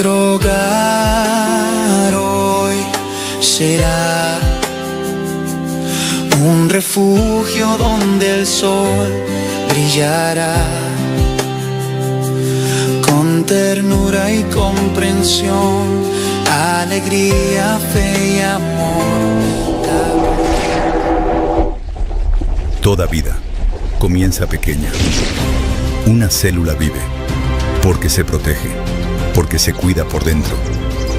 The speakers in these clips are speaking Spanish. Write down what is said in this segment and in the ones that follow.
Nuestro hogar hoy será un refugio donde el sol brillará con ternura y comprensión, alegría, fe y amor. Toda vida comienza pequeña. Una célula vive porque se protege, porque se cuida por dentro.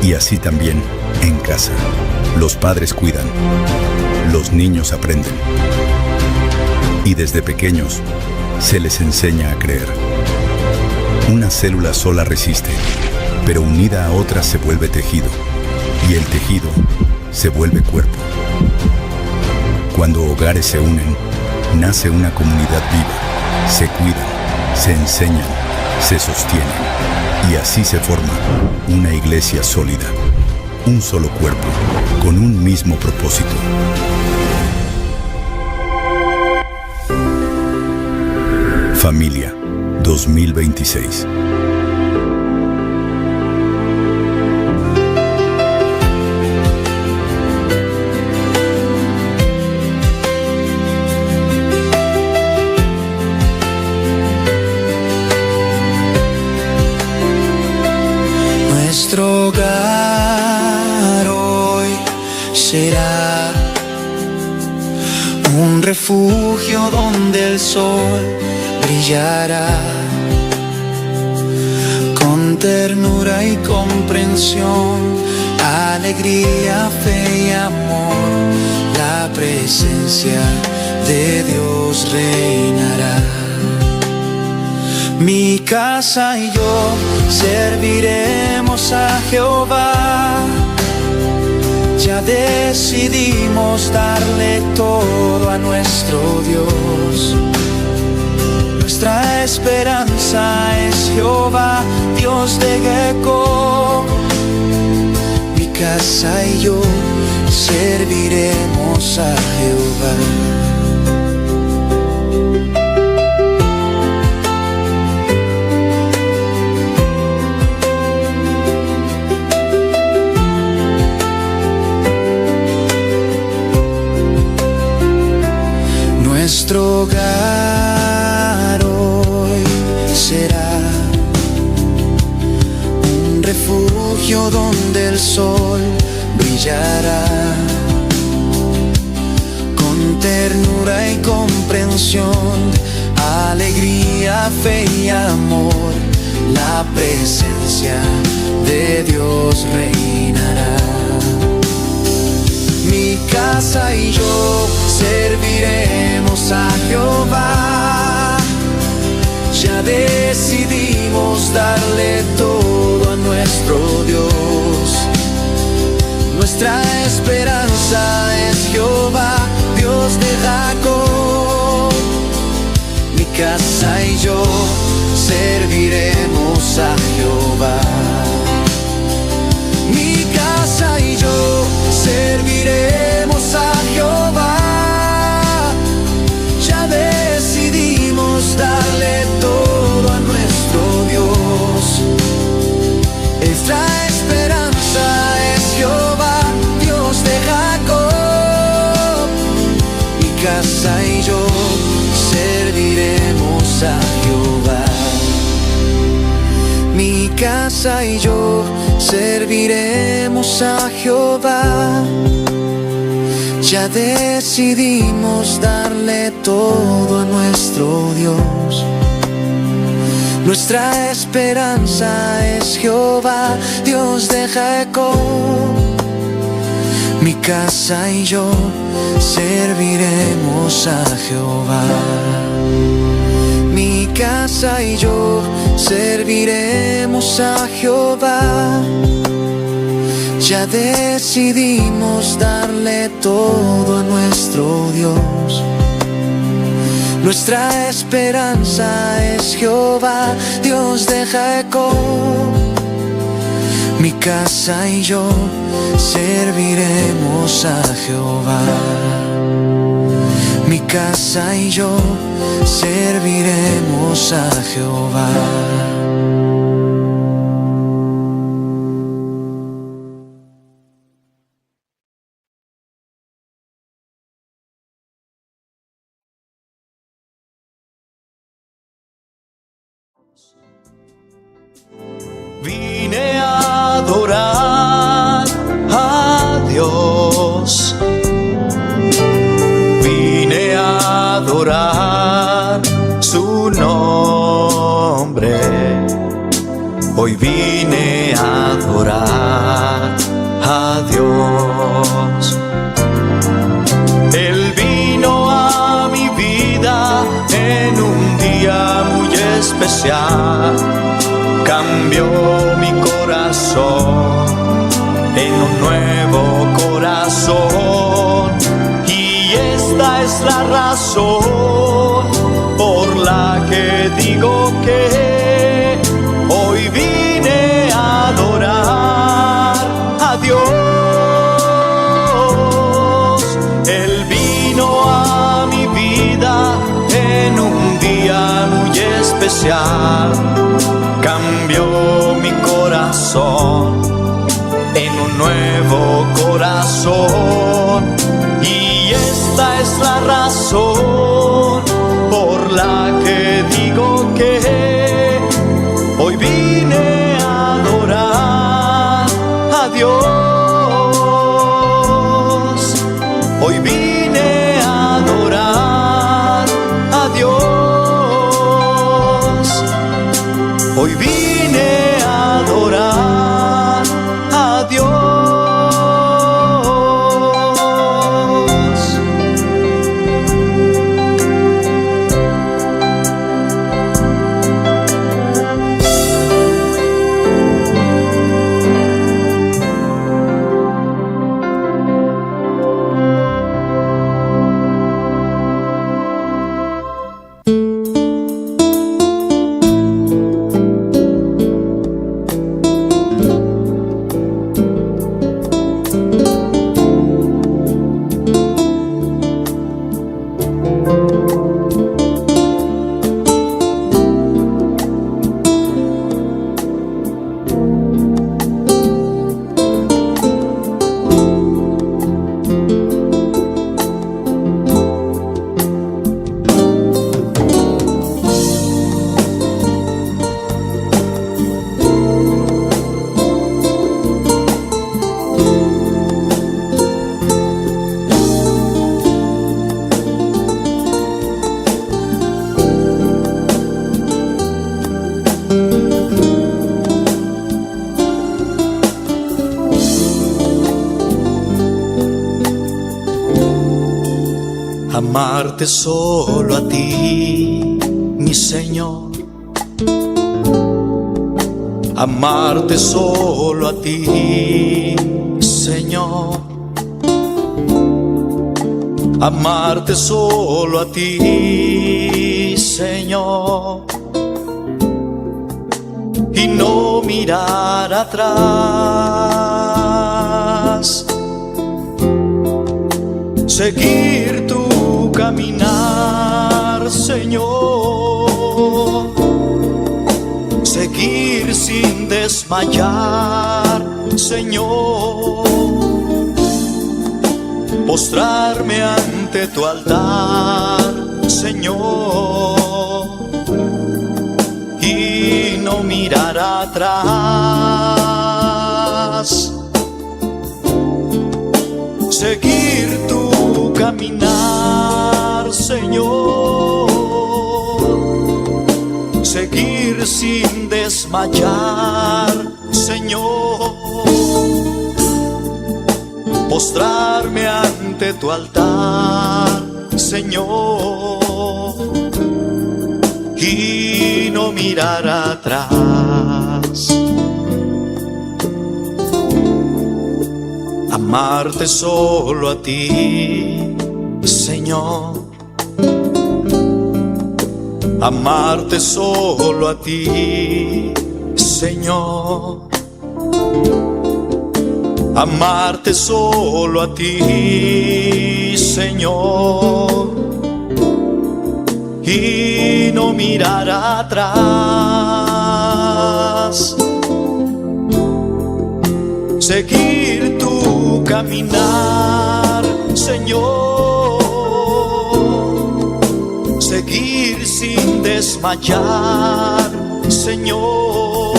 Y así también en casa. Los padres cuidan, los niños aprenden. Y desde pequeños se les enseña a creer. Una célula sola resiste, pero unida a otra se vuelve tejido. Y el tejido se vuelve cuerpo. Cuando hogares se unen, nace una comunidad viva. Se cuidan, se enseñan, se sostienen. Y así se forma una iglesia sólida. Un solo cuerpo, con un mismo propósito. Familia 2026. Nuestro hogar hoy será un refugio donde el sol brillará con ternura y comprensión, alegría, fe y amor. La presencia de Dios reinará. Mi casa y yo serviremos a Jehová. Ya decidimos darle todo a nuestro Dios. Nuestra esperanza es Jehová, Dios de Jacob. Mi casa y yo serviremos a Jehová. Nuestro hogar hoy será un refugio donde el sol brillará con ternura y comprensión, alegría, fe y amor. La presencia de Dios reinará. Mi casa y yo serviremos a Jehová. Ya decidimos darle todo a nuestro Dios. Nuestra esperanza es Jehová, Dios de Jacob. Mi casa y yo serviremos a Jehová. Mi casa y yo serviremos a Jehová. Ya decidimos darle todo a nuestro Dios. Nuestra esperanza es Jehová, Dios de Jacob. Mi casa y yo serviremos a Jehová. Mi casa y yo serviremos a Jehová. Ya decidimos darle todo a nuestro Dios. Nuestra esperanza es Jehová, Dios de Jacob. Mi casa y yo serviremos a Jehová. Mi casa y yo serviremos a Jehová. Ya decidimos darle todo a nuestro Dios. Nuestra esperanza es Jehová, Dios de Jacob. Mi casa y yo serviremos a Jehová. Mi casa y yo serviremos a Jehová. Vine a adorar a Dios. Vine a adorar su nombre. Hoy vine a adorar a Dios. Él vino a mi vida en un día muy especial. Cambió mi corazón en un nuevo corazón. Y esta es la razón por la que digo que hoy vine a adorar a Dios. Él vino a mi vida en un día muy especial. Cambió mi corazón en un nuevo corazón. Y esta es la razón por la que digo que hoy vine a adorar a Dios. Hoy vine a adorar a Dios. Hoy vine a adorar a Dios. Amarte solo a ti, mi Señor. Amarte solo a ti, Señor. Amarte solo a ti, Señor. Y no mirar atrás. Seguir tu caminar, Señor. Seguir sin desmayar, Señor. Postrarme ante tu altar, Señor. Y no mirar atrás. Seguir tu caminar, Señor. Seguir sin desmayar, Señor. Postrarme ante tu altar, Señor. Y no mirar atrás. Amarte solo a ti, Señor. Amarte solo a ti, Señor. Amarte solo a ti, Señor. Y no mirar atrás. Seguir tu caminar, Señor. Seguir sin desmayar, Señor,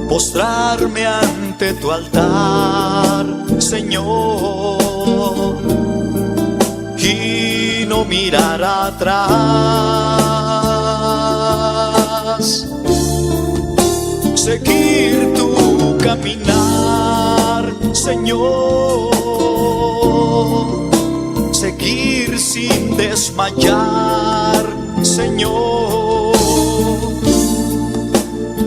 postrarme ante tu altar, Señor, y no mirar atrás, seguir tu caminar, Señor, seguir sin desmayar, Señor,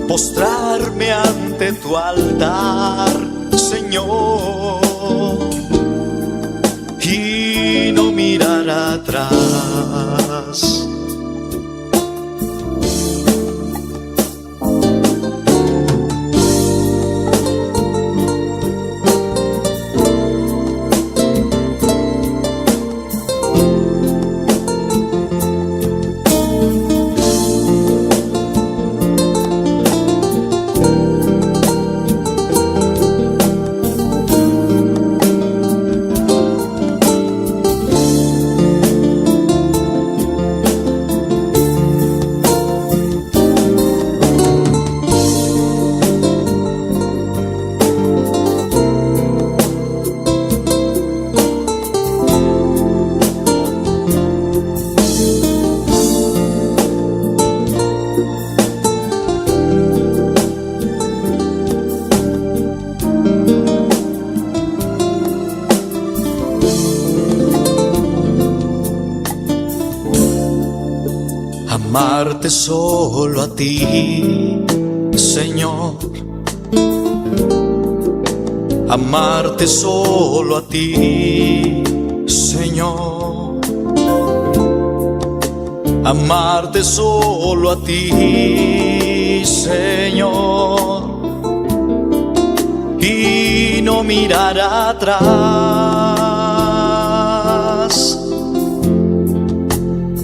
postrarme ante tu altar, Señor, y no mirar atrás. Amarte solo a ti, Señor. Amarte solo a ti, Señor. Amarte solo a ti, Señor. Y no mirar atrás,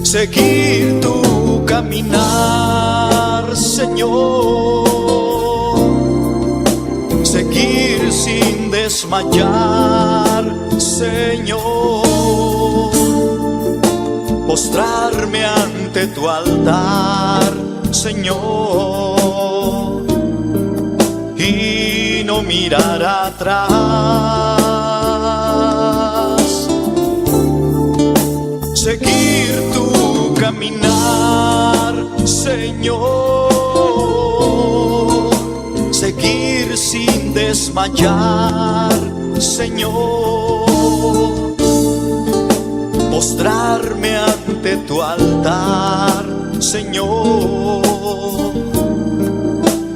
seguir tu caminar, Señor, seguir sin desmayar, Señor, postrarme ante tu altar, Señor, y no mirar atrás, seguir tu caminar, Señor, seguir sin desmayar, Señor, postrarme ante tu altar, Señor,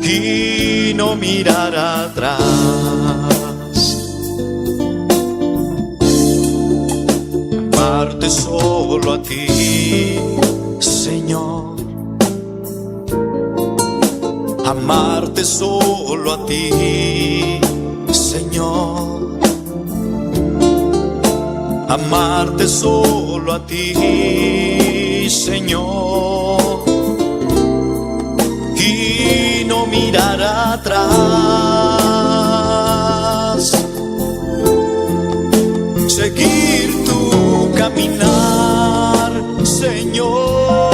y no mirar atrás. Amarte solo a ti, Señor. Amarte solo a ti, Señor. Amarte solo a ti, Señor. Y no mirar atrás, seguir tu caminar, Señor,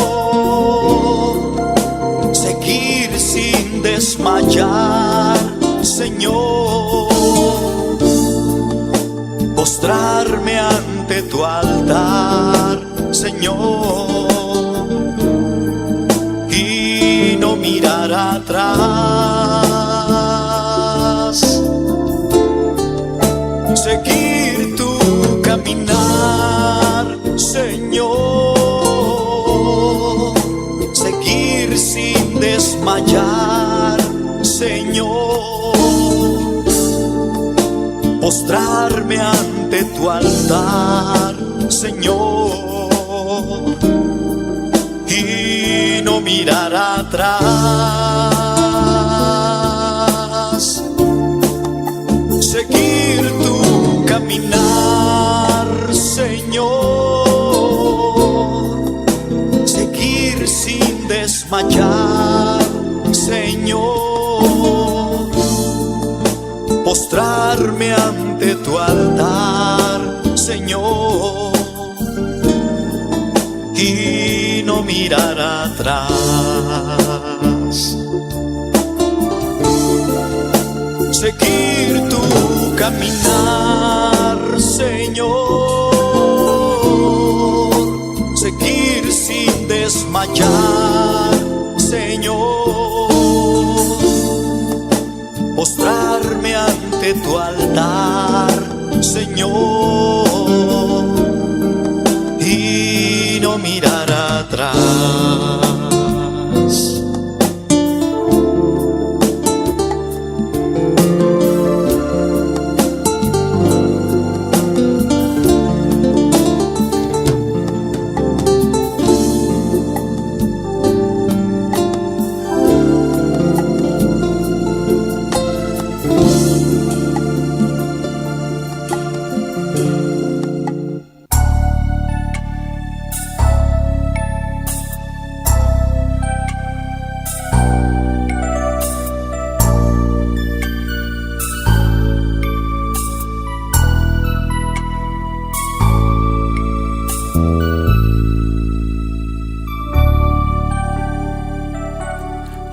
seguir sin desmayar, Señor, postrarme ante tu altar, Señor, y no mirar atrás, seguir tu caminar, Señor, seguir sin desmayar, Señor, postrarme ante tu altar, Señor, y no mirar atrás, seguir tu caminar, Señor, seguir sin desmayar, Señor, postrarme ante tu altar, Señor, y no mirar atrás. Seguir tu caminar, Señor. Seguir sin desmayar, Señor. Postrarme ante tu altar, Señor, y no mirar atrás.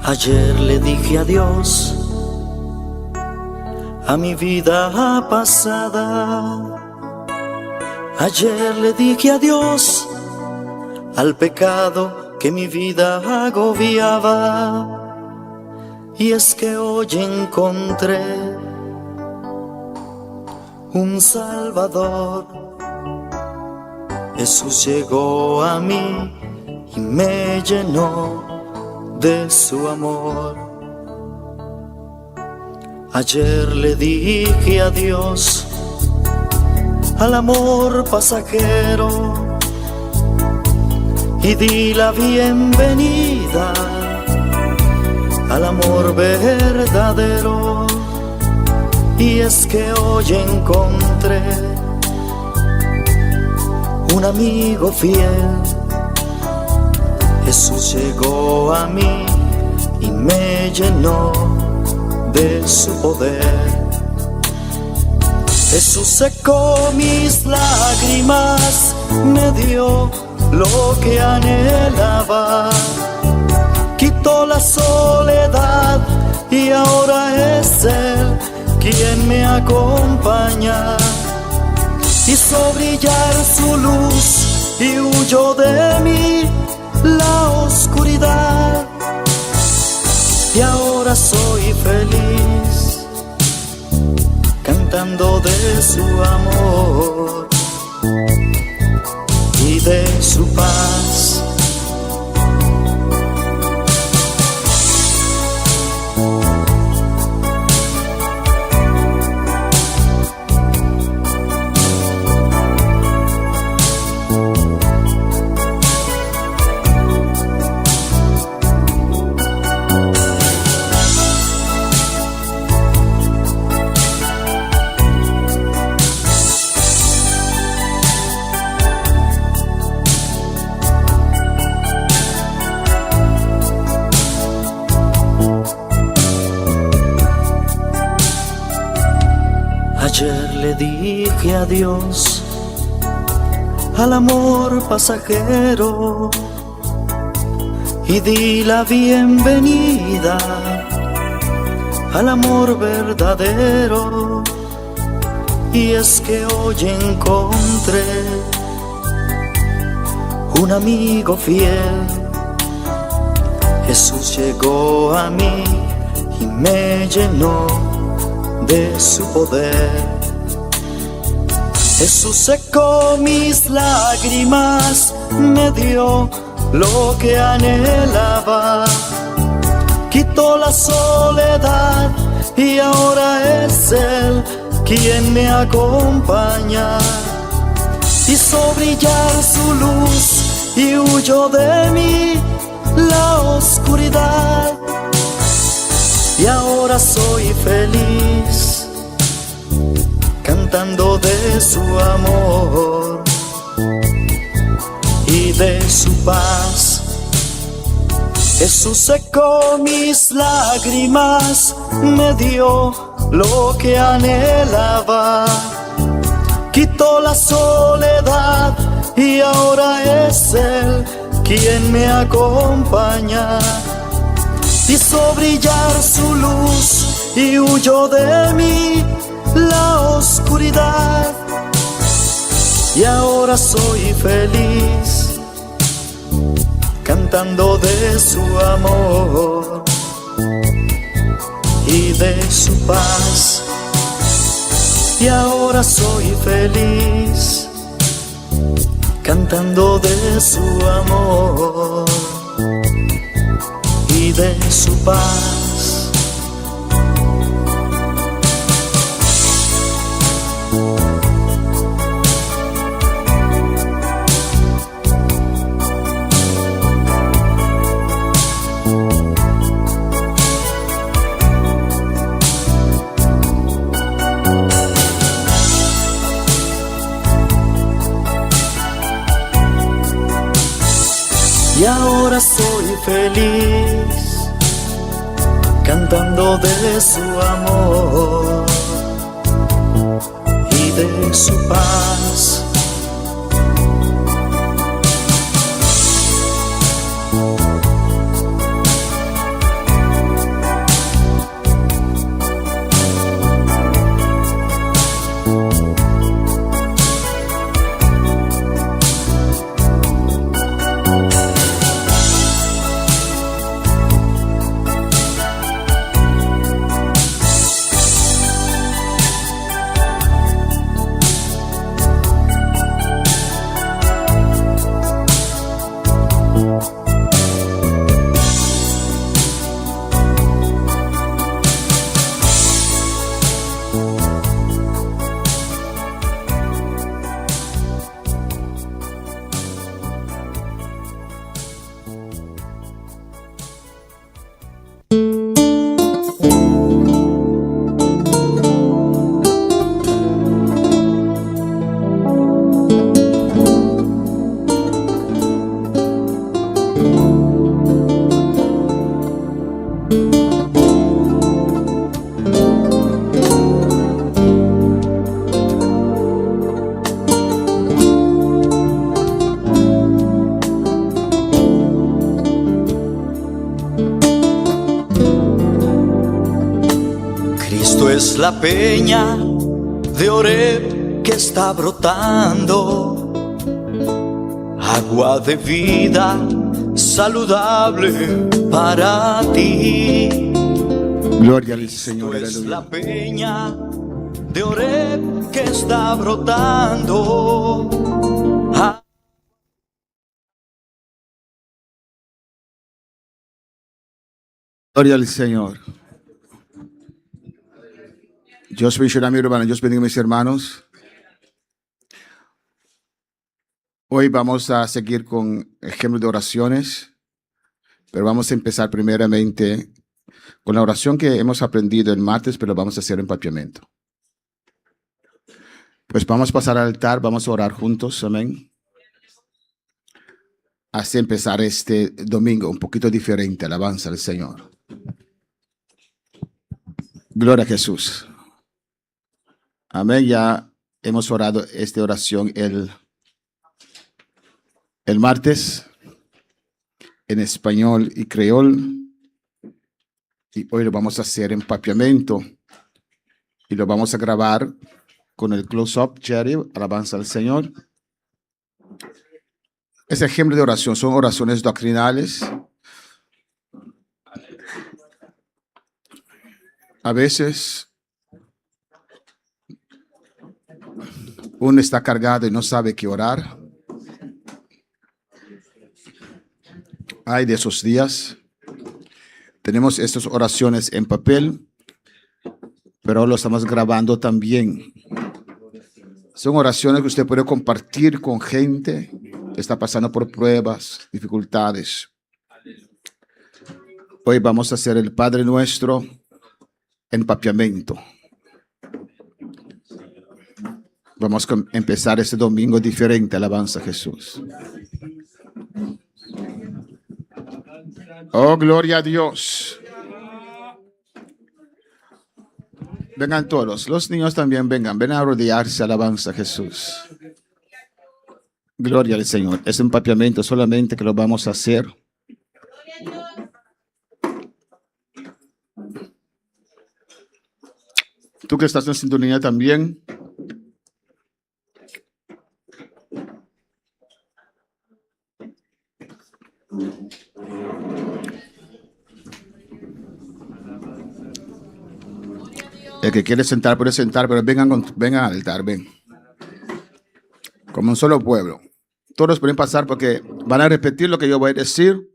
Ayer le dije adiós a mi vida pasada. Ayer le dije adiós al pecado que mi vida agobiaba. Y es que hoy encontré un Salvador. Jesús llegó a mí y me llenó de su amor. Ayer le dije adiós al amor pasajero y di la bienvenida al amor verdadero. Y es que hoy encontré un amigo fiel. Jesús llegó a mí y me llenó de su poder. Jesús secó mis lágrimas, me dio lo que anhelaba. Quitó la soledad y ahora es Él quien me acompaña. Hizo brillar su luz y huyó de mí la oscuridad, y ahora soy feliz cantando de su amor y de su paz. Ayer le dije adiós al amor pasajero y di la bienvenida al amor verdadero. Y es que hoy encontré un amigo fiel. Jesús llegó a mí y me llenó de su poder. Jesús secó mis lágrimas, me dio lo que anhelaba. Quitó la soledad y ahora es Él quien me acompaña. Hizo brillar su luz y huyó de mí la oscuridad. Y ahora soy feliz cantando de su amor y de su paz. Jesús secó mis lágrimas, me dio lo que anhelaba. Quitó la soledad y ahora es Él quien me acompaña. Hizo brillar su luz y huyó de mí la oscuridad. Y ahora soy feliz, cantando de su amor y de su paz. Y ahora soy feliz, cantando de su amor y de su paz. Y ahora soy feliz, cantando de su amor y de su paz. Es la peña de Oreb que está brotando, agua de vida saludable para ti. Gloria al Señor, Es aleluya. la peña de Oreb que está brotando. Gloria al Señor. Dios bendiga mi hermano, Dios bendiga mis hermanos. Hoy vamos a seguir con ejemplos de oraciones, pero vamos a empezar primeramente con la oración que hemos aprendido el martes, pero vamos a hacer empapiamiento. Pues vamos a pasar al altar, vamos a orar juntos, amén. Así empezar este domingo un poquito diferente, alabanza al Señor. Gloria a Jesús. Amén. Ya hemos orado esta oración el martes en español y creol. Y hoy lo vamos a hacer en papiamento. Y lo vamos a grabar con el close-up, Jerry, alabanza al Señor. Ese ejemplo de oración son oraciones doctrinales. A veces uno está cargado y no sabe qué orar. Hay de esos días. Tenemos estas oraciones en papel, pero lo estamos grabando también. Son oraciones que usted puede compartir con gente que está pasando por pruebas, dificultades. Hoy vamos a hacer el Padre Nuestro en papiamento. Vamos a empezar este domingo diferente, alabanza a Jesús. Oh, gloria a Dios. Vengan todos, los niños también vengan, ven a rodearse, alabanza a Jesús. Gloria al Señor. Es empapiamiento solamente que lo vamos a hacer. Tú que estás en sintonía también. El que quiere sentar puede sentar, pero vengan al altar, ven. Como un solo pueblo. Todos pueden pasar porque van a repetir lo que yo voy a decir.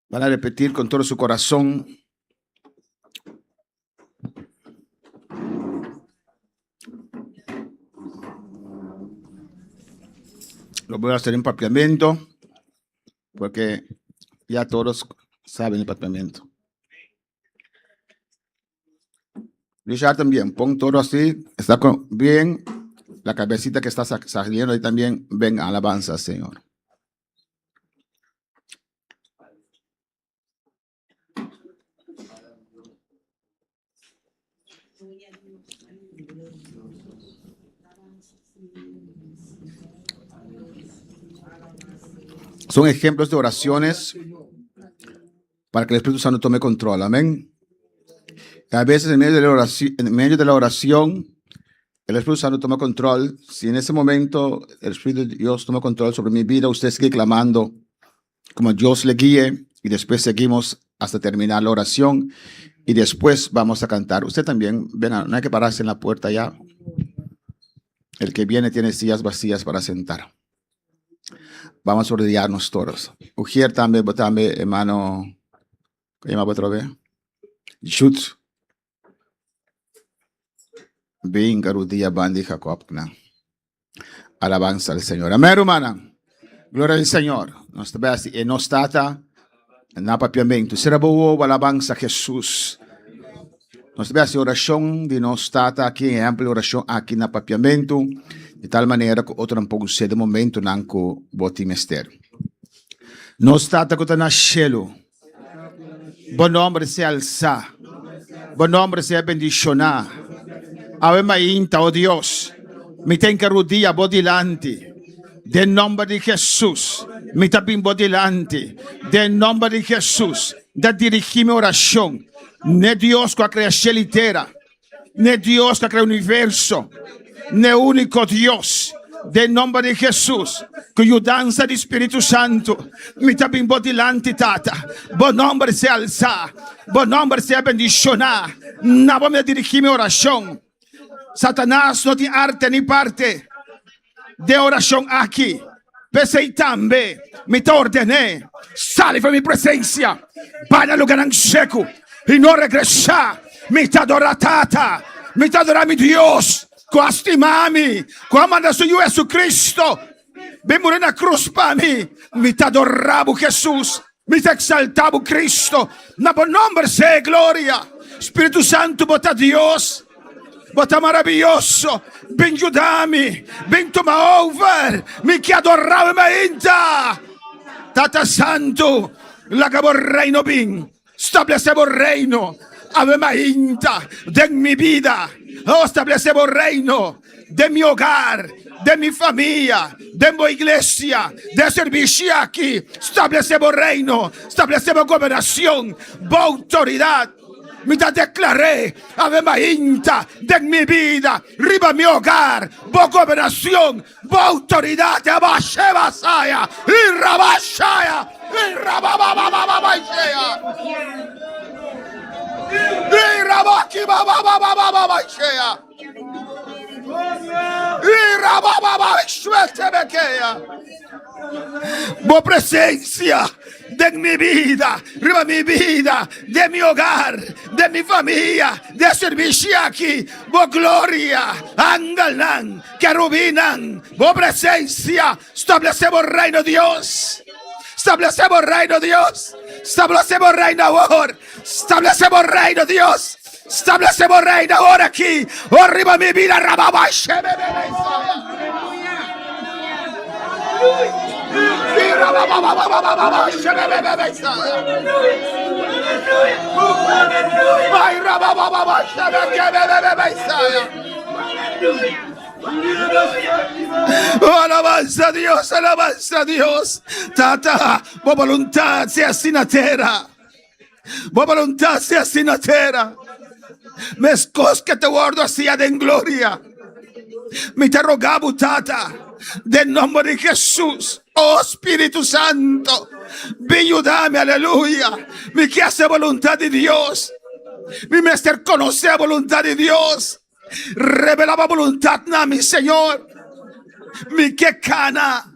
Van a repetir con todo su corazón. Lo voy a hacer en empapiamiento porque ya todos saben el empapiamiento. Richard también, pon todo así, está bien, la cabecita que está saliendo ahí también, ven, alabanza, Señor. Son ejemplos de oraciones para que el Espíritu Santo tome control, amén. A veces en medio de la oración, el Espíritu Santo toma control. Si en ese momento el Espíritu de Dios toma control sobre mi vida, usted sigue clamando como Dios le guíe y después seguimos hasta terminar la oración y después vamos a cantar. Usted también, venga, no hay que pararse en la puerta ya. El que viene tiene sillas vacías para sentar. Vamos a rodearnos todos. Ujier también, hermano, ¿qué llama otra vez? Shoot. Venga, Rudia, Bandi, Jacob. Alabanza al Señor. Amén, hermana. Gloria al Señor. Nós tivesse e nós tata na papiamento. Será boa alabanza a Jesus. Nós tivesse oração de nós tata aqui em ampla oração aqui na papiamento. De tal maneira que outro não pode ser de momento não que bote mistério. Nós tata que está na cielo. Bom nome se alçar. Bom nome se bendicionar. Ave Maria, oh Dios, mi tenga rodilla bodilante, del nombre de Jesús, mi tapín bodilante, del nombre de Jesús, da dirigir mi oración, ne Dios que crea la entera, ne Dios que crea el universo, ne único Dios, del nombre de Jesús, que ayudanza del Espíritu Santo, mi tapín bodilante, tata, buen nombre se alza, buen nombre se bendicionar, no voy a dirigir mi oración. Satanás no tiene arte ni parte de oración aquí. Pensei también, me te ordené, sale de mi presencia, vaya al lugar en seco y no regresa. Me te adoratata, me te adora mi Dios, con estimami, con manda su Jesucristo, ven morir en la cruz para mí, me te adoraba Jesús, me te exaltaba Cristo, na buen nombre sea gloria, Espíritu Santo, bota Dios. Bota maravilhoso, bem ajudar-me, bem tomar over, me que adorava ainda. Tata Santo, lagabo reino bem, estabelecemos reino, ave ainda, de mi vida, estabelecemos reino, de mi hogar, de mi familia, de mi iglesia, de servicio aquí, estabelecemos reino, estabelecemos gobernación, boa autoridad. Me te declaré, ave María, de mi vida, riba mi hogar, boa gobernación, boa autoridad, abashebasaya, y rabashaya, y rabababababashaya, y rabakibababababashaya, y rababababashaya. Boa presencia de mi vida, riba mi vida, de mi hogar, de mi familia, de servicio aquí, boa gloria, angalan, querubinan, boa presencia, establecemos reino Dios, establecemos reino Dios, establecemos reino ahora, establecemos reino Dios, establecemos reino ahora aquí, arriba mi vida, rababashe, Oh, alabanza a Dios, alabanza a Dios. Tata, vos voluntad sea sin atera. Vos voluntad sea sin atera. Mescos que te guardo hacia en gloria. Me te rogabo, tata, del nombre de Jesús. Oh Espíritu Santo, ven ayúdame, aleluya. Me que hace voluntad de Dios. Mi mester conoce la voluntad de Dios. Revela la voluntad na mi Señor. Mi que cana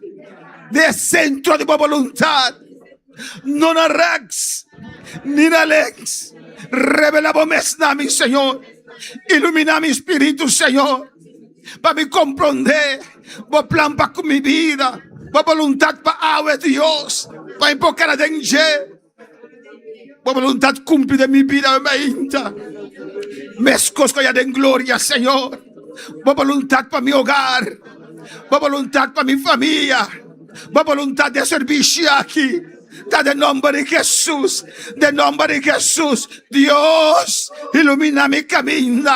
de centro de mi voluntad. No na rex ni na lex. Revela la mi Señor. Ilumina mi espíritu, Señor, para me comprender. Vos plan para con mi vida. Vos voluntad para agua de Dios. Para invocar a danger. Vos voluntad cumple de mi vida. Me escosco ya de gloria, Señor. Vos voluntad para mi hogar. Vos voluntad para mi familia. Vos voluntad de servicio aquí. Da del nombre de Jesús. Del nombre de Jesús. Dios, ilumina mi camino.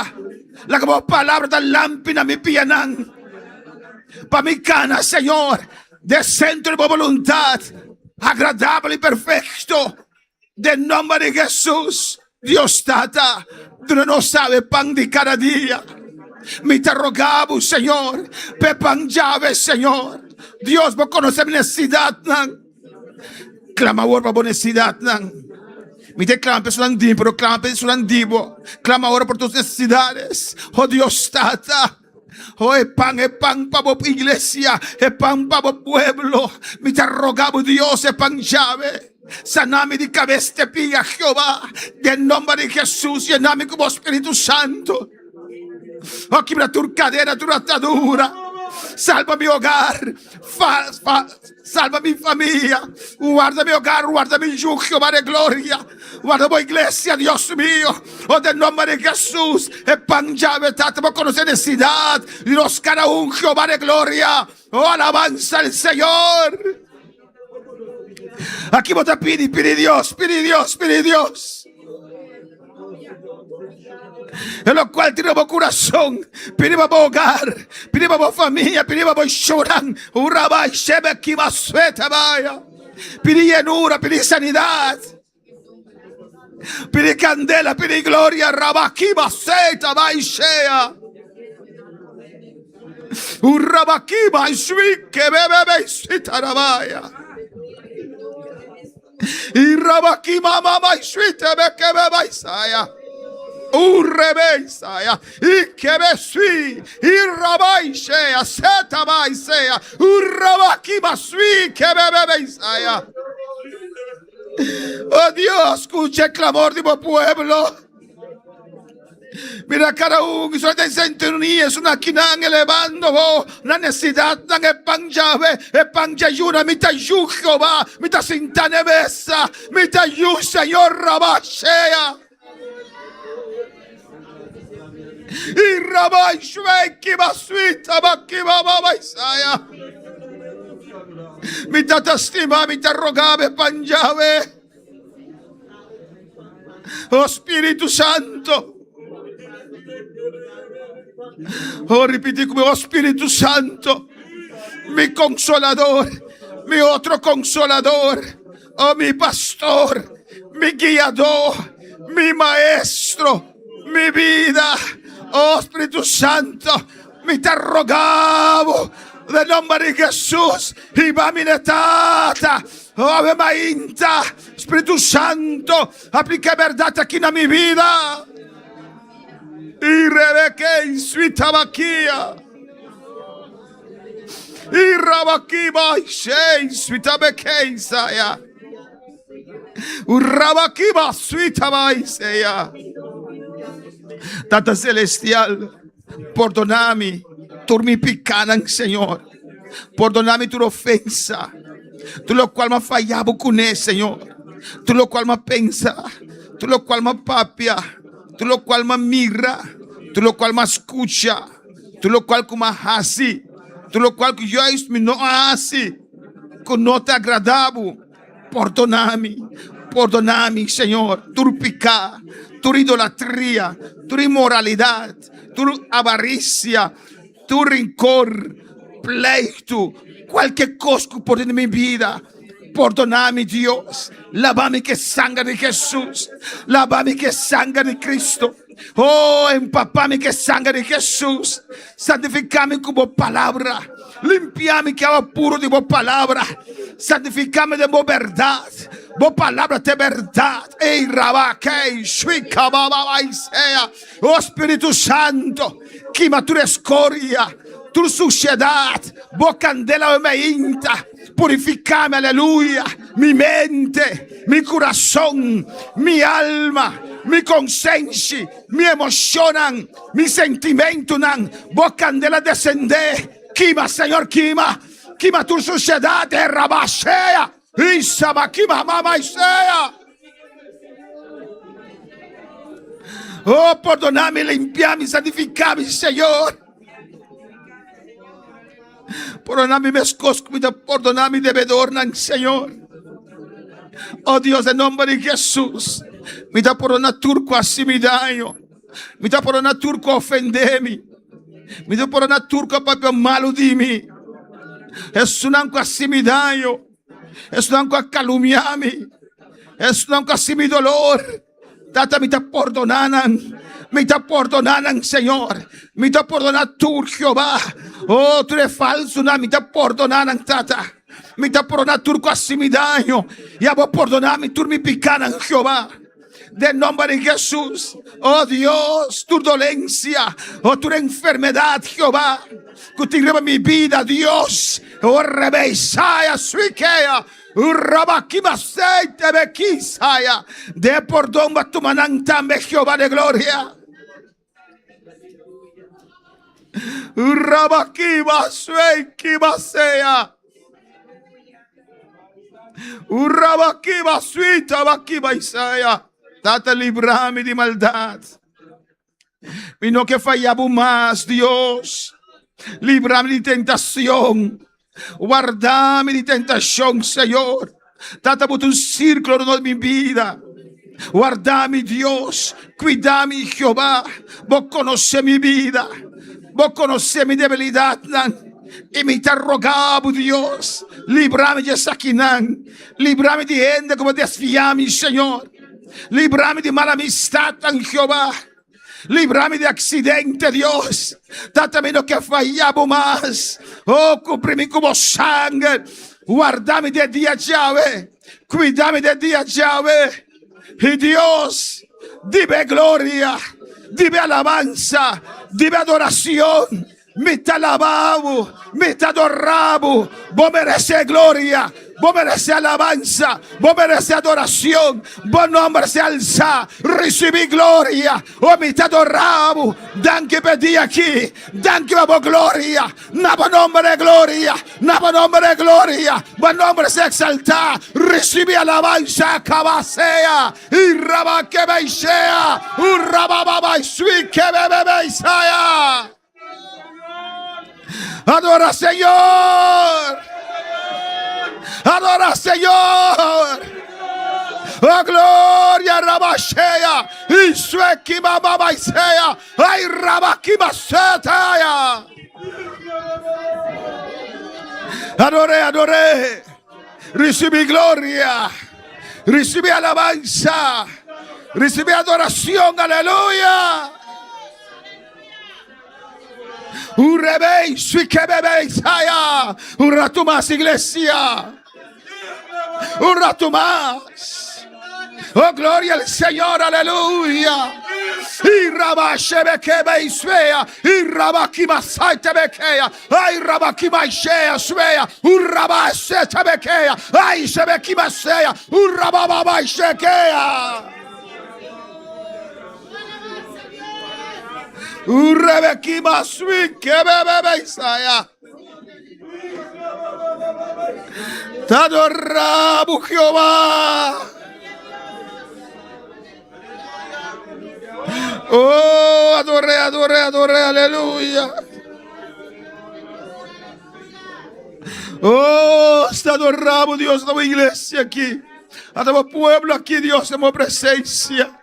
La como palabra de lámpara mi pianan. Para mi cana, Señor. De centro de voluntad. Agradable y perfecto. Del nombre de Jesús. Dios tata. Tú no sabes pan de cada día. Me te rogamos, Señor. Pepan llave, Señor. Dios, vos conoces mi necesidad. Clama ahora por necesidad. Me te clama por antiguo, pero clama por antiguo. Clama ahora por tus necesidades. Oh Dios tata. Oh, es pan para tu iglesia. Es pan para tu pueblo. Me te rogamos, Dios, es pan llave. Saname de cabeza te pilla, Jehová. Del nombre de Jesús, llename como Espíritu Santo. Oh, quebra tu cadena, tu atadura. Salva mi hogar. Salva mi familia. Guarda mi hogar, guarda mi yugo, Jehová de gloria. Guarda mi iglesia, Dios mío. Oh, del nombre de Jesús. El pan llave, tata, por conocer necesidad. Dios cada un, Jehová de gloria. Oh, alabanza al Señor. Aquí vos te pide Dios, pide Dios, pide Dios. En lo cual tenemos corazón, pedimos hogar, pedimos familia, pedimos lloran, uraba y shebe aquí va sueta vaya. Pide llenura, pide sanidad, pide candela, pide gloria, rabaki va sueta va y shea. Urabaki va y shui que bebe y sueta vaya. Y rabaki mama va y sueta ve que bebe y saya. Urrebeisaya, y que besui, y rabaisea, seta baisea, urrabaki basui, que bebeisaya. Oh Dios, escucha el clamor de mi pueblo. Mira cada uno, soy de sintonía, es una quinan elevando vos, una necesidad, tan el pan yayuna, mi tayu Jehová, mi ta sintane besa, mi tayu Señor rabashea. Y Rabai Shweki Basuita Bakiba Baba Isaya. Mi tata stima, mi te rogave panjave. Oh Espíritu Santo. Oh, repite como oh Espíritu Santo. Mi consolador, mi otro consolador. Oh, mi pastor, mi guiador, mi maestro, mi vida. Oh Espíritu Santo, me te rogamos del nombre de Jesús y va mi netata. Oh, ave mainta, Espíritu Santo, aplica verdad aquí en mi vida. Y rebeque y suitabaquía. Y rabaquiba y shei suitabeque y saya. Urabaquiba suitaba y saya. Tata Celestial, perdoname tu mi picanan, Señor. Perdoname tu ofensa. Tu lo cual me fallaba con él, Señor. Tu lo cual me pensa. Tu lo cual me papia. Tu lo cual me mira. Tu lo cual me escucha. Tu lo cual me hace. Tu lo cual que yo no hace. Que no te agradable. Perdoname. Perdoname, Señor. Tu pecado. Tu idolatría, tu inmoralidad, tu avaricia, tu rencor, pleito, qualquer coisa que por dentro da minha vida. Perdona-me, Deus. Lava-me com sangue de Jesus. Lava-me com sangue de Cristo. Oh, empapa-me com sangue de Jesus. Santifica-me com boa palavra. Limpia-me com água pura de boa palavra. Santifica-me de boa verdade. Boa palavra de verdade. Ei, rabaquei, chuica, bababaiseia. Oh, Espírito Santo, queima tua escória, tua suciedade. Boa candela me inta. Purificame, aleluya, mi mente, mi corazón, mi alma, mi conciencia, mi emoción, mi sentimiento, boa candela descender, quima, Señor, quima tu sociedad, rabasea, isaba, quima, mamá, isea. Oh, perdoname, limpiame, santificame, Señor. Perdoname mis cosas, perdoname devedor, Señor. Oh Dios, en nombre de Jesús, me da perdona turco así mi daño. Me da perdona turco ofendeme. Me da perdona turco papel malo de mí. Es un anco así mi daño. Es un anco a calumniarme. Es un anco así mi dolor. Tata me da perdonanan. Me está perdonando, Señor. Me está perdonando tú, Jehová. Oh, tú eres falso, no. Me está perdonando, tata. Me está perdonando tú con así mi daño. Y voy a perdonarme, tú me picanan, Jehová. De nombre de Jesús. Oh Dios, tu dolencia. Oh, tu enfermedad, Jehová. Que te lleva mi vida, Dios. Oh, rebeisaya, suikea. Urrabaquimaseite bequisaya. De perdón a tu manantame, Jehová de gloria. Urrabaquimasea. Urrabaquimasuita baquimaisaya. Tata, librame de maldad. Y no que fallamos más, Dios. Librame de tentación. Guardame de tentación, Señor. Tata, bota un círculo de mi vida. Guardame, Dios. Cuidame, Jehová. Vos conocés mi vida. Vos conocés mi debilidad. Y me te rogamos, Dios. Librame de Saquinán. Librame de gente como desfiame, Señor. Librame de mala amistad, Jehová. Librame de accidente, Dios. Trátame lo que fallamos más. Oh, cúbreme como sangre. Guardame de día, Yahweh. Cuidame de día, Yahweh. Y Dios, dime gloria, dime alabanza, dime adoración. Me te alabamos, me te adoramos. Vos mereces gloria, vos mereces alabanza, vos mereces adoración. Vos nombre se alza, recibí gloria. Oh, me te adoramos. Dan que pedí aquí, dan que vamos gloria. Nabo nombre de gloria, nabo nombre de gloria. Vos nombre se exalta, recibí alabanza, cabasea. Y raba que beisea, urrababa y sui que bebe beisea. Adora, Señor. Adora, Señor. Oh, gloria, Rabashea. Y suequima babaisea. Ay, Rabakima setaya. Adoré, adoré. Recibí gloria. Recibí alabanza. Recibí adoración. Aleluya. Un rebe, sui que bebe, saya. Un rato más, iglesia. Un rato más. Oh, gloria al Señor, aleluya. Y rabashebe que beisvea. Y rabakima saite bekea. Ay, rabakima ishea svea. Un rabase tabekea. Ay, sebekima sea. Un rabababa ishekea. Urrebekima sweet kebebe Isaya. Te adoramos, Jehová. Oh, adoré, adoré, adoré, aleluya. Oh, te adoramos, Dios, de la iglesia aquí. A todo pueblo aquí, Dios, en presencia.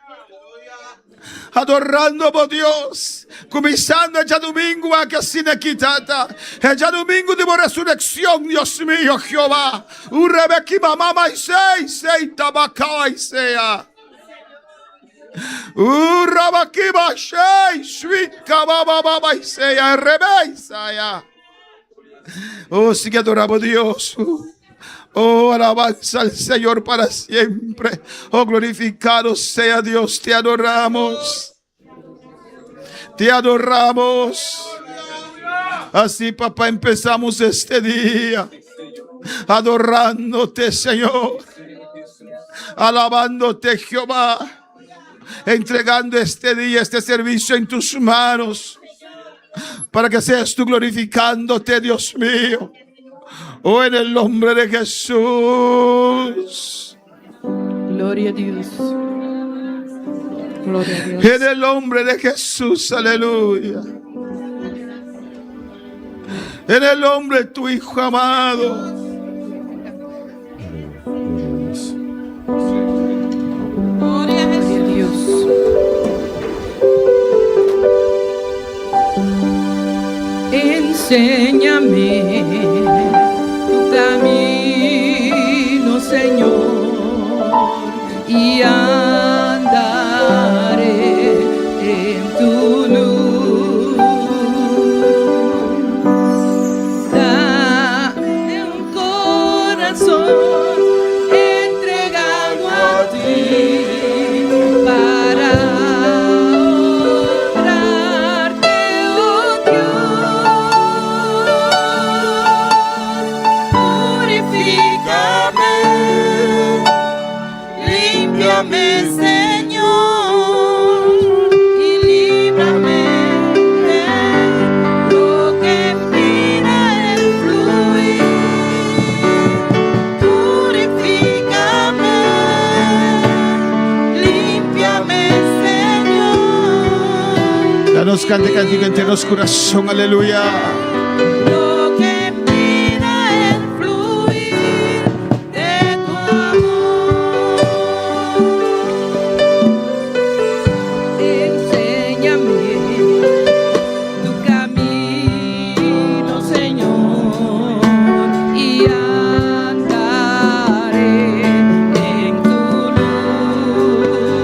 adorando por Dios, comenzando el domingo que sin quitata, el domingo de resurrección, Dios mío, Jehová, Urebequi mamá y sei tabaca y sea. Urabaki bashei, suica baba y sea, rebeisa. Oh, sí que adoramos a Dios. Oh, alabanza al Señor para siempre. Oh, glorificado sea Dios. Te adoramos. Te adoramos. Así, papá, empezamos este día adorándote, Señor. Alabándote, Jehová. Entregando este día, este servicio en tus manos. Para que seas tú glorificándote, Dios mío. Oh, en el nombre de Jesús. Gloria a Dios. Gloria a Dios. En el nombre de Jesús, aleluya. En el nombre de tu Hijo amado. Gloria a Dios. Enséñame tu camino, Señor, y andaré en tu luz. Dame un corazón entregado a ti para honrarte, oh Dios. Purifícame, límpiame, Señor, y líbrame de lo que impida el fluir. Purifícame, límpiame, Señor. Danos cante cantigo entre los corazón, aleluya. Lo que impida el fluir de tu amor. Enséñame tu camino, Señor, y andaré en tu luz.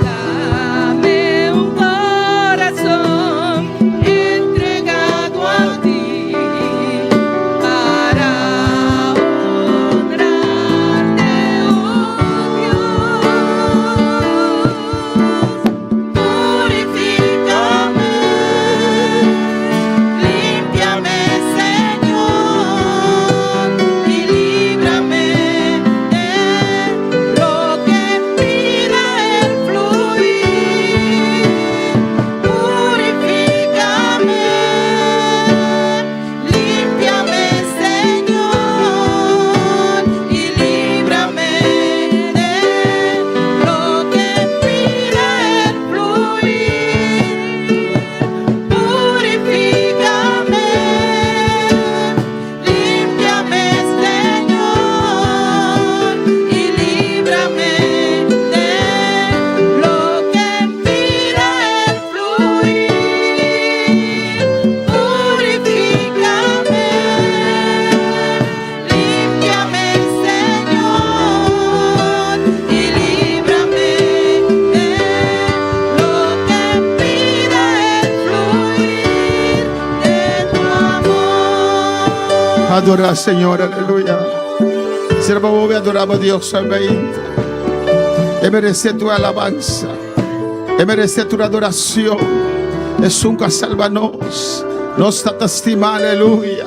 Dame un corazón entregado a ti para honrarte, oh Dios. Purifícame, límpiame, Señor, y líbrame de lo que impida el fluir. Purifícame, límpiame, Señor, y líbrame de lo que impida el fluir. Purifícame, límpiame, Señor, y líbrame de lo que impida el fluir. Purifícame, límpiame, Señor, y líbrame de lo que impida el fluir de tu amor. Adorar, Señor, aleluya. Sierva, voy a adorar a Dios, amén. E merece tu alabanza, e merece tu adoración. Es un que salva-nos, nos estima, aleluya.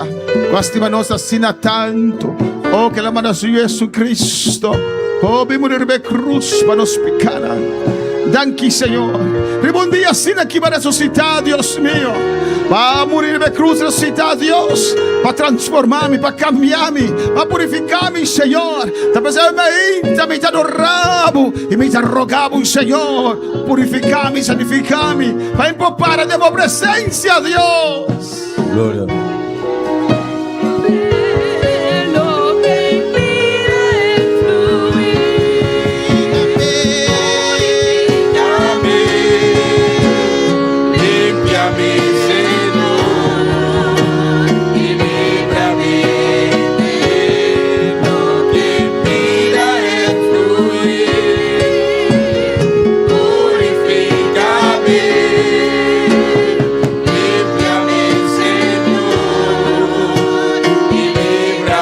Estima-nos assina tanto. Oh, que la mano de Jesus Cristo. Oh, vi morir de cruz para nos picar. Danke, Señor. Un día sin aquí va a resucitar, Dios mío. Va a morir de cruz, resucitar, Dios. Para transformarme, para cambiarme, para purificarme, Señor. Talvez eu me adoravo e me rogavo, Señor. Purificar-me, santificar-me. Para empopar de minha presença, Deus. Glória. Lo que impida el fluir.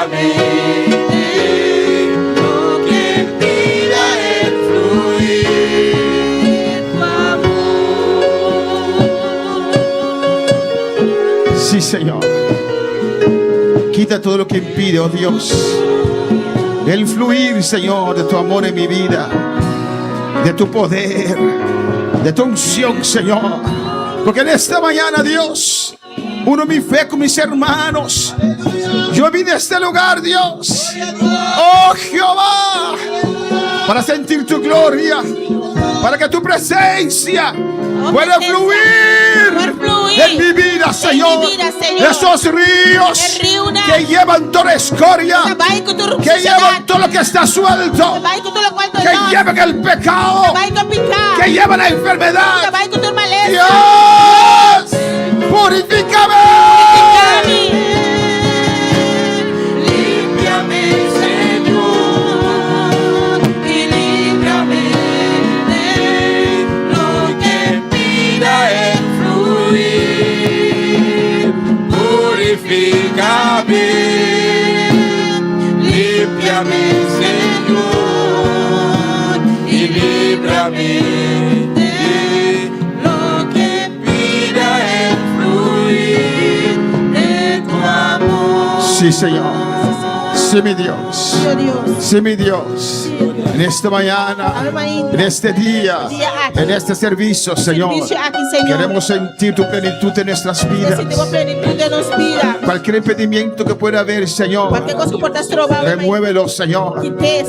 límpiame de lo que impida el fluir tu amor. Sí, Señor. Quita todo lo que impide, oh Dios, el fluir, Señor, de tu amor en mi vida, de tu poder, de tu unción, Señor. Porque en esta mañana, Dios, uno mi fe con mis hermanos. Yo vine a este lugar, Dios, oh Jehová, para sentir tu gloria, para que tu presencia pueda fluir en mi vida, Señor. Esos ríos que llevan toda escoria, que llevan todo lo que está suelto, que llevan el pecado, que llevan la enfermedad. Dios, purifícame. Límpiame, Señor, y límpiame de lo que impida el fluir. Purifícame, límpiame, Señor, y límpiame de lo que impida el fluir de tu amor. Sí, Señor. Sí, mi Dios. Sí, mi Dios. En esta mañana, en este día, en este servicio, Señor, queremos sentir tu plenitud en nuestras vidas. Cualquier impedimento que pueda haber, Señor, remuévelo, Señor.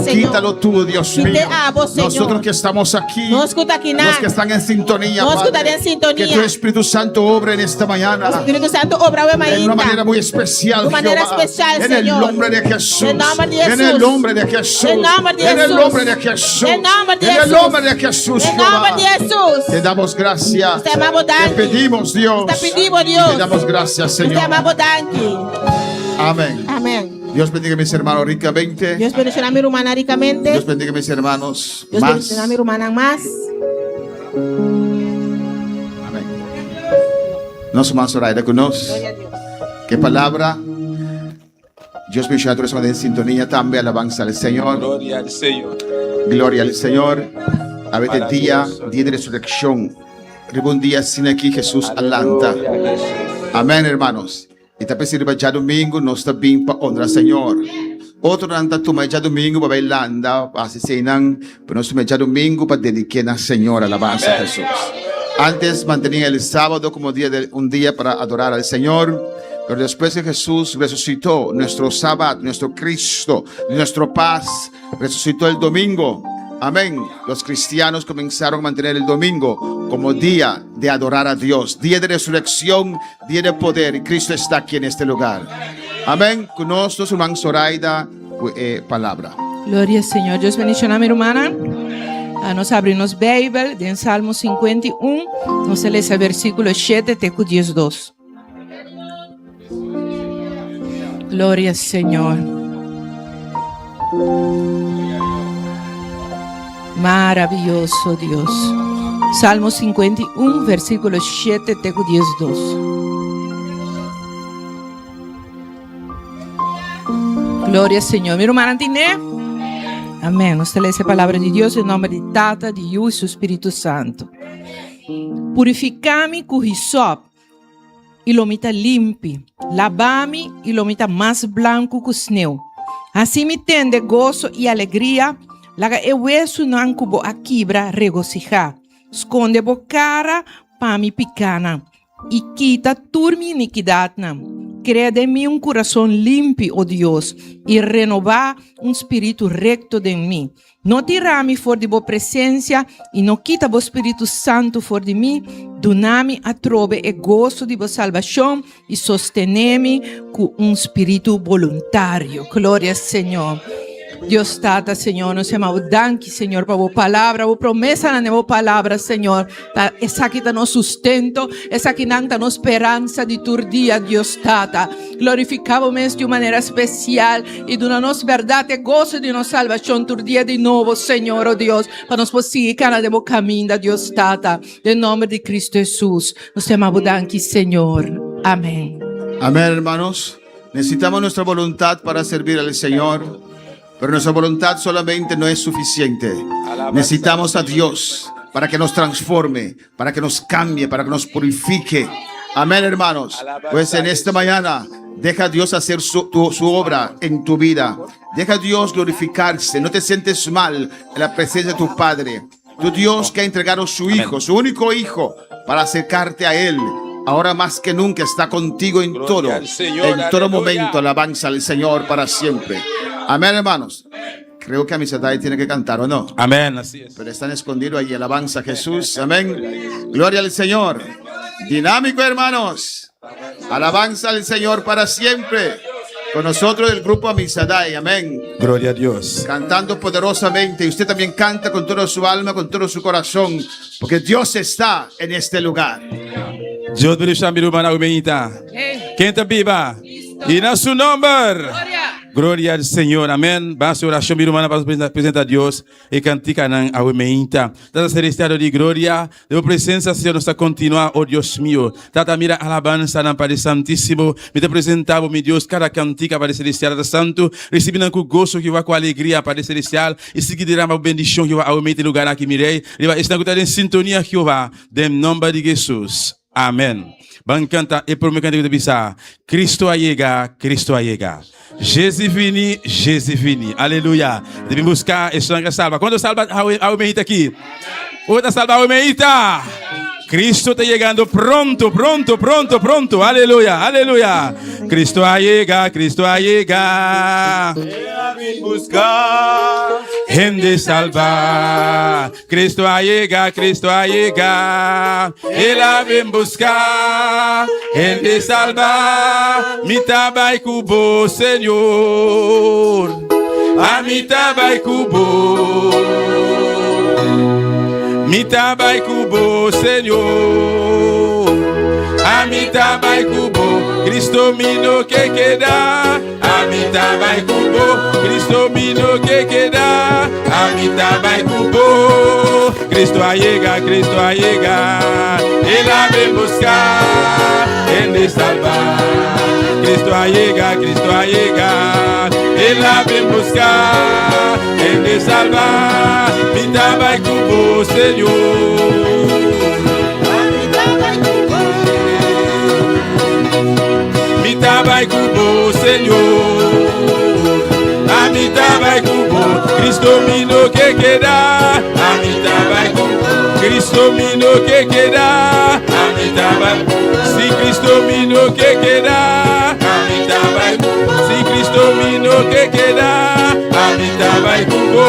Quítalo tú, Dios mío. Nosotros que estamos aquí, los que están en sintonía, Padre, que tu Espíritu Santo obra en esta mañana de una manera muy especial, Jehová. En el nombre de Jesús. En el nombre de Jesús. En el nombre de Jesús. En el nombre de Jesús, Jehová. Te damos gracias. Te pedimos, Dios. Te damos gracias, Señor. Amén. Amén. Dios bendiga a mis hermanos ricamente. Dios bendiga a mi hermana ricamente. Dios bendiga a mis hermanos Dios más. bendiga a mi hermana más. Amén. Nós vamos orar conosco. Gloria a Dios. Que palabra. Dios bendiga a todos en sintonía también. Alabanza al Señor. Gloria al Señor. Gloria al Señor. A veces día de resurrección. Un día sin aquí Jesús alanta. Gloria a Jesús. Amén, hermanos. E tapos sirva já domingo, nós também para honrar o Senhor. Outro nanta tuma já domingo para bailanda, assim senang, para nós já domingo para dedicar ao Senhor, alabança a Jesus. Antes mantenía el sábado como un día para adorar al Señor, pero después que Jesús resucitó, nuestro sábado, nuestro Cristo, nuestro paz, resucitó el domingo. Amén. Los cristianos comenzaron a mantener el domingo como día de adorar a Dios, día de resurrección, día de poder. Y Cristo está aquí en este lugar. Amén. Con nosotros, hermano Zoraida, palabra. Glória ao Senhor. Deus bendiga a minha irmã. Nós abrimos a Bíblia em Salmo 51. Nós lemos o versículo 7 até o 12. Glória ao Senhor. Maravilhoso Deus. Salmo 51, versículo 7 até o 12. Glória ao Senhor. Minha irmã Antiné. Amém. Nós lemos a palavra de Deus em nome de Tata, de Yu e do Espírito Santo. Purificame com hisop e lomita limpe. Lavame e lomita mais branco que o sneu. Assim me tende gozo e alegria. Laga e hueso não cubo a quibra regocijar. Esconde bo cara para mi picana. E quita turmi iniquidade. Crea de mim coração limpo, oh Deus, e renovar espírito recto de mim. Não tira-me fora de boa presença e não quita o Espírito Santo fora de mim. Dona-me a trove e gozo de boa salvação e sostene-me com espírito voluntário. Glória ao Senhor. Deus Tata, Senhor, nós chamamos danke, Senhor, para a palavra, a promessa na palavra, Senhor. Essa que está no sustento, essa que está na esperança de tu dia, Deus Tata. Glorificamos de uma maneira especial e de nossa verdade e gozo de nossa salvação, tu dia de novo, Senhor, oh Deus, para nós seguir cada de caminho, Deus Tata. Em nome de Cristo Jesus, nós chamamos danke, Senhor. Amém. Amén, hermanos. Necesitamos nuestra voluntad para servir al Señor, pero nuestra voluntad solamente no es suficiente. Necesitamos a Dios para que nos transforme, para que nos cambie, para que nos purifique. Amén, hermanos. Pues en esta mañana, deja a Dios hacer su obra en tu vida. Deja a Dios glorificarse. No te sientes mal en la presencia de tu Padre. Tu Dios que ha entregado su Hijo, su único Hijo, para acercarte a Él. Ahora más que nunca está contigo en todo. En todo momento, alabanza al Señor para siempre. Amén, hermanos. Creo que Amisadai tiene que cantar, ¿o no? Amén, así es. Pero están escondidos ahí. Alabanza a Jesús. Amén. Gloria al Señor. Dinámico, hermanos. Alabanza al Señor para siempre. Con nosotros el grupo Amisadai. Amén. Gloria a Dios. Cantando poderosamente. Y usted también canta con toda su alma, con todo su corazón. Porque Dios está en este lugar. Dios bendiga mi hermana Umeita. Quem está viva? E na seu nome. Glória ao Senhor, amém. Basta oração, minha irmã, para apresentar a Deus e cantar a Umeita. Tata celestial de glória, de presença, Senhor, nos continuar, oh Deus meu. Tata mira alabança na Padre Santíssimo. Me te apresentava, meu Deus, cada cantica, Padre Celestial da Santo. Recebendo com gozo que vai com alegria, Padre Celestial. E seguirá uma bendição que vai ao meio lugar aqui, mirei. E vai estar em sintonia, Jeová, em nome de Jesus. Amém. Vamos cantar e por me cantar de bisa. Cristo llega, Cristo llega. Jesus vini, Jesus vini. Aleluia. Devemos buscar e sangue salva. Quando salva a Umeita aqui? Outra salva a Umeita. Cristo está llegando pronto, pronto, pronto, pronto. Aleluya, aleluya. Cristo llega, Cristo llega. Ven buscar, gente salvar. Cristo llega, Cristo llega. Él ven buscar, gente salvar. Mi tabai cubo, Señor. A mi tabai cubo. Mi tabai cubo, Senhor. A mi tabai cubo, Cristo mino que queda. A mi tabai cubo, Cristo mino que queda. A mi tabai cubo, Cristo llega, Cristo llega. Él ven buscar, Él salvar. Cristo llega, Cristo llega. Él ven buscar, Él salvar. Mi tabai cubo, Senhor. Mi tabai cubo, Senhor. A mi tabai cubo, Cristo mino que queda. A mi tabai cubo, Cristo mino que queda. A mi tabai, si Cristo mino que queda. A mi tabai, si Cristo mino que queda. A mi tabai cubo,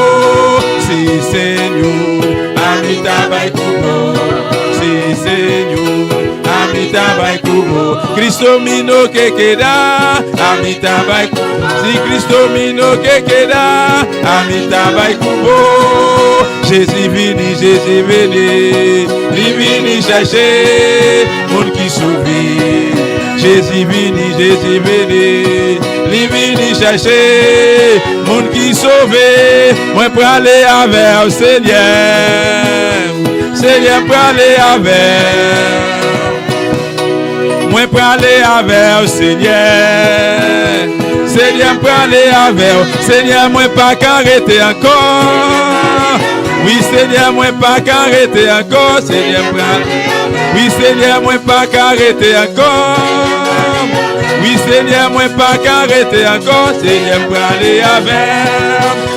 sí Señor. A mi tabai cubo, sí Señor. A mi tabai cubo, Cristo mino que queda. A mi tabai cubo, si Cristo mino que queda. A mi tabai cubo, Jésus vini, Jésus vini. Li vini chercher mon qui souvi. Jésus vini, Jésus vini. Li vini chercher mon qui sauvé. Moi pour aller avec le Seigneur. Seigneur pour aller avec. Moi pour aller avec le Seigneur. Seigneur pour aller avec. Seigneur moi pas qu'arrêter encore. Oui Seigneur moi pas qu'arrêter encore. Seigneur pour aller. Oui Seigneur moi pas qu'arrêter encore. Oui Seigneur moi pas qu'arrêter encore. Seigneur pour aller avec.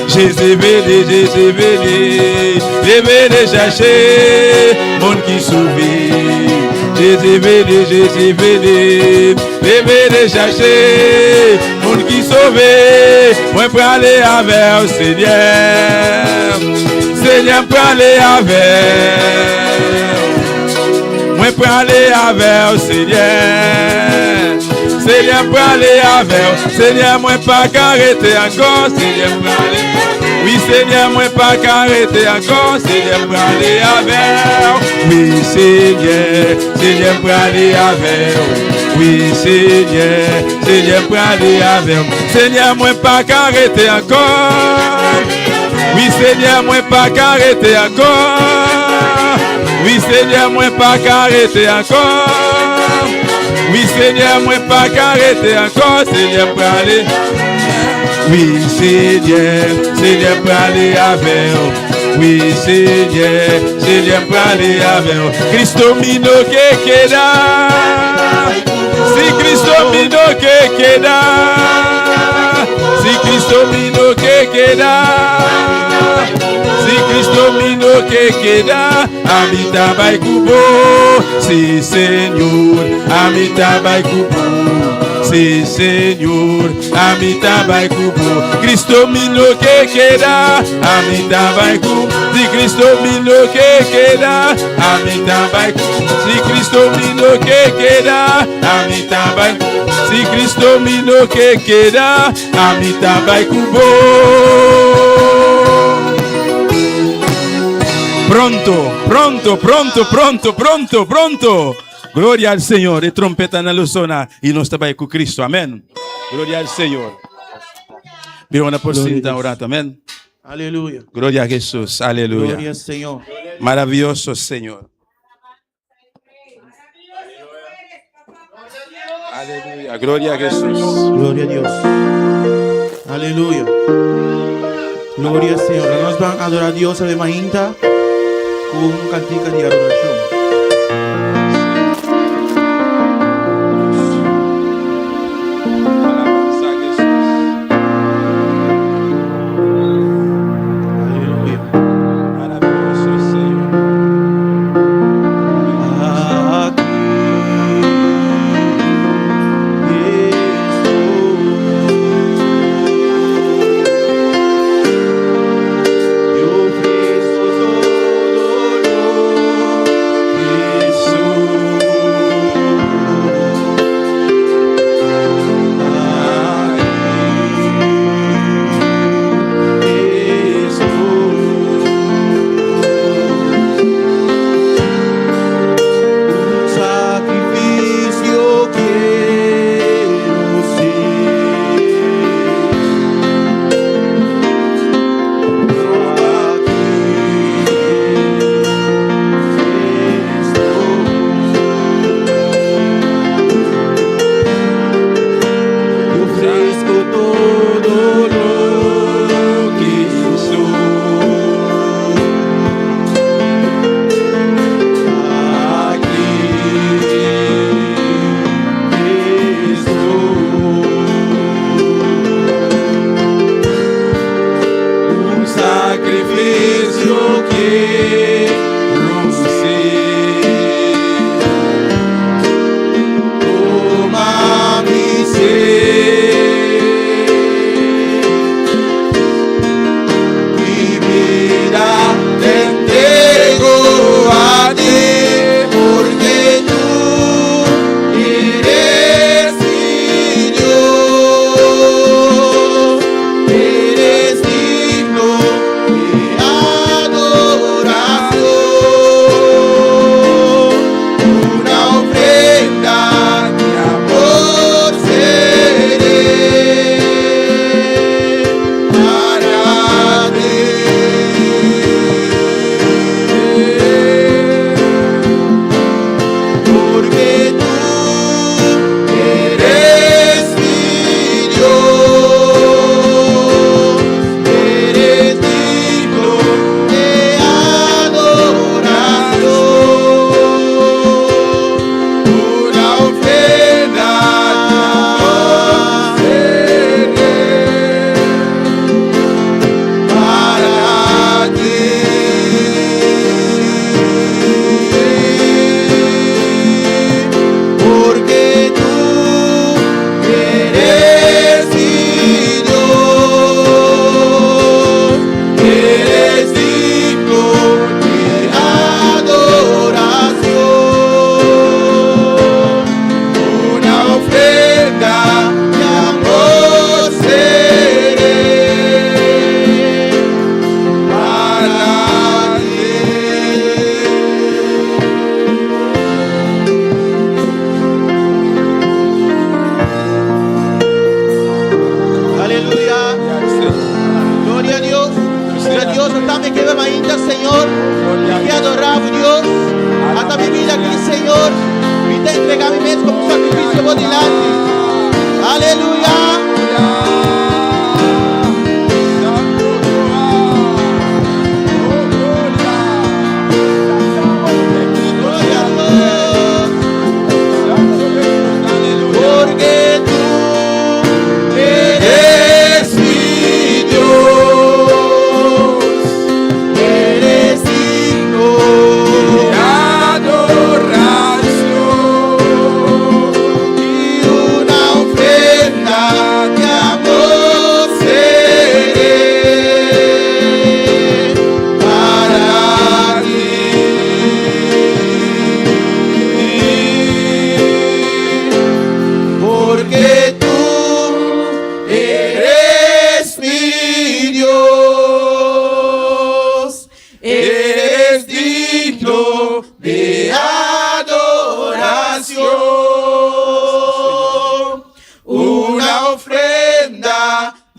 Jésus venu, Jésus venu. Je vais les chercher mon qui sourit. Jésus venu, Jésus venu. Je vais les chercher mon qui sauvé. Moi pour aller avec le Seigneur. Seigneur pour aller avec. Moi pour aller avec le Seigneur. Seigneur pour aller avec. Seigneur moi pas qu'arrêter encore. Seigneur pour aller. Oui Seigneur moi pas qu'arrêter encore. Seigneur pour aller avec. Oui Seigneur. Seigneur pour aller avec. Oui Seigneur. Seigneur pour aller avec. Seigneur moi pas qu'arrêter encore. Oui Seigneur moi pas qu'arrêter encore. Oui Seigneur moi pas qu'arrêter encore. Oui, Seigneur, moi pas qu'arrêter encore, Seigneur, pour aller. Oui, Seigneur, Seigneur, pour aller avec vous. Oui, Seigneur, Seigneur, pour aller avec vous. Christo mino que queda. Si Cristo mino que queda. Si Cristo mino que queda. Si Cristo mino que queda, amita by kubo. Si Señor, amita by kubo. Si Señor, amita by kubo. Cristo mino que queda, amita by kubo. Si Cristo mino que queda, amita by kubo. Si Cristo mino que queda, amita by kubo. Si Cristo mino que queda, amita by kubo. Pronto, pronto, pronto, pronto, pronto, pronto. Gloria al Señor. E trompeta na luzona. E nós trabalhamos com Cristo. Amém. Gloria al Señor. Mira una porcenta orando. Amém. Aleluya. Gloria a Jesús. Aleluya. Gloria al Señor. Maravilloso Señor. Aleluya. Gloria a Jesús. Gloria a Dios. Aleluya. Gloria al Señor. Ahora nos van a adorar a Dios de Mahinta con un cantica de adoración.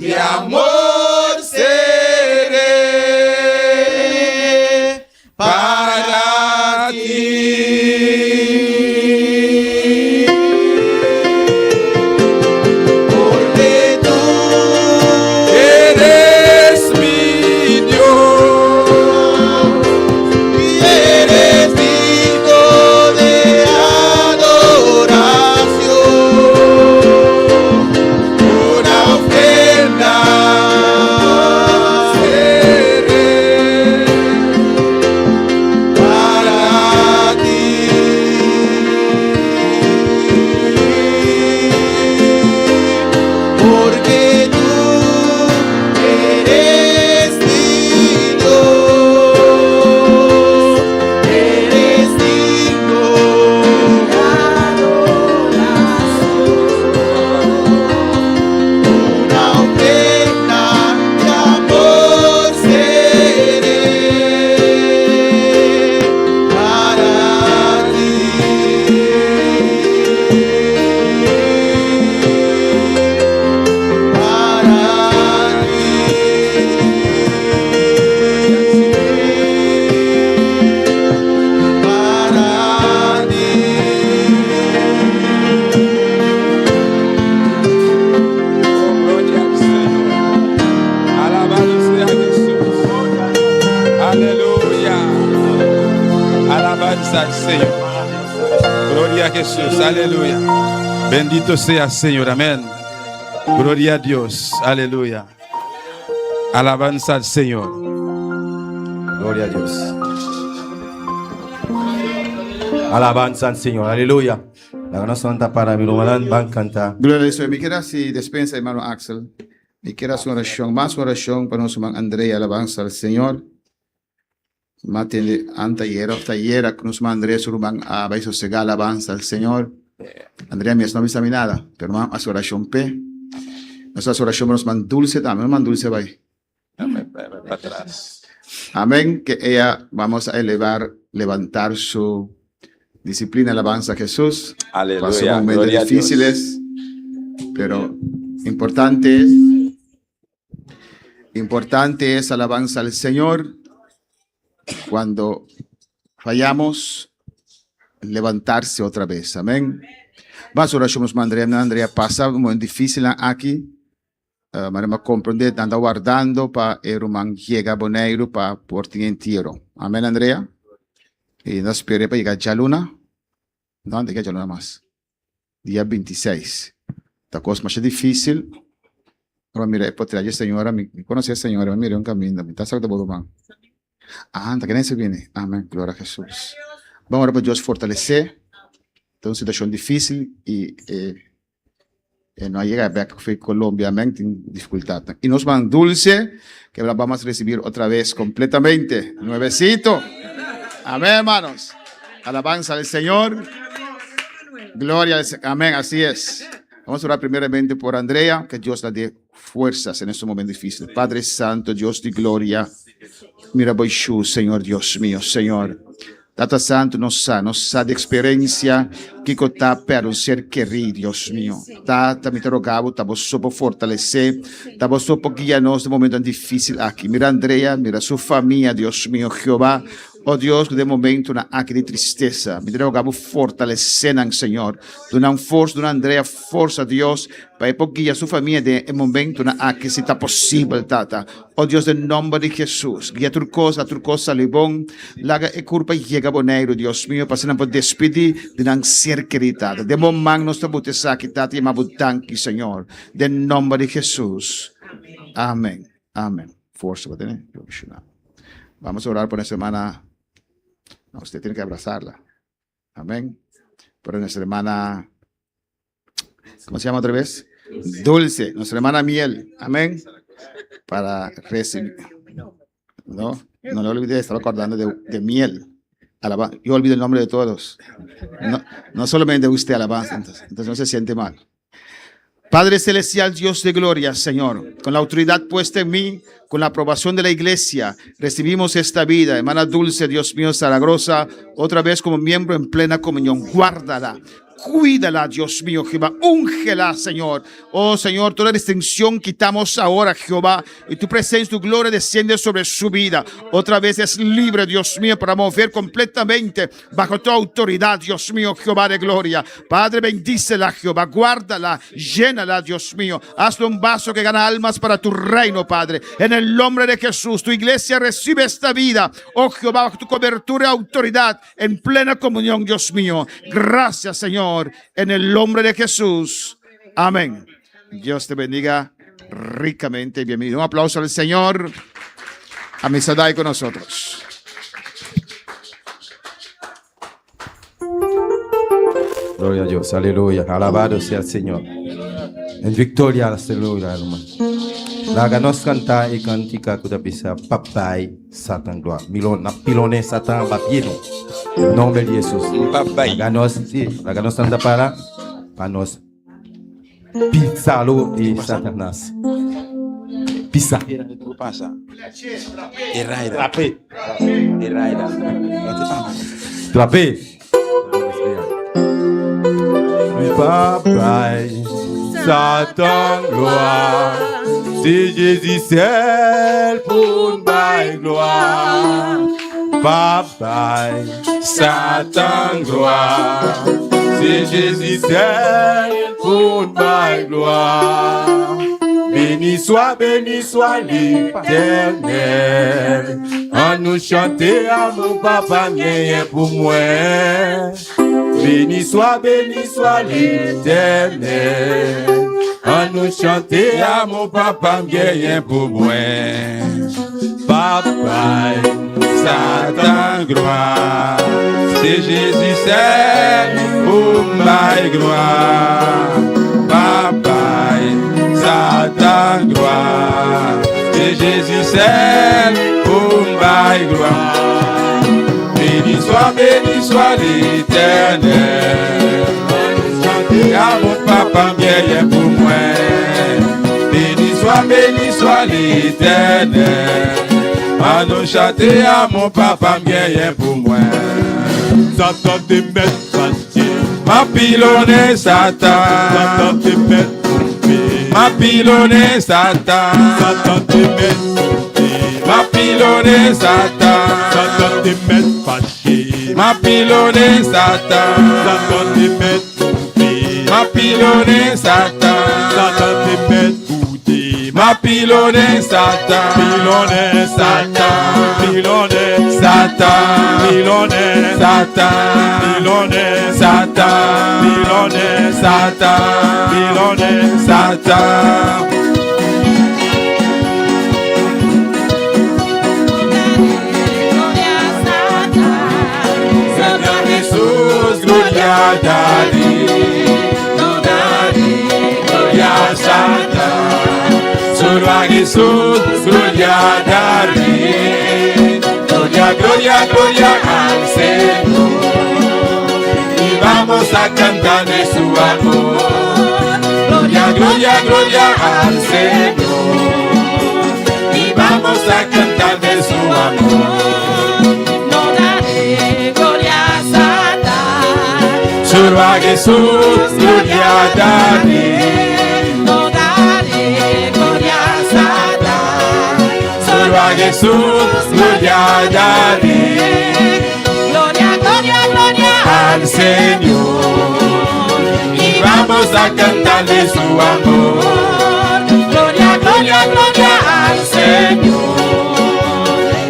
de amor seré para ti. Porque tú Eres mi Dios. y eres digno de adoración. Una ofrenda seré Para ti, porque tú eres digno de adoración. Una ofrenda de amor seré para ti. Para ti. Oh, gloria al Señor. Alabado sea Jesús. Aleluya. Alabanza al Señor. Gloria a Jesús. Aleluya. Bendito sea Señor. Amén. Gloria a Dios. Aleluya. Alabanza al Señor. Gloria a Dios. Alabanza al Señor. Aleluya. La gran santa para mi hermano van a cantar. Gloria al Señor. Me queda si despensa, hermano Axel. Me queda su oración, más oración para nuestro hermano Andrea. Alabanza al Señor. Mate anta yera, tayera, con nuestro hermano Andrea, su hermano a sosega, alabanza al Señor. Andrea, mi no me sabe nada, pero hermano, a su oración P. Nuestra oración para nuestro hermano Dulce también, hermano Dulce va ahí. Para atrás. Amén, que ella vamos a levantar su disciplina, alabanza a Jesús. Aleluya. Pasó momentos Gloria a Dios. difíciles, pero importante es alabanza al Señor. Cuando fallamos, levantarse otra vez. Amén. Vamos a orar con Andrea. Andrea pasa un momento difícil aquí. Marema comprende, anda guardando para el man llega boneiro para portar entero. Amén, Andrea. Y nos espera para llegar a luna. No, de que ya luna más. Día 26. Esta cosa más difícil. Ahora mira, por traer a señora, me conocí a señora, mira un camino, me está sacando de man. Ah, anda que nem se viene. Amén, gloria a Jesús. Vamos orar para Dios fortalecer. Então, uma situação difícil e não chega a ver que foi Colômbia, amém, tem dificuldade. E nós vamos dulce, que vamos receber outra vez completamente, nuevecito. Amén, hermanos. Alabanza al Señor. Gloria al Señor. Amén, así es. Vamos a orar primeramente por Andrea, que Dios la dé fuerzas en este momento difícil. Padre Santo, Dios de gloria. Mira, Boixú, Señor Dios mío, Señor. Tata Santo nos sa de experiência que está para um ser querido, Deus meu. Tata, me rogava, estava só para fortalecer, estava só para guiar-nos no momento difícil aqui. Mira Andrea, mira sua família, Deus meu, Jeová. Oh Deus, de momento na aqui de tristeza, me rogava fortalecer, Senhor. Dona força, dona Andrea, força, Deus, para guiar sua família de momento na aqui, se está possível, Tata. Oh Deus, em nome de Jesus, guia tua coisa, libom, laga e curva chega boneiro, Deus meu, para não poder despedir de não ser querida. De momento nós estamos aqui, Tata, e mabutanque, Senhor, de nome de Jesus. Amém. Amém. Força, para ter, vamos a orar por esta semana. No, usted tiene que abrazarla. Amén. Pero nuestra hermana, ¿cómo se llama otra vez? Dulce, nuestra hermana Miel. Amén. Para recibir. No le olvidé, estaba acordando de Miel. Yo olvido el nombre de todos. No solamente de usted, alabanza. Entonces no se siente mal. Padre Celestial, Dios de gloria, Señor, con la autoridad puesta en mí, con la aprobación de la iglesia, recibimos esta vida, hermana Dulce, Dios mío, Zaragoza, otra vez como miembro en plena comunión. Guárdala, cuídala, Dios mío, Jehová, úngela, Señor. Oh, Señor, toda distinción quitamos ahora, Jehová, y tu presencia, tu gloria desciende sobre su vida. Otra vez es libre, Dios mío, para mover completamente bajo tu autoridad, Dios mío, Jehová de gloria. Padre, bendícela, Jehová, guárdala, llénala, Dios mío. Hazle un vaso que gana almas para tu reino, Padre. En el nombre de Jesús, tu iglesia recibe esta vida, oh Jehová, bajo tu cobertura y autoridad, en plena comunión, Dios mío. Gracias, Señor, en el nombre de Jesús. Amén. Dios te bendiga ricamente. Bienvenido. Un aplauso al Señor. Amisadad con nosotros. Gloria a Dios, aleluya. Alabado sea el Señor. En victoria, aleluya, hermano. Laga nos canta y cantica que bisa papai Satan gloire. Milon na pilone Satan bapiedo. En nombre de Jesús. Laga nos canta para nos pisalo y Satanás. Pisa. Trape. Papai Satan gloire. C'est Jésus seul pour ma gloire. Papa, Satan gloire. C'est Jésus seul pour ma gloire. Béni soit l'Éternel. En nous chanter à mon papa mien pour moi. Béni soit l'Éternel. On nous chanter à mon papa bien pour moi. Papa, Satan gloire. C'est Jésus seul pour ma gloire. Papa, Satan gloire. C'est Jésus seul pour ma gloire. Béni soit l'Éternel. À mon papa bien pour moi. Béni soit l'Éternel. À nous chanter à mon papa bien pour moi. Satan te met fâché. Ma pilonne Satan. Satan te met trompé. Ma pilonne Satan. Satan te met trompé. Ma pilonne Satan. Satan te met fâché. Ma pilonne Satan. Satan te met ma pilonne Satan, Satan te met bouté. Ma pilonne Satan, pilonne Satan, pilonne Satan, pilonne Satan, pilonne Satan, pilonne Satan, pilonne Satan. Seigneur Jésus, gloria a Daddy. Solo a Jesús, gloria a David. Gloria, gloria, gloria al Señor. Y vamos a cantar de su amor. Gloria, gloria, gloria al Señor. Y vamos a cantar de su amor. No daré gloria a Satán. Solo a Jesús, gloria a David. A Jesús, gloria a David. Gloria, gloria, gloria al Señor. Y vamos a cantar de su amor. Gloria, gloria, gloria al Señor.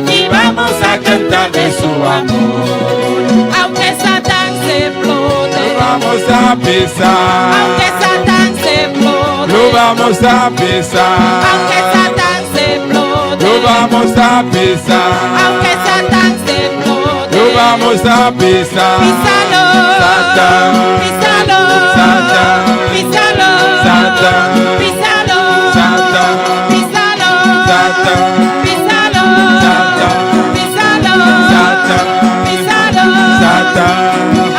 Y vamos a cantar de su amor. Aunque Satán se explote, lo vamos a pisar. aunque Satán se explote, lo vamos a pisar. aunque Satán se explote, lo vamos a pisar. aunque Satán se explote, lo vamos a pisar. Písalo, Satán, písalo, Satán, písalo, Satán, písalo, Satán, písalo, Satán, písalo, Satán, písalo, Satán, písalo, Satán.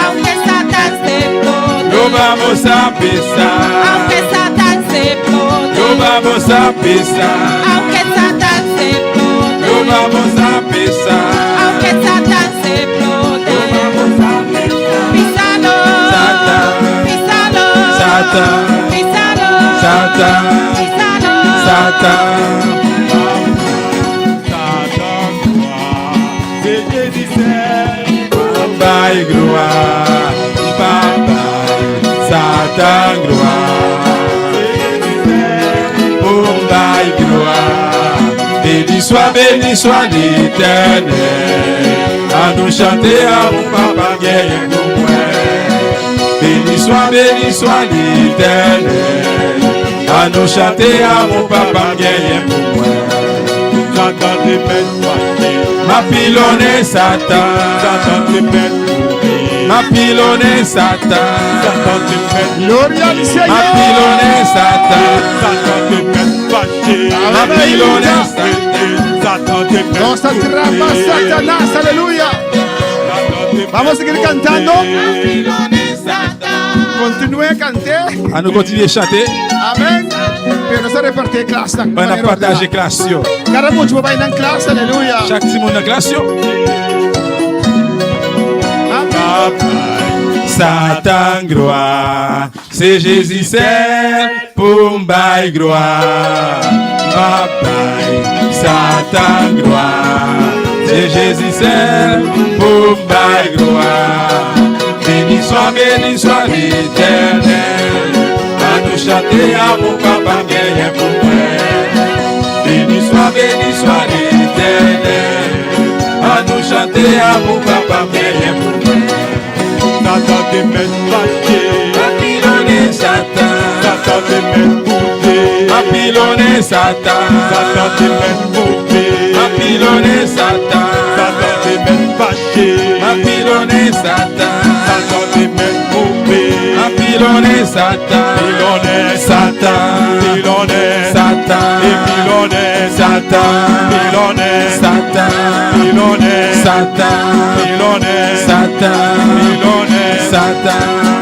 aunque Satán se explote, Lo vamos a pisar. aunque Satán se explote, Lo vamos a pisar. aunque Satán se explote, Lo vamos a pisar. aunque Satán se explote, Lo vamos a pisar. písalo, Satán, Satan. Satan gloire, c'est Jésus seul. Papa et gloire, Papa, Satan gloire, Papa et gloire. Béni soit l'Éternel. À nous chanter à mon papa guerrier pour moi. Béni soit l'Éternel. À nous chanter à mon papa guerrier pour moi. Satan te pète ma pilonne Satan. Satan te pète ma pilonne Satan. Satan te pète Gloria al Señor. ma pilonne Satan. Satan te pète ma pilonne Satan. Satan te pète. Nos atrapa Satanás, aleluya. Vamos a seguir cantando. Continúe a cantar. À nous continuer à chanter. Amén. Pero se repartir classe. On a partagé classe. Cara mucho va en classe, aleluya. Chaque petit monde dans classe. Satan gloire, c'est Jésus seul pour m'bailler gloire. Satan gloire, c'est Jésus seul pour m'bailler gloire. Béni soit l'Éternel. À nous chanter à mon papa guerrier pour moi. Béni soit l'Éternel. À nous chanter à mon papa guerrier pour moi. Satan te met fâché, ma pilonne Satan. Satan te met bouté, ma pilonne Satan. Satan te met bouté, ma pilonne Satan. Satan te met fâché, ma pilonne Satan. Satan te met bouté, ma pilonne Satan. Pilonne Satan, pilonne Satan, pilonne Satan, pilonne Satan, pilonne Satan, pilonne Satan, pilonne Satan,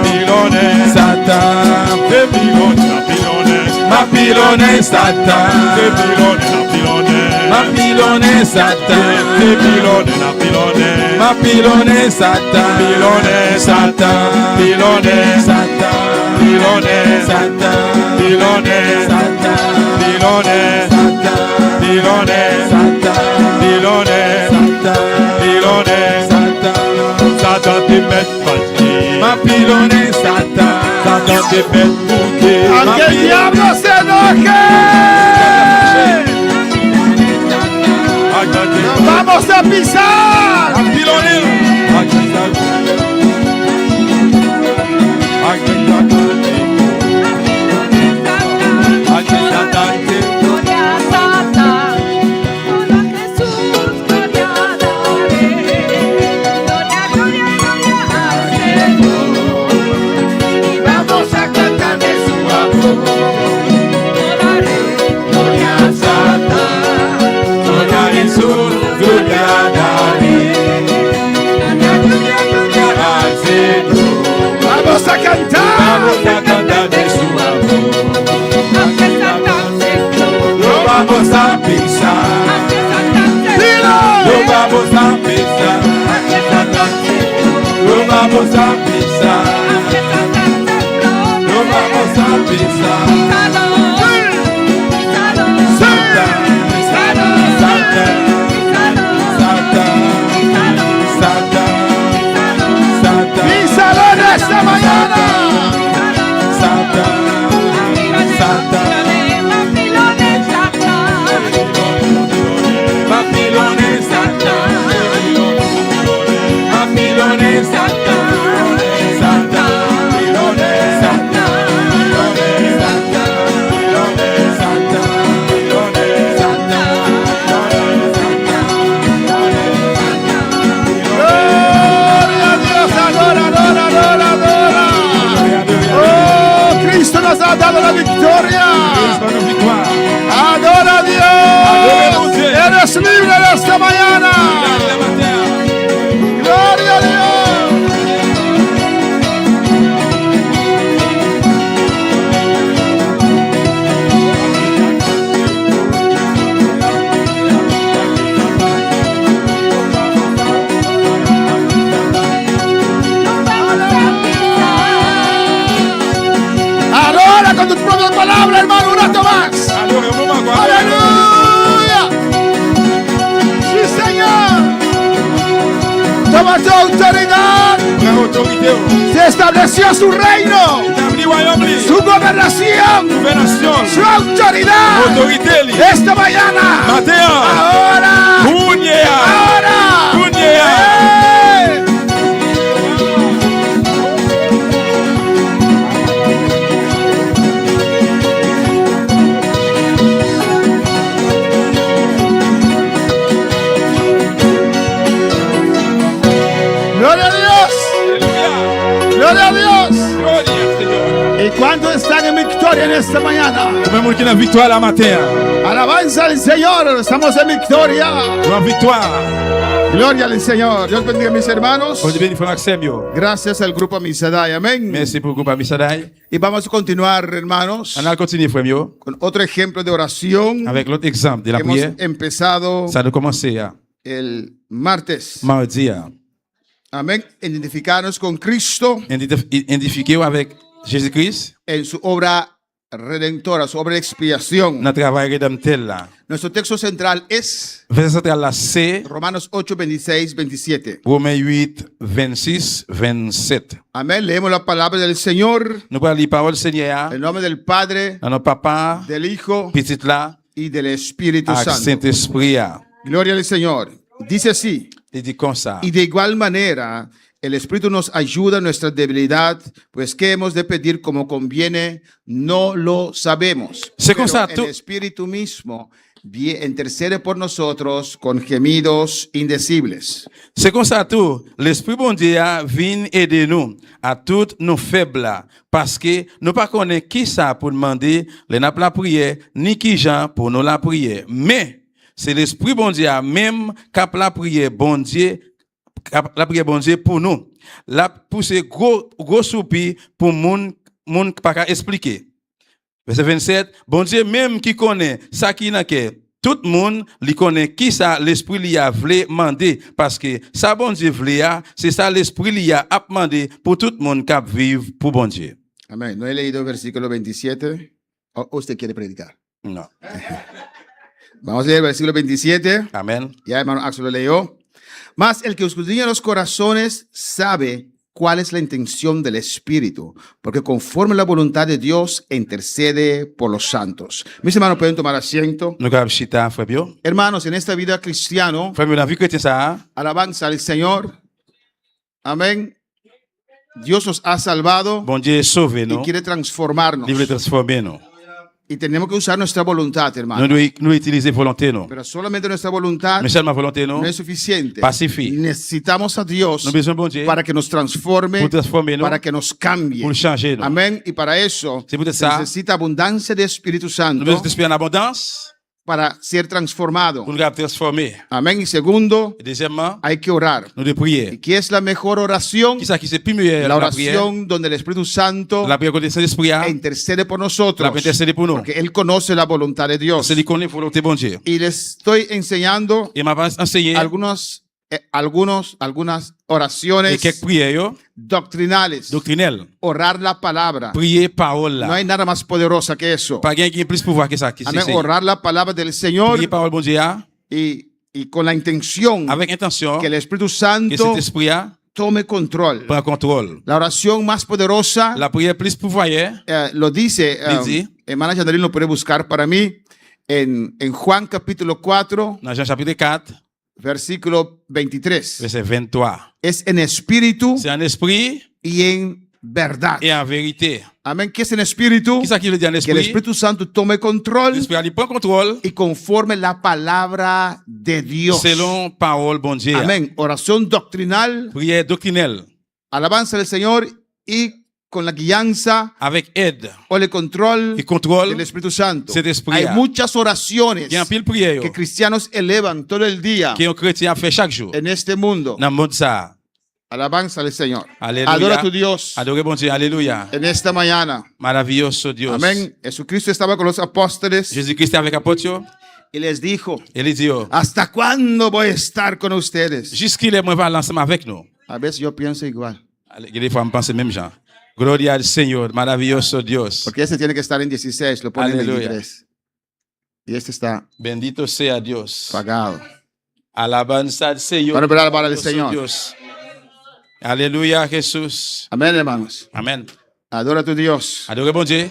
pilonne Satan, ma pilonne Satan, ma pilonne Satan, ma pilonne Satan, pilonne Satan, pilonne Satan, pilonne Satan, pilonne Satan, pilonne Satan, pilonne Satan, pilonne Satan, pilonne Satan, Satan te met fâché, ma pilonne Satan, Satan te met bouté, Aunque el diablo se enoje, vamos a pisar. ma pilonne, Gloria a Satan, gloria a Jesús, gloria a Gloria, gloria, gloria al Señor. Y vamos a cantar de su amor. Gloria a Satan, gloria a Jesús, gloria a David, gloria, gloria, gloria al Señor. Vamos a cantar. Vamos a cantar de su amor. aunque Satan se explode, Lo vamos a pisar. aunque Satan se Lo vamos a pisar. aunque Satan se Lo vamos a pisar. aunque Satan se Lo vamos a pisar. Satan, Satan, Satan, Satan, Satan, Písalo en esta mañana. Satan, Satan, Papilone Satan, Papilone Satan, Se estableció su reino, Établi royaume li. su gobernación, Gouvernation. su autoridad. Autorité li. Esta mañana, Matin. ahora, Kounye a. ahora. Kounye a. ¡Hey! Gloria a Dios, Alléluia. gloria a Dios. Gloria, Seigneur. ¿Y cuántos están en victoria en esta mañana? Combien moun ki nan victoire la matin? Alabanza al Señor, estamos en victoria. Nou an victoire. Gloria al Señor. Dios bendiga a mis hermanos. Bon Dieu béni frère Maxime yo. Gracias al grupo Misadai, amén. Merci pour le groupe Amisadai. Y vamos a continuar, hermanos, On a continué frère yo con otro ejemplo de oración avec l'autre exemple de la que hemos prière. empezado Ça a commencé el martes. mardi. Amén. Identificarnos con Cristo Identifié avec Jésus-Christ. en su obra redentora, su obra de expiación. Notre travail rédempteur là. Nuestro texto central es Verset central là c'est Romanos 8, 26, 27. Romains 8, 26, 27. Amén. Leemos la palabra del Señor Nous allons lire la parole du Seigneur. en nombre del Padre, Dans notre papa, del Hijo petit là, y del Espíritu avec Santo. Saint-Esprit. Gloria al Señor. Dice así. Il dit comme ça. Y de igual manera, el Espíritu nos ayuda en nuestra debilidad, pues qué hemos de pedir como conviene, no lo sabemos. Se Pero constató- el Espíritu mismo intercede por nosotros con gemidos indecibles. C'est comme ça tout. L'Esprit bon Dieu vient aider nous à toutes nos faibles parce que nous pas connaît qui ça pour demander les n'a la prière ni qui gens pour nous la prière. Mais c'est l'Esprit bon Dieu même cap la prière bon Dieu la prière bon Dieu pour nous. La pousser gros soupir pour moun pas qu'à expliquer. Verset 27, bon Dieu même qui connaît ça qui n'a que tout le monde li connaît qui ça l'esprit li a voulu demander parce que ça bon Dieu voulu c'est ça l'esprit li a demandé pour tout le monde qui vivre pour bon Dieu. Amén. No he leído el versículo 27. ¿O usted quiere predicar? Non. Vamos a leer el versículo 27. Amen. Ya hermano Axel lo leyó. Mas el que escudriña los corazones sabe cuál es la intención del Espíritu, porque conforme a la voluntad de Dios intercede por los santos. Mis hermanos pueden tomar asiento. Nous gab chita frère bio. Hermanos, en esta vida cristiana, Frère bio dans vie chrétien ça, alabanza al Señor. Amén. Dios nos ha salvado bon Dieu sauvé y nous, quiere transformarnos. il veut transformer nous. Y tenemos que usar nuestra voluntad, hermano. Nous utiliser volonté nous. Pero solamente nuestra voluntad Mais seulement volonté nous, no es suficiente. pas suffit. Necesitamos a Dios Nous besoin bon Dieu para que nos transforme, pour transformer nous, para que nos cambie. pour changer nous. Amén. Y para eso C'est pour se ça. necesita abundancia de Espíritu Nous Santo besoin d'esprit en abondance para ser transformado. pour nous transformer. Amén. Y segundo, Et deuxièmement, hay que orar. nous de prier. ¿Y qué es la mejor oración? Qui ça qui c'est plus mieux La la prière? oración donde el Espíritu Santo La prière côté Saint-Esprit, intercede por la nosotros. prière intercéder pour nous. Porque Él conoce la voluntad de Dios. C'est lui connaît volonté bon Dieu. Y les estoy enseñando Et m'a enseigné algunas oraciones et quelques prières yo, doctrinales. doctrinelles. Orar la palabra. Prier parole No là. hay nada más poderosa que eso. Pas quelqu'un qui a plus pouvoir que ça qui Amén. c'est. Orar la palabra del Señor Prier parole bon Dieu y con la intención avec intention que el Espíritu que Santo cet esprit tome control. prend contrôle. La oración más poderosa La prière plus pouvoirière, lo dice, Dice. hermana Jandarín lo puede buscar para mí en Juan capítulo 4, dans Jean chapitre 4, versículo 23. verset 23. Es en espíritu C'est en esprit y en verdad. et en vérité. Amén. ¿Qué es en espíritu? Qui ça qui veut dire en Que el esprit? Espíritu Santo tome control L'esprit il prend contrôle y conforme la palabra de Dios. selon parole bon Dieu. Amén. Oración doctrinal, Prière doctrinelle alabanza del Señor y con la guianza avec aide o el control et contrôle del Espíritu Santo. cet esprit. Hay muchas oraciones Qui en pile prière que cristianos elevan todo el día qui un chrétien fait chaque jour. en este mundo. Dans le monde ça. Alabanza al Señor. Alléluia. Adora a tu Dios Adorez bon Dieu. Alléluia. en esta mañana. Maravilloso Dios. Amén. Jesucristo estaba con los apóstoles Jésus-Christ avec apôtre. y les dijo, Il dit, ¿hasta cuándo voy a estar con ustedes? jusqu'il est moi va ensemble avec nous. A veces yo pienso igual, Allez, des fois, je pense même genre. Gloria al Señor, maravilloso Dios. porque este tiene que estar en 16, lo pone en Aleluya. 23. Y este está Bendito sea Dios. pagado. Alabanza al Señor. Para alabar al Maravilloso Señor. Dios. Alléluia, Jesús. Amén, hermanos. Amen. Adora a tu Dios. Adorez bon Dieu.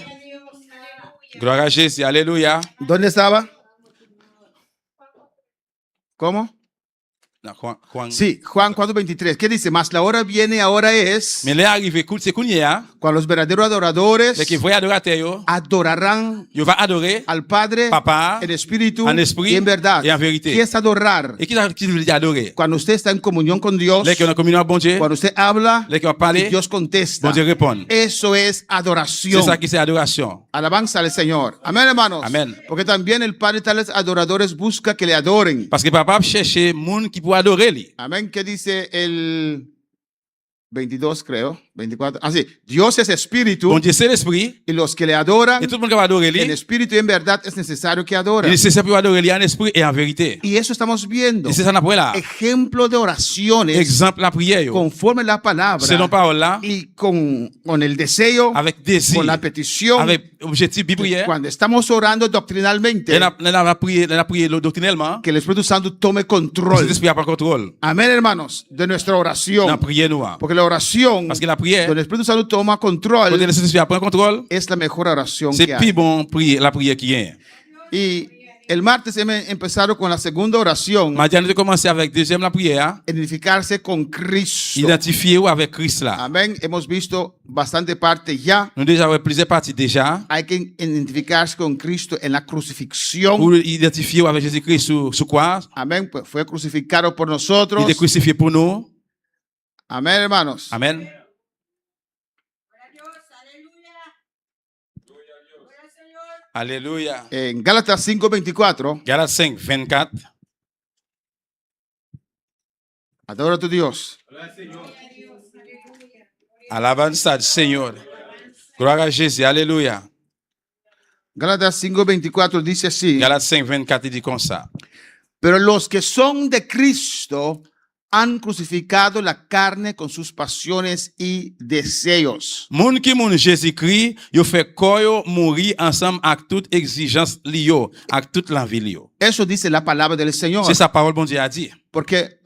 Gloire à Jésus. Alléluia. ¿Dónde estaba? ¿Cómo? Non, Juan. Sí, Juan 4:23. ¿Qué dice? Mas la hora viene, ahora es, Mais là arrivé, c'est Kounia. cuando los verdaderos adoradores C'est qui vrai adorateur yo. adorarán Yo va adorer al Padre Papa, en espíritu en esprit y en verdad. y en vérité. ¿Qué es adorar? Et qui veut dire adorer? Cuando usted está en comunión con Dios, Les qui ont en communion avec bon Dieu. cuando usted habla, Les qui ont parlé. y Dios contesta. Bon Dieu répond. Eso es C'est adoración. ça qui c'est adoration. Alabanza al Señor. Amén, hermanos. Amén. Porque también el Padre tales adoradores busca que le adoren. Parce que papa cherche moun qui pour adorer lui. Amén. ¿Qué dice el 22, creo? 24. Ah, sí. Dios es espíritu. Bon Dieu c'est l'esprit. Y los que le adoran Et tout le monde qui va adorer en lui. espíritu y en verdad es necesario que Il adoren. est nécessaire pour adorer lui en esprit et en vérité. Y eso estamos viendo. Et c'est ça qu'on a là. Ejemplo de oraciones Exemple la prière yo. conforme la palabra Selon parole là. y con el deseo, Avec désir. con la petición. Avec objectif biblique. Cuando estamos orando doctrinalmente, Elle a prié doctrinellement. que el Espíritu Santo tome Le control. Saint-Esprit a pas contrôle. Amén, hermanos, de nuestra Dans oración. la prière nous. Porque la oración, Parce que la prière, donde el Espíritu Santo toma quand control, le Saint-Esprit a pris contrôle, es la mejor oración c'est que plus hay. bon la prière qui est. Y el martes hemos empezado con la segunda oración, Maintenant, nous commencer avec deuxième la prière. identificarse con Cristo. Identifier avec Christ là. Amén. Hemos visto bastante parte ya. Nous déjà avons plusieurs parties déjà. Hay que identificarse con Cristo en la crucifixión. Pour identifier avec Jésus-Christ sur quoi? Amén. Pues fue crucificado por Il nosotros. est crucifié pour nous. Amén, hermanos. Amen. Alléluia. En Gálatas 5:24, Galates 5, 24. adora a tu Dios. Alabanza al Señor. Gloire à Jésus. Alléluia. Gálatas 5:24 dice así: Galates 5, 24, il dit comme ça. pero los que son de Cristo han crucificado la carne con sus pasiones y deseos. Moun qui moun Jésus-Christ, yo fait corps yo mourir ensemble avec toute exigence li yo, avec toute l'envie li yo. Eso dice la palabra del Señor. C'est sa parole bon Dieu a dit. Porque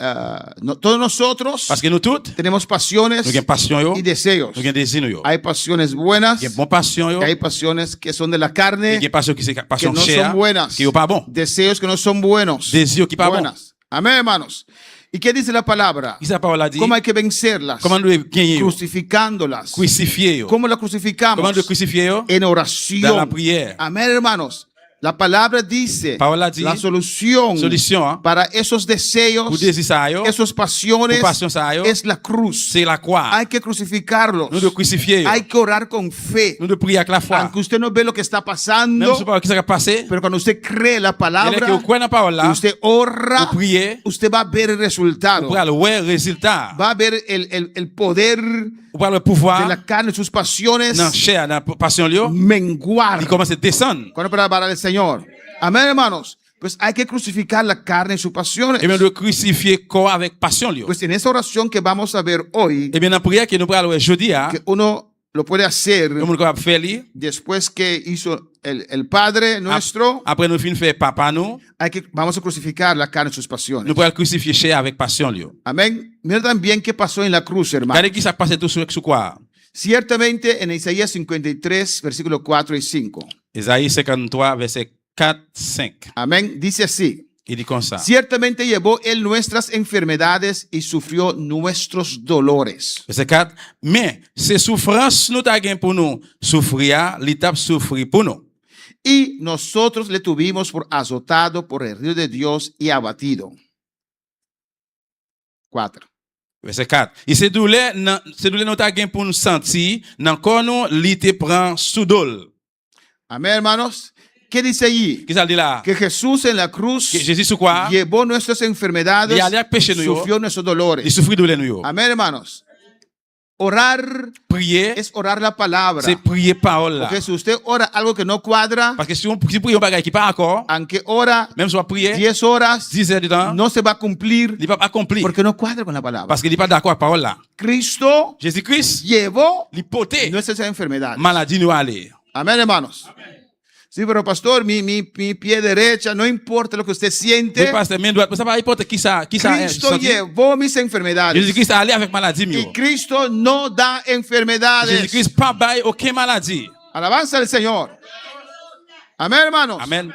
todos nosotros Parce que nous toutes, tenemos pasiones nous avons passion yo, y deseos. nous avons désir yo. Hay pasiones buenas Nous avons bon passion yo, y hay pasiones que son de la nous carne, avons passion qui c'est que passion no chère, son buenas. qui yo pas bon. Deseos que no son buenos. Désir qui pas bon. Buenas. Amén, hermanos. ¿Y qué dice la palabra? Qui sa parole a dit? ¿Cómo hay que vencerlas? Comment nous devons gagner yo? Crucificándolas. Crucifier yo. ¿Cómo la Comment crucificamos? nous crucifier yo? En Dans la oración. prière. Amén, hermanos. La palabra dice Parole a dit, la solución solution hein, para esos deseos, pour désir ça yo, esas pasiones, pour passion ça yo, es la cruz. c'est la croix. Hay que crucificarlos. Nous devons crucifier yo. Hay que orar con fe. Nous devons prier avec la foi. Aunque usted no ve lo que está Même pasando, si pas qui ça va passer, pero cuando usted cree la et là que palabra, vous croyez dans la parole y là, usted ora, vous priez, usted va a ver el resultado. vous allez voir le résultat. Va a ver el poder Vous allez le de pouvoir la carne, sus pasiones dans chair, dans passion yo, menguar. il commence à descendre. Cuando para el Señor. Amén, hermanos. Pues hay que crucificar la carne y sus pasiones. Et bien, nous devons crucifier corps avec passion yo. Pues en esa oración que vamos a ver hoy, Et bien, dans la prière que nous allons voir jeudi, que uno lo puede hacer nous allons faire lui. después que hizo el Padre nuestro, Après nous finissons faire papa nous, vamos a crucificar la carne y sus pasiones. nous allons crucifier chair avec passion yo. Amén. Mira también qué pasó en la cruz, hermano. Regardez qui ça passe tout sur quoi? Ciertamente en Isaías 53, versículos 4 y 5. Isaïe 53, verset 4, 5. Amén. Dice así: Il dit comme ça. ciertamente llevó él nuestras enfermedades y sufrió nuestros dolores. Verset 4. Mais ces souffrances nous t'a gain pour nous souffrir, l'étape souffrir pour nous. Y nosotros le tuvimos por azotado, por herido de Dios y abatido. 4. Verset 4. Et ces douleurs nous t'a gain pour nous sentir, dans corps nous, l'été prend sous dol. Amén, hermanos. ¿Qué dice allí? Qu'est-ce qu'il dit là? Que Jesús en la cruz Que Jésus sur quoi? llevó nuestras enfermedades, Y allá péché nous yo. sufrió nuestros Il dolores. souffrit douleur nous yo. Amén, hermanos. Orar Prier, es orar la palabra. c'est prier parole là. Porque si usted ora algo que no cuadra, Parce que si on prie un bagage qui pas encore, aunque ora même si on prie 10 horas, 10 heures de temps, no se va a cumplir il va pas accomplir. porque no cuadra con la palabra. Parce qu'il n'est pas d'accord avec la parole là. Cristo Jésus-Christ, llevó l'hypothèse, nuestras enfermedades. maladie nous aller. Amén, hermanos. Sí, pero pastor, mi pie derecha, no importa lo que usted Oui, siente. pasteur, main droite. Ça va importe qui ça Cristo senti. llevó mis enfermedades. Jésus-Christ est allé avec maladie, Y mio. Cristo no da enfermedades. Jésus-Christ pas bail aucune maladie. Alabanza al Señor. Amén, hermanos. Amen.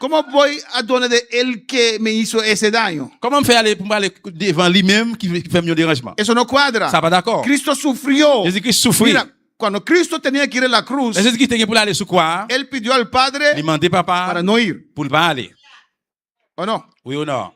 ¿Cómo voy a donde el que me hizo ese daño? Comment me faire aller pour aller devant lui-même qui fait mieux dérangement? Eso no cuadra. Ça va d'accord. Cristo sufrió. Jésus-Christ souffrit. Mira, cuando Cristo tenía que ir a la cruz, Mais Jésus-Christ était pour aller sur quoi? él pidió al Il Padre demandait papa para no ir. pour le pas aller. ¿O no? Oui ou non?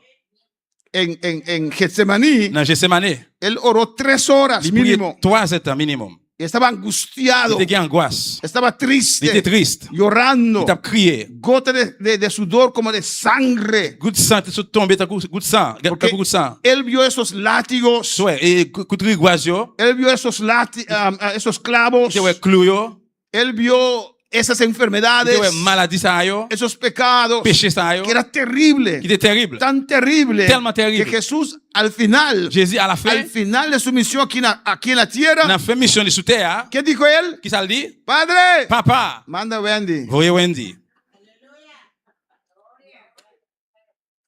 En Getsemaní, Dans Gethsemane, él oró 3 horas il priait mínimo. 3 heures minimum. Y estaba angustiado. Il était en angoisse. Estaba Il était triste. triste. Llorando. Il t'a crié. Gota de sudor como de sangre. Goutte de sang, tu tombé, t'as goutte de sang. T'as Porque goutte de sang. él vio esos látigos. Soit, et goutte de guazio, Él vio esos clavos. qui ouais clou yo, Él vio esas qui enfermedades. ouais maladie ça yo, Esos pecados. péché ça yo, Que era terrible. qui était terrible. Tan terrible. Tellement terrible. Que Jesús al final. Jésus à la Al fin, final de su misión aquí en la tierra. n'a fait mission de sous terre, ¿Qué dijo él? qui ça le dit? Padre. Papa, Manda Wendy. voyez Wendy.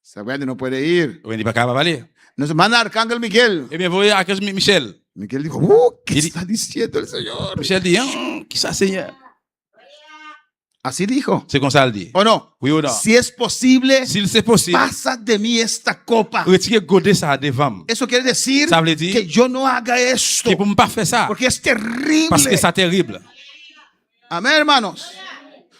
Esa Wendy no puede ir. Wendy pas capable d'aller. Nos manda Arcángel Miguel. Eh bien, voyez à Michel. Miguel dijo, ¿qué Il- está diciendo el Señor? Michel dit, qui ça Seigneur? Así dijo. C'est comme ça le dit. ¿O no? Oui ou non? Si es posible, S'il c'est possible, pasa de mí esta copa. retirez godet ça devant. Eso quiere decir Ça veut dire que yo no haga esto. que pour me pas faire ça, Porque es terrible. parce que c'est terrible. Amén, hermanos.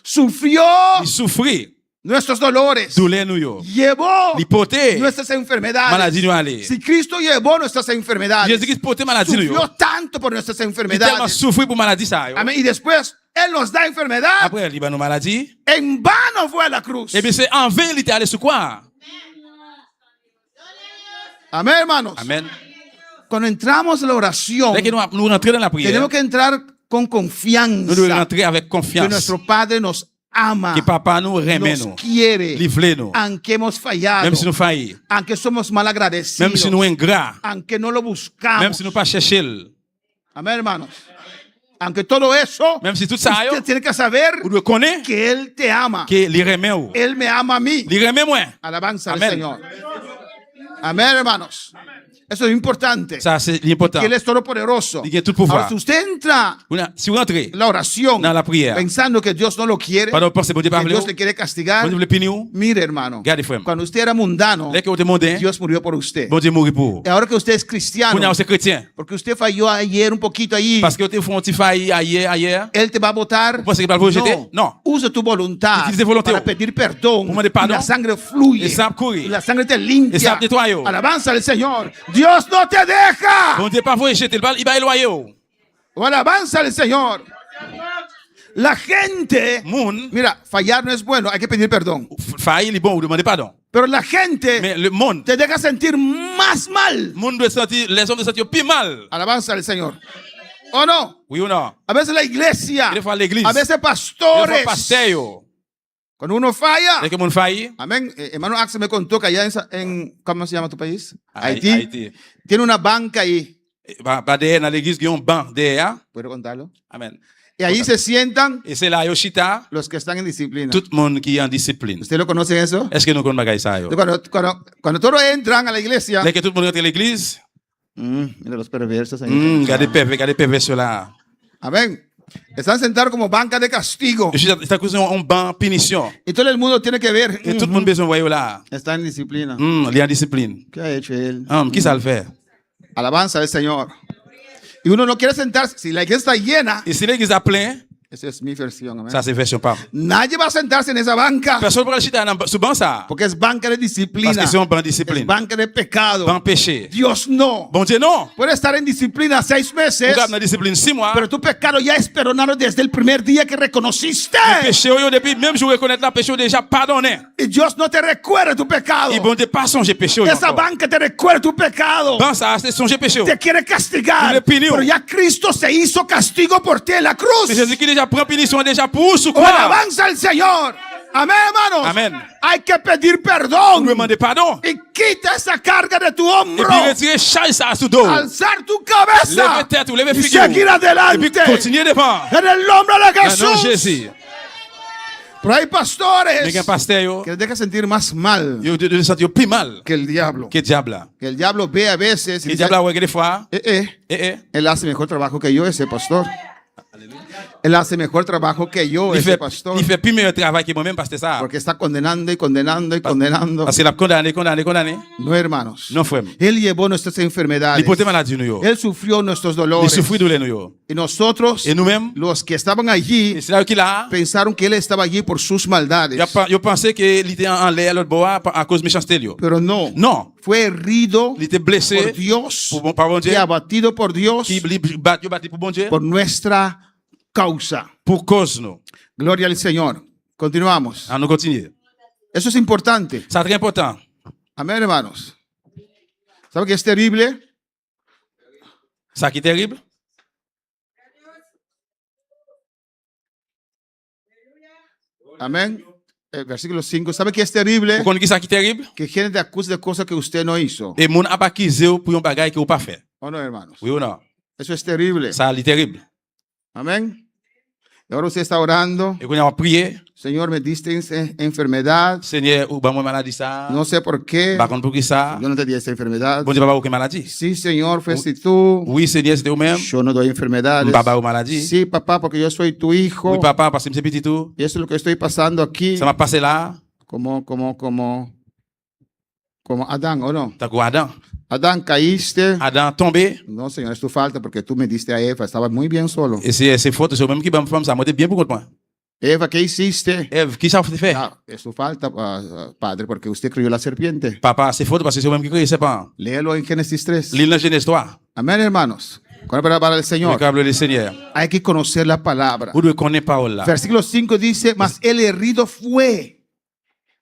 Sufrió Il souffrit, nuestros dolores. douleur nous yo. Llevó Il portait nuestras enfermedades. maladie nous aller. Si Cristo llevó nuestras enfermedades, Jésus-Christ portait maladie nous yo. sufrió tanto por nuestras Il tellement enfermedades. souffrit pour maladie ça yo. Amén. Y después, Él nos da enfermedad. Après, il va nos maladies. En vano fue a la cruz. Et bien, c'est en vain, il était allé sur quoi? Amén, hermanos. Amen. Cuando entramos en la oración, Dès que nous rentrons dans la prière, tenemos que entrar con nous devons confianza rentrer avec que confiance. nuestro Padre nos ama, Que papa nous remet nos nous, quiere, livre nous. aunque hemos fallado, Même si nous faillons, aunque somos mal même agradecidos, si nous ingrats, aunque no lo même buscamos. si nous pas cherchons, Amén, hermanos. Aunque todo eso, même si tout ça, usted tiene que saber vous devez connaître que Él te ama. que il remet ou. Él me ama a mí. Il remet moi. Alabanza al Amén. Señor. Amén, hermanos. Eso es importante. Ça, c'est l'important. Que Él es todopoderoso. Il y a tout Ahora, pouvoir. si usted entra Si vous rentrez en la oración dans la prière, pensando que Dios no lo quiere, pendant que vous pensez que que vous Dios le quiere castigar, voulez punir ou, mire, hermano, regardez, frère. cuando usted era mundano, Dès que vous demandez, Dios murió por usted. bon Dieu mourit pour. Y ahora que usted es Vous cristiano, n'êtes chrétien. porque usted falló ayer un poquito ahí, Parce que vous avez fait un failli hier. Él te va a votar. Vous pensez qu'il va vous jeter? Non. Usa tu voluntad Utilice volonté. para pedir perdón. Pour demander Y pardon. la sangre fluye. Et ça courir. Y la sangre te Et limpia. ça nettoie. Alabanza al Señor. Dios no te deja. Bon Dieu pas vous jeter, il va éloigner. O alabanza al Señor. La gente, Moun, mira, fallar no es bueno, hay que pedir perdón. failli, il est bon, vous demandez pardon. Pero la gente Mais le monde, te deja sentir más mal. monde doit sentir, les hommes doivent sentir plus mal. Alabanza al Señor. ¿O no? Oui ou non? A veces la iglesia, Des fois l'église, a veces des fois pastores. pasteur. Cuando uno falla, Dès que monde failli, amén. Hermano Axel me contó que allá ¿cómo se llama tu país? Haïti. Tiene una banca ahí. Pas derrière dans l'église, il y a un banc derrière. ¿Puedo contarlo? Amen. Y ahí se sientan Et c'est là, Yoshita, los que están en disciplina. tout le monde qui est en discipline. ¿Usted lo conoce eso? Est-ce que nous connaissons ça? Yo? Cuando todos entran a la iglesia, Dès que tout le monde rentre à l'église, mira los perversos ahí. regardez pervers là. Amén. Están sentados como banca de castigo. Yoshita, c'est à cause d'un banc punition. Y todo el mundo tiene que ver. Et tout le monde besoin de voir là. Está en disciplina. Il est en discipline. ¿Qué ha hecho él? Qui ça le fait? Alabanza al Señor. Y uno no quiere sentarse. Si la iglesia está llena, Et si l'église a plein, esa es mi versión. Amén. ça c'est version pas. Nadie va a sentarse en esa banca Personne ne peut acheter sous banc ça. porque es banca de Parce disciplina. que c'est un banc Es discipline. banca de pecado. Banc péché. Dios no. Bon Dieu, non. Puede estar en disciplina 6 meses, Vous avez dans discipline 6 mois. pero tu pecado ya es perdonado desde el primer día que reconociste. Péché, depuis même jour reconnaître la péché déjà pardonné. Y Dios no te recuerda tu pecado. Et bon Dieu, pas songer péché. Esa banca te recuerda tu pecado. Banc ça, c'est songer péché. Te quiere castigar. Y le punió. Pero ya Cristo se hizo castigo por ti en la cruz. Mais Jésus qui déjà prend punition déjà pour sous O quoi? alabanza al Señor. Amén, hermanos. Amén. Hay que pedir Vous perdón. demandez pardon. Y quita esa carga de tu Et hombro. puis retirer charge ça sous dos. Alzar tu cabeza. Levez tête ou levez Y figure. seguir Et adelante. puis continuez devant. En el nombre de Dans le nom de Jesús. Jésus. Pero hay Mais pastores gen pasteur yo, que les deja sentir más mal yo de sentir yo plus mal que el diablo. que diable là. Que el diablo ve a veces y Et dice, diable ouais des fois, él hace mejor trabajo que yo, ese pastor. Él hace mejor trabajo que yo, ese pastor. il fait plus meilleur travail que moi-même pasteur ça. Porque está condenando y condenando y condenando. Parce qu'il a condamné. No, hermanos. Non frère. Él llevó nuestras enfermedades. Il porte maladie nous yo. Él sufrió nuestros Il dolores. souffre douleur nous yo. Y nosotros, Et nous-mêmes, los que estaban allí, c'est là qu'il a pensaron que él estaba allí por sus maldades. yo pensais que il était en l'air l'autre bois à cause méchanceté yo. Pero no. Non, Fue herido il était por blessé Dios par bon Dieu. y abatido por Dios Qui battu pour bon Dieu por nuestra causa. pour cause nous. Gloria al Señor. Continuamos. On nous continue. Eso es importante. C'est très important. Amén, hermanos. ¿Sabe que es terrible? Ça qui est terrible. Amén. El versículo 5. ¿Sabe que es terrible? Vous connaissez ça qui est terrible? Que gente te acuse de cosas que usted no hizo. Et moun a pas accusé pour un bagage que vous pas fait. ¿O no, hermanos? Oui ou non? Eso es terrible. Ça est terrible. Amén. Y ahora usted está orando. Et qu'on a prié, Señor, me diste enfermedad. Seigneur, ou ba moi maladie ça. No sé por qué. Par contre pour qui ça? Yo no te di esta enfermedad. Bon Dieu pas aucune maladie. Sí, Señor, fuiste tú. Oui, Seigneur, c'était vous-même. Yo no doy enfermedades. Papa ou maladie. Sí, papá, porque yo soy tu hijo. Oui, papa, parce que c'est petit tout. Y eso es lo que estoy pasando aquí. Ça m'a passé là, Como Adán, ¿o no? t'as quoi Adam? Adán, caíste. Adam tombé. No, Señor, es tu falta porque tú me diste a Eva. Estaba muy bien solo. Et c'est faute, c'est vous-même qui va me faire ça. Moi, bien pour moi. Eva, ¿qué hiciste? Eve, qui ça fait? Ah, es tu falta, padre, porque usted crió la serpiente. Papa, c'est faute parce que c'est vous-même qui crée, c'est pas. Léelo en Génesis 3. L'île de Genèse 3. Amén, hermanos. Con la palabra del Le Señor. câble du Seigneur. Hay que conocer la palabra. Vous devez connaître parole là. Versículo 5 dice, mas el herido fue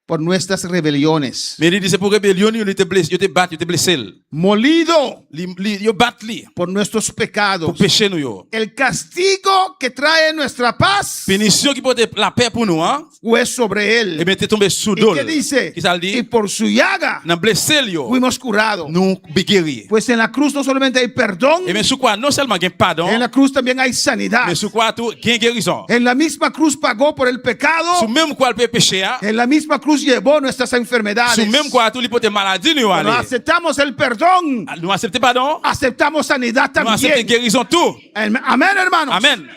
por nuestras rebeliones. Mais il dit c'est pour rébellion, il était blessé, il était battu, il était blessé. Molido Il bat li por nuestros pecados. pour pécher nous yo. El castigo que trae nuestra paz Punition qui porte la paix pour nous, hein? fue sobre él. Et bien t'es tombé sous ¿Y dol. qué dice? Qui ça le Y dit? por su llaga Nan blessé yo. fuimos curados. Nous guéri. Pues en la cruz no solamente hay perdón, Et bien sous quoi non seulement gain pardon, en la cruz también hay sanidad. mais sous quoi tout gain guérison. En la misma cruz pagó por el pecado. Sous même quoi le peut pécher, hein? En la misma cruz llevó nuestras enfermedades. Sous même quoi tout li porte maladie nous Cuando aller. aceptamos el perdón, Nous acceptez pardon? aceptamos sanidad Nous acceptons también. guérison tout. Amén, hermanos. Amen.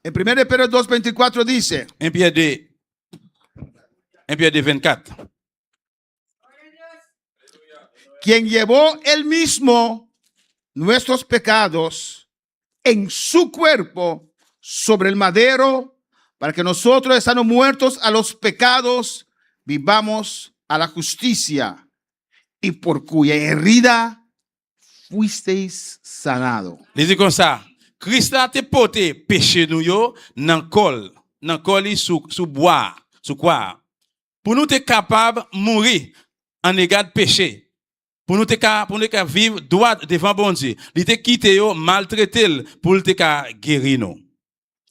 En 1 Pedro 2:24 dice, 1 Pierre 2, 24. quien llevó él mismo nuestros pecados en su cuerpo sobre el madero, para que nosotros, estando muertos a los pecados, vivamos a la justicia, y por cuya herida fuisteis sanado. Il dit comme ça. Christ a te porté péché nous yo nan col li sous bois, sous quoi? Pour nous te capable mourir en égard de péché. Pour nous te vivre droit devant bon Dieu. Il te quitté yo maltraité pour te guérir nous.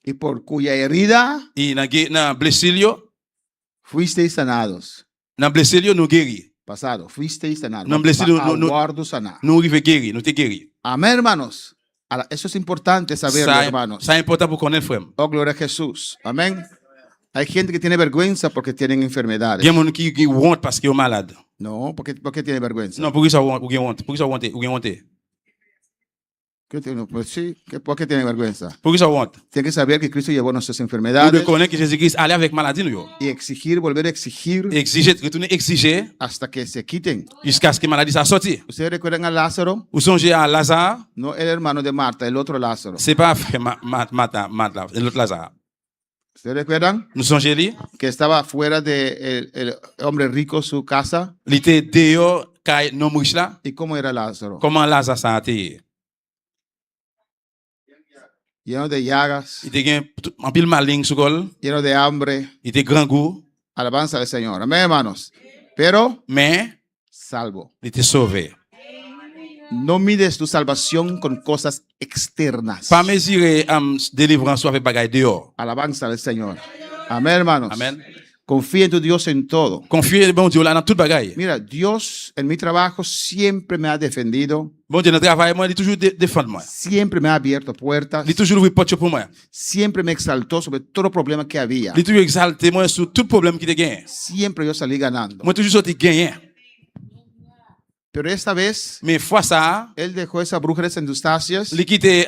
Y por cuya herida Et nan blessure yo, fuisteis sanados. nan blessure yo nous guéri. Pasado, fuisteis sanados. No, blessed, Aguardo sanar. Nous rive guéri, nous te guéri. Amén, hermanos. Ahora, eso es importante saberlo, hermanos. Ça important pour connaître frère. Oh, gloria a Jesús. Amén. Hay gente que tiene vergüenza porque tienen enfermedades. Il y a moun qui honte parce qu'il est malade. No, ¿por qué tiene vergüenza? Non, pour qui ça honte, pour qui honte, pour qui ça honte, Pues sí, ¿por qué tiene vergüenza? pour qui ça honte. Tiene que saber que Cristo llevó nuestras Nous enfermedades devons connaître que Jésus-Christ allait avec maladie nous yo. y exigir, volver a exigir Exiger, retourner exiger hasta que se quiten. jusqu'à ce que maladie soit sortie. ¿Ustedes recuerdan a Lázaro? Ou songez à Lazare, No el hermano de Marta, el otro Lázaro. c'est pas frère Martha, l'autre Lazare. ¿Ustedes recuerdan? Nous songez lui, Que estaba fuera de el hombre rico, su casa. il était dehors kay non riche là. ¿Y cómo era Lázaro? Comment Lazare ça a été? Lleno de llagas, Il était en pile maligne sous col, lleno de hambre. il était grand goût, Alabanza al Señor. Amén, hermanos. Pero mais salvo. il était sauvé. No mides tu salvación con cosas externas. Pas mesurer délivrance avec bagaille dehors. Alabanza al Señor. Amén, hermanos. Amen. Confía en tu Dios en todo. Confiez bon Dieu là dans toute bagaille. Mira, Dios en mi trabajo siempre me ha defendido. Bon Dieu, dans le travail, moi, il toujours défendre moi. Siempre me ha abierto puertas. Il toujours ouvert porte pour moi. Siempre me exaltó sobre todo problema que había. Il toujours exalté moi sur tout problème qui te gagne. Siempre yo salí ganando. Moi, toujours sorti gagnant. Pero esta vez, Mais fois ça, él dejó esa bruja de San Eustacias il quitte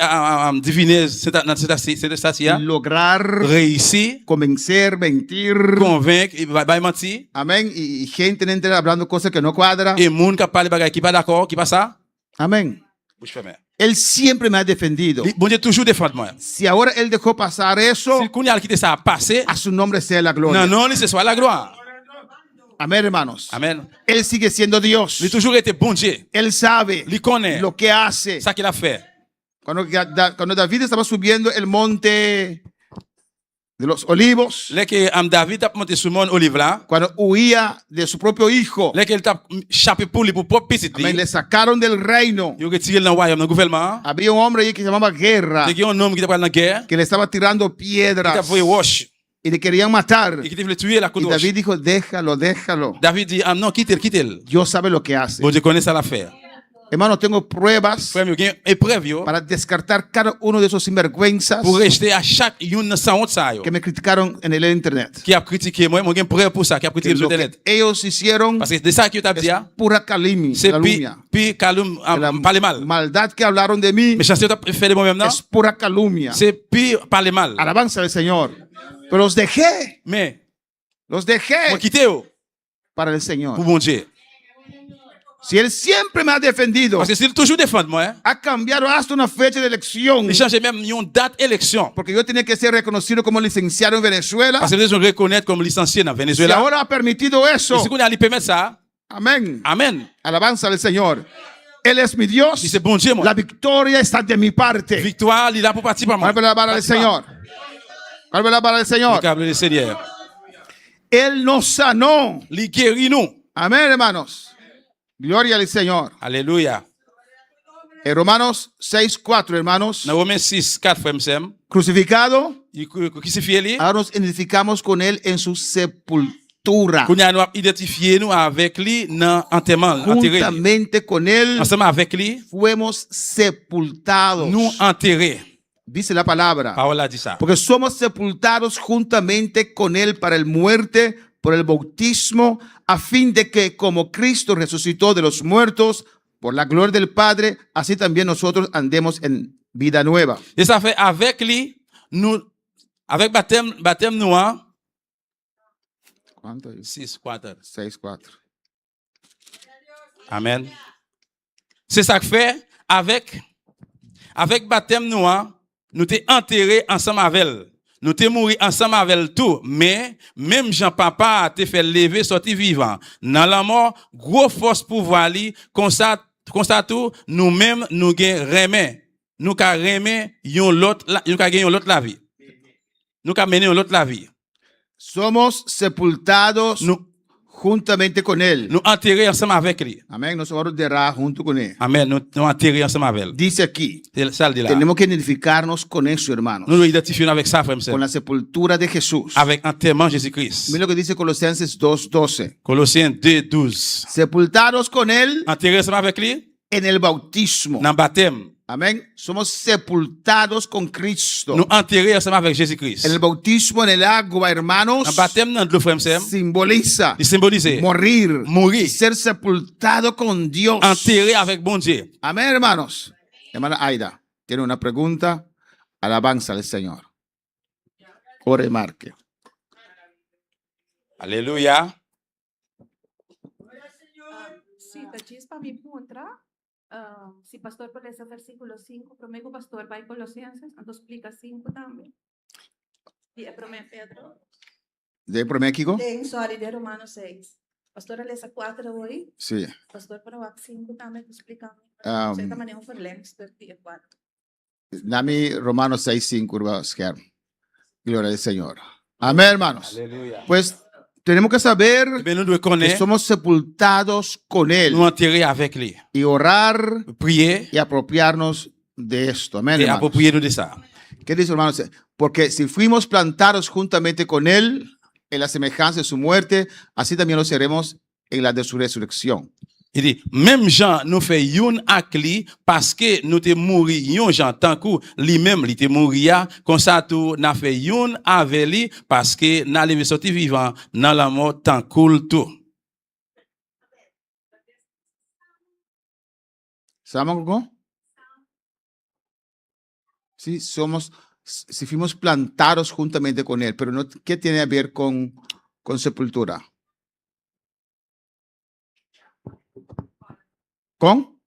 diviner cette station, lograr réussi, convencer, mentir. convaincre, il va mentir. Amén. Y gente entera hablando cosas que no cuadra. Et moun qui parle bagay qui pas d'accord, qui pas ça. Amén. Bouche fermée. Él siempre me ha defendido. Bon Dieu toujours défendre moi. Si ahora él dejó pasar eso, Si qu'on y a quitté ça passé, a su nombre sea la gloria. non, ce soit la gloire. Amén, hermanos. Amen. Él sigue siendo Dios. Il toujours été bon Dieu. Él sabe Il connaît lo que hace. ça qu'il a fait. Cuando David estaba subiendo el monte de los olivos, Là que David a monté sur mon olive là, cuando huía de su propio hijo, là qu'il t'a chapé pour lui pour propre petit amén, lui. le sacaron del reino. Il a retiré dans le royaume, dans le gouvernement. Había un hombre ahí que se llamaba Guerra, Il y a un homme qui était dans la guerre, que le estaba tirando qui piedras a fait wash, y le querían matar. et qui voulait tuer la Y coupe. David dijo, déjalo. David dit, ah non, quitte-le. Dios sabe lo que hace. Bon Dieu connaît ça l'affaire. Hermano, tengo pruebas Frère, il y a une épreuve yo, para descartar cada uno de esos sinvergüenzas pour rester à chaque une sans honte ça yo. que me criticaron en el internet. Qui a critiqué moi, j'ai une preuve pour ça, qui a Que critiqué sur lo internet. que ellos hicieron Parce que de ça que tu as dit, es pura c'est calumnia. puis calum, Que la parler mal. maldad que hablaron de mí Mais si tu as fait de moi-même, non? es pura calumnia. C'est puis parler mal. Alabanza al Señor. Pero los dejé Mais, moi dejé quitter yo, para el pour Señor. bon Dieu. Si Él siempre me ha defendido, Parce que s'il toujours défend moi, ha cambiado hasta una fecha de elección. il change même une date élection. Porque yo tenía que ser reconocido como licenciado en Venezuela. Parce que les gens reconnaissent comme licencié dans Si Venezuela. ahora ha permitido Et eso, si on a lui permettre ça, amén. amen. Alabanza al Señor. Él es mi Dios. Si c'est bon Dieu, moi. La victoria está de mi parte. Victoire, il a pour partir par moi. Vuelve la barra del Señor. Vuelve la barra del Señor. Câble le Seigneur. Él nos sanó. Il guérit nous. Amén, hermanos. Gloria al Señor. Alléluia. En Romanos 6:4, hermanos. Dans Romains 6, 4, frère Msem, Crucificado, il crucifie lui. ahora nos identificamos con Él en su sepultura. Qu'on a nous identifié nous avec lui dans enterrement, enterré. Juntamente con Él Ensemble avec lui, fuimos sepultados. nous enterrés. Dice la palabra. Parole a dit ça. Porque somos sepultados juntamente con Él para el muerte por el bautismo, a fin de que como Cristo resucitó de los muertos por la gloria del Padre, así también nosotros andemos en vida nueva. Et ça fait avec lui, nous, avec baptême nous, hein, ¿Cuánto? 6, 4. 6:4. Amen. C'est ça que fait avec baptême nous, hein, nous t'es enterrés ensemble avec elle. Nous t'es mouru ensemble avec elle tout. Mais, même Jean-Papa a te fait lever, sorti vivant. Dans la mort, gros force pouvoir li, comme ça tout, nous-mêmes, nous gagnons remet. Nous ka remet yon l'autre, nous ka gagnons l'autre la vie. Nous ka mener l'autre la vie. Somos sepultados Nous, juntamente con Él. nous enterrés ensemble avec lui. Amén. Nos vamos a enterrar junto con Él. Amen. Nous enterrés ensemble avec elle. Dice aquí, C'est ça le dit là. tenemos que identificarnos con eso, hermanos. Nous nous identifions avec ça, frère. Con la sepultura de Jesús. Avec enterrement Jésus-Christ. Mira lo que dice Colosenses 2:12. Colossiens 2, 12. Sepultados con Él Enterrés ensemble avec lui en el bautismo. dans le baptême. Amén. Somos sepultados con Cristo. Nous enterrés ensemble avec Jésus-Christ. El bautismo en el agua, hermanos, Dans le baptême dans l'eau, frère. simboliza Il symbolise morir, mourir, ser sepultado con Dios. enterré avec bon Dieu. Amén, hermanos. Hermana Aida, tiene una pregunta. Alabanza al Señor. Ore y marque. Alléluia. Sí, te diz para mí entrar. Si pastor por ese versículo 5, prometo pastor va a Colosenses, entonces explica 5 también. Y prometo Pedro. ¿De por México? Tem sorry de Romanos 6. Pastor lesa 4 hoy, Sí. pastor para o 5 también explica. Um, Você também é verlengst door die 4. Nami Romanos 6:5, curva izquierda. Gloria al Señor. Amén, hermanos. Alléluia. Pues tenemos que saber Eh bien, nous devons que connaître, somos sepultados con Él nous enterrés avec lui. y orar Prier y apropiarnos de esto. Amén, et hermanos. approprier-nous de ça. ¿Qué dice, hermanos? Porque si fuimos plantados juntamente con Él en la semejanza de su muerte, así también lo seremos en la de su resurrección. Il dit, même Jean nous fait youn ak li parce que nous te mouri yon Jean tant que lui-même li te mouri ya, comme ça tout n'a fait youn avec lui parce que n'a levé sorti vivant dans la mort tant cool tout. ¿Saben cómo? Sí, si fuimos plantados juntamente con Él, pero no, ¿qué tiene a ver con sepultura? ¿Con?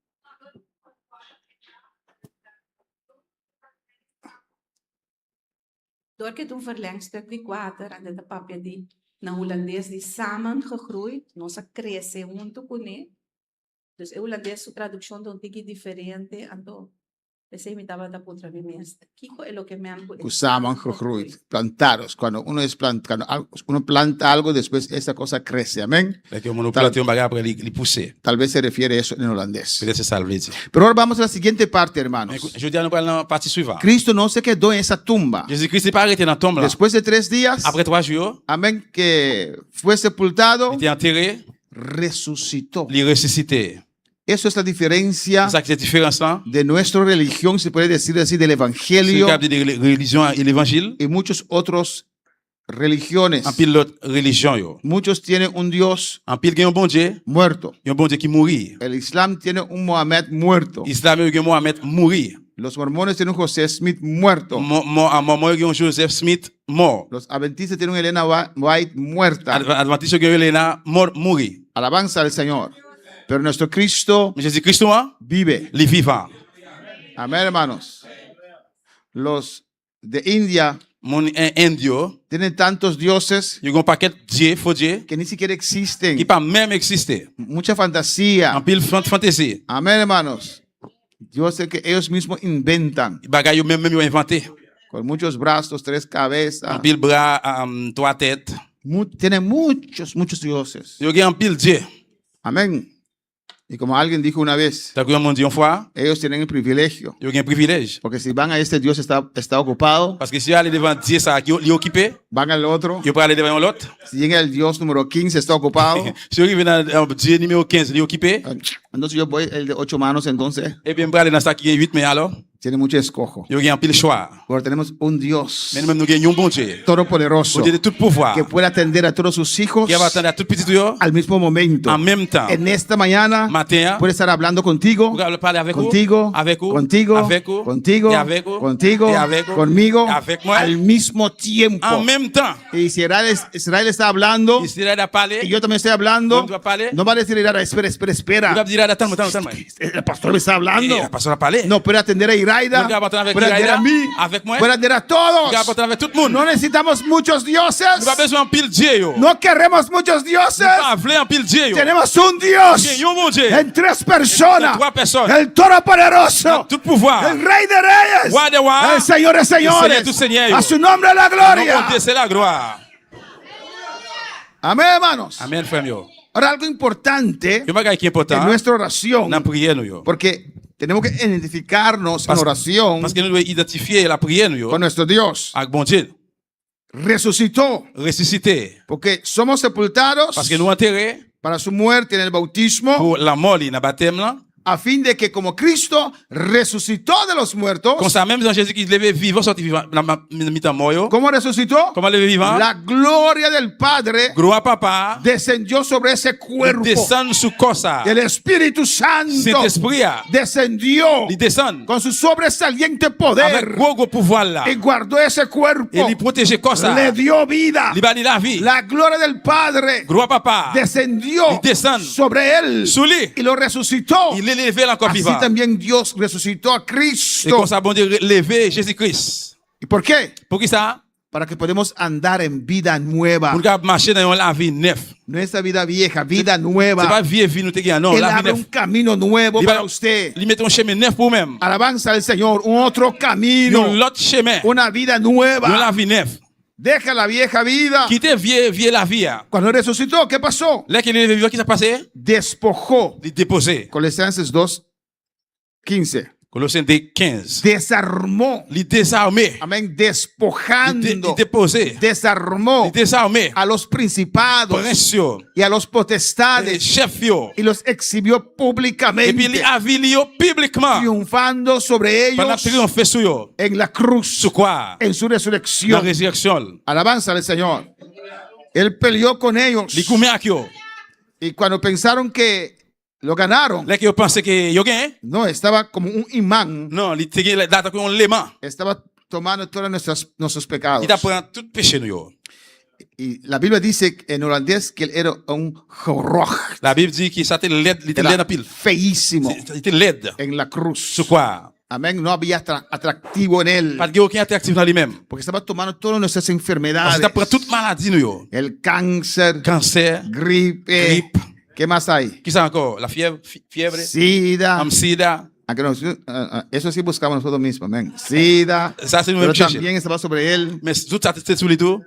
Door que een verlengstuk die water en de papje die na Hollandees die samen gegroeid, nossa cresce junto com ele. Dus Hollandees su traducción de un tiki diferente, ando ese imitaba da putra mi mestre. Kiko es lo que me han Usaban gegroeid, plantados. Cuando uno planta algo, después esa cosa crece. Amén. Tal vez se refiere a eso en holandés. Pero ahora vamos a la siguiente parte, hermanos. Cristo no se quedó en esa tumba. Después de 3 días, amén, que fue sepultado, resucitó. Eso es la diferencia de nuestra religión, se puede decir así, del evangelio y muchos otros religiones. Muchos tienen un Dios muerto. El Islam tiene un Mohammed muerto. Los mormones tienen un José Smith muerto. Los adventistas tienen un Elena White muerta. Alabanza al Señor. Pero nuestro Cristo vive. Amén, hermanos. Los de India tienen tantos dioses que ni siquiera existen. Mucha fantasía. Amén, hermanos. Yo sé que ellos mismos inventan. Con muchos brazos, 3 cabezas. Tienen muchos dioses. Amén. Y como alguien dijo una vez, ellos tienen el privilegio. Porque si van a este Dios está ocupado, van al otro. Si llega el Dios número 15 está ocupado. Entonces yo voy el de 8 manos entonces. Tiene mucho escojo. Ahora tenemos un Dios todopoderoso que puede atender a todos sus hijos al mismo momento. En esta mañana puede estar hablando contigo, conmigo, al mismo tiempo. Y si Israel está hablando y yo también estoy hablando, no va a decir, espera. El pastor me está hablando. No puede atender a Iraida, puede atender a mí, puede atender a todos. No necesitamos muchos dioses. No queremos muchos dioses. Tenemos un Dios en 3 personas. El Todopoderoso, el Rey de Reyes, el Señor de Señores. A su nombre la gloria. Amén, hermanos. Ahora algo importante en nuestra oración, porque tenemos que identificarnos en oración con nuestro Dios. Resucitó. Porque somos sepultados para su muerte en el bautismo, a fin de que como Cristo resucitó de los muertos. ¿Cómo resucitó? La gloria del Padre descendió sobre ese cuerpo. El Espíritu Santo descendió con su sobresaliente poder y guardó ese cuerpo. Le dio vida. La gloria del Padre descendió sobre él y lo resucitó. Así también Dios resucitó a Cristo. ¿Y por qué? Para que podamos andar en vida nueva. Nuestra vida vieja, vida nueva. Él abre un camino nuevo para usted. Alabanza al Señor, un otro camino. Una vida nueva. Deja la vieja vida. Cuando resucitó, ¿qué pasó? Despojó. Colosenses 2:15. Colossiens 2:15. desarmó, Il désarmé. amén, Il despojando, déposé. desarmó Il désarmé. a los principados Prince. y a los Les potestades chefs yo. y los exhibió Et puis il públicamente, a vilé publiquement. triunfando sobre Pendant ellos triomphe sur yo. en la cruz, Sur quoi? en su La resurrección. résurrection. Alabanza al Señor. Él peleó con ellos Li koumè ak yo. y cuando pensaron que lo ganaron, Lè ki yo pense que yo gen. no, estaba como un imán, Non, li te gen data kon léman. estaba tomando todos nuestros pecados. Il t'a pris tout péché nou yo. Y la Biblia dice en holandés que él era un joroj, La Bible dit que ça te led, li te led era en pile. feísimo Il te led. en la cruz. Sur quoi? Amén, no había atractivo en él, Pas de gen aucun attractif dans lui-même. porque estaba tomando todas nuestras Parce que enfermedades, t'a pris toute maladie nou yo. el cáncer, Cancer, gripe, gripe. ¿qué más hay? Qui ça encore? La fièvre, Sida. sida. Aunque eso sí buscamos nosotros mismos, amén. Sida, Ça c'est nous pero même chercher. también estaba sobre él. Mais tout ça c'est sur lui tout.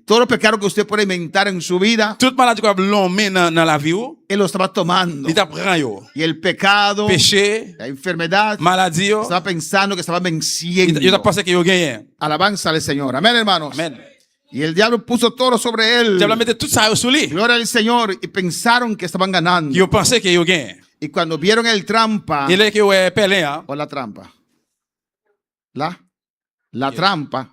Todos los pecados que usted puede inventar en su vida, Toute maladie qu'on a l'homme dans la vie ou, él lo estaba tomando. il t'apprend yo. Y el pecado, Péché, la enfermedad, maladie yo. estaba pensando que estaba Il venciendo. t'a pensé que yo gagné. Alabanza al Señor. Amén, hermanos. Amen. Y el diablo puso todo sobre él. Diable mette tout ça sur lui. Gloria al Señor. Y pensaron que estaban ganando. Yo pensé que yo gagné. Y cuando vieron el trampa, Il est que yo pelé hein. o la trampa, la trampa,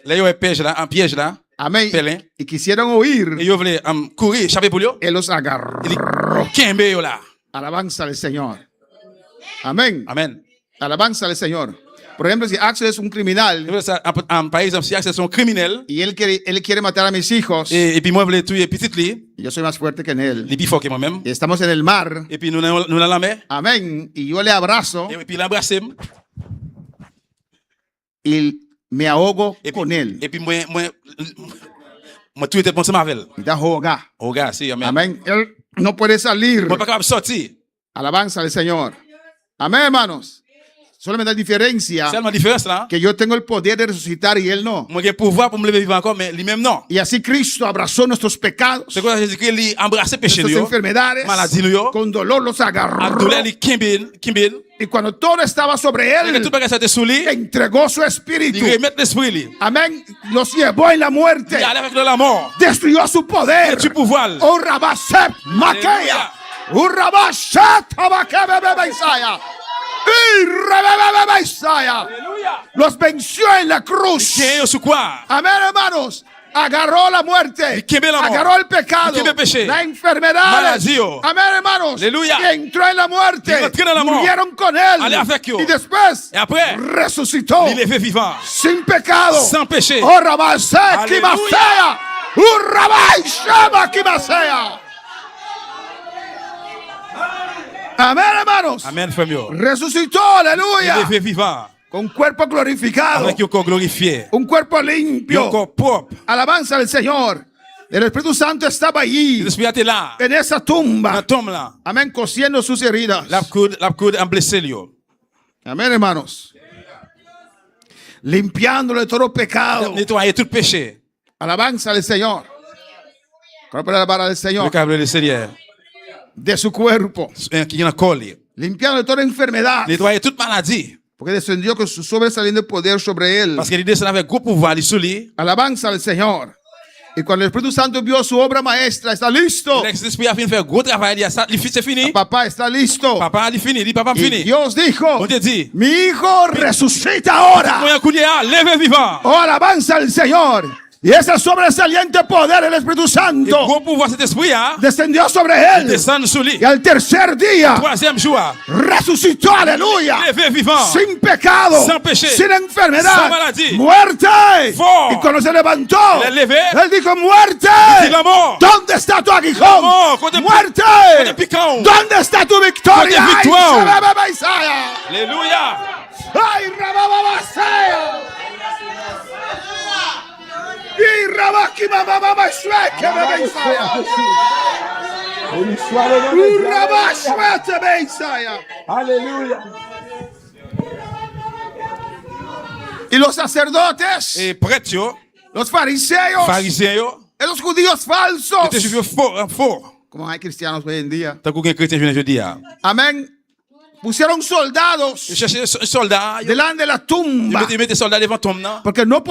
Là yo piège là, en piège là, amén, pelé. y quisieron huir, Et yo voulais courir, échapper pour yo. él los agarró. Il kembe yo là. Alabanza al Señor. Amén. Amen. Alabanza al Señor. Por ejemplo, si Axel es un criminal Par exemple, si Axel son criminel, y él quiere matar a mis hijos, et puis moi je voulais tuer petit li, y yo soy más fuerte que en él, il est plus fort que moi-même. y estamos en el mar, Et puis nous dans la mer, amén, y yo le abrazo et puis il embrasse y me ahogo et con él. et puis moi tout était pensé mavel. Y te ahoga. Oh gars, si amen. Amén. Él no puede salir. Moi pas capable sortir. Alabanza al Señor. Amén, hermanos. Solamente hay diferencia Seulement différence là. que yo tengo el poder de resucitar y él no. Moi j'ai pouvoir pour me lever vivant encore mais lui-même non. Y así Cristo abrazó nuestros pecados, C'est quoi Jésus-Christ lui embrasser péché nuestras yo. enfermedades, Maladie nou yo. con dolor los agarró. Ak douleur li kimbil. Y cuando todo estaba sobre Et él, tout bagage était sous lui. entregó su Il espíritu. remet l'esprit li. Amén. Los llevó en la muerte. Il allait avec la mort. Destruyó su poder. Et tu pouvoir. Oh, Rabasep Maquea. Oh, Rabasep Maquea Isaiah. Y Rebebe Isaiah. Los venció en la cruz. Qui sur quoi? Amén, hermanos. Agarró la muerte. Y quemé la Agarró mort. el pecado. Y quemé el peché. La enfermedad. Maladie. Amén, hermanos. Aleluya. Y entró en la muerte. Y entró en la mort. Murieron con él. Allez avec yo. Y después Et après, resucitó. il est fait vivant. Sin pecado. Sans péché. Oh, Rabasek Aleluya. Kimasea. Rabai Shema Kimasea. Amén, hermanos. Amen, frère mio. Resucitó, Il est aleluya. fait vivant. Con cuerpo glorificado. Avec un corps glorifié. Un cuerpo Un limpio. corps propre. Alabanza al Señor. El Espíritu Santo estaba allí, L'esprit était là. en esa Dans tumba. la tombe là. Amén, cosiendo sus heridas. La coude en blessé yo. Amén, hermanos. Limpiándole todo pecado. Nettoyer tout péché. Alabanza al Señor. ¿Cuál puede alabar al Le Señor? câble le Seigneur. De su cuerpo. Qui en corps li. Limpiándole toda enfermedad. Nettoyer toute maladie. Porque descendió con su sobresaliente poder sobre él. Parce qu'il descend avec gros pouvoir li sous lui. Alabanza al Señor. Y cuando el Espíritu Santo vio su obra maestra, está listo. L'esprit a fini faire gros travail. Il a ça, c'est fini. Papá está listo. Papa il fini, dit papa Y fini. Dios dijo, On te dit, mi hijo resucita ahora. moi coulier levé vivant. Oh, alabanza al Señor. Y ese sobresaliente poder del Espíritu Et Santo gros pouvoir cet esprit hein. descendió sobre él. Descend sous lui. Y al tercer día Troisième jour. resucitó, aleluya. Levé vivant. Sin pecado, Sans péché, sin enfermedad, sans maladie, muerte. fort. Y cuando se levantó, Il est levé. él dijo, muerte, dit la mort. ¿dónde está tu aguijón? mort, côté- Muerte, côté piquant. ¿dónde está tu victoria? Côté victoire. Ay, Sababa Isaiah. Alléluia. Ay, Rababa Isaiah. Y Rabaki Mama Shweke Bebe Isaiah. Rabba Shweke Bebe Isaiah. Y los sacerdotes, Et prêtre yo, los fariseos, pharisien yo, esos judíos falsos, était juif fort. como hay cristianos hoy en día, Tant qu'un chrétien je dis. amén, pusieron soldados Ils cherchaient un soldat. delante de la Ils tumba mettaient des soldats devant tombe, non? porque no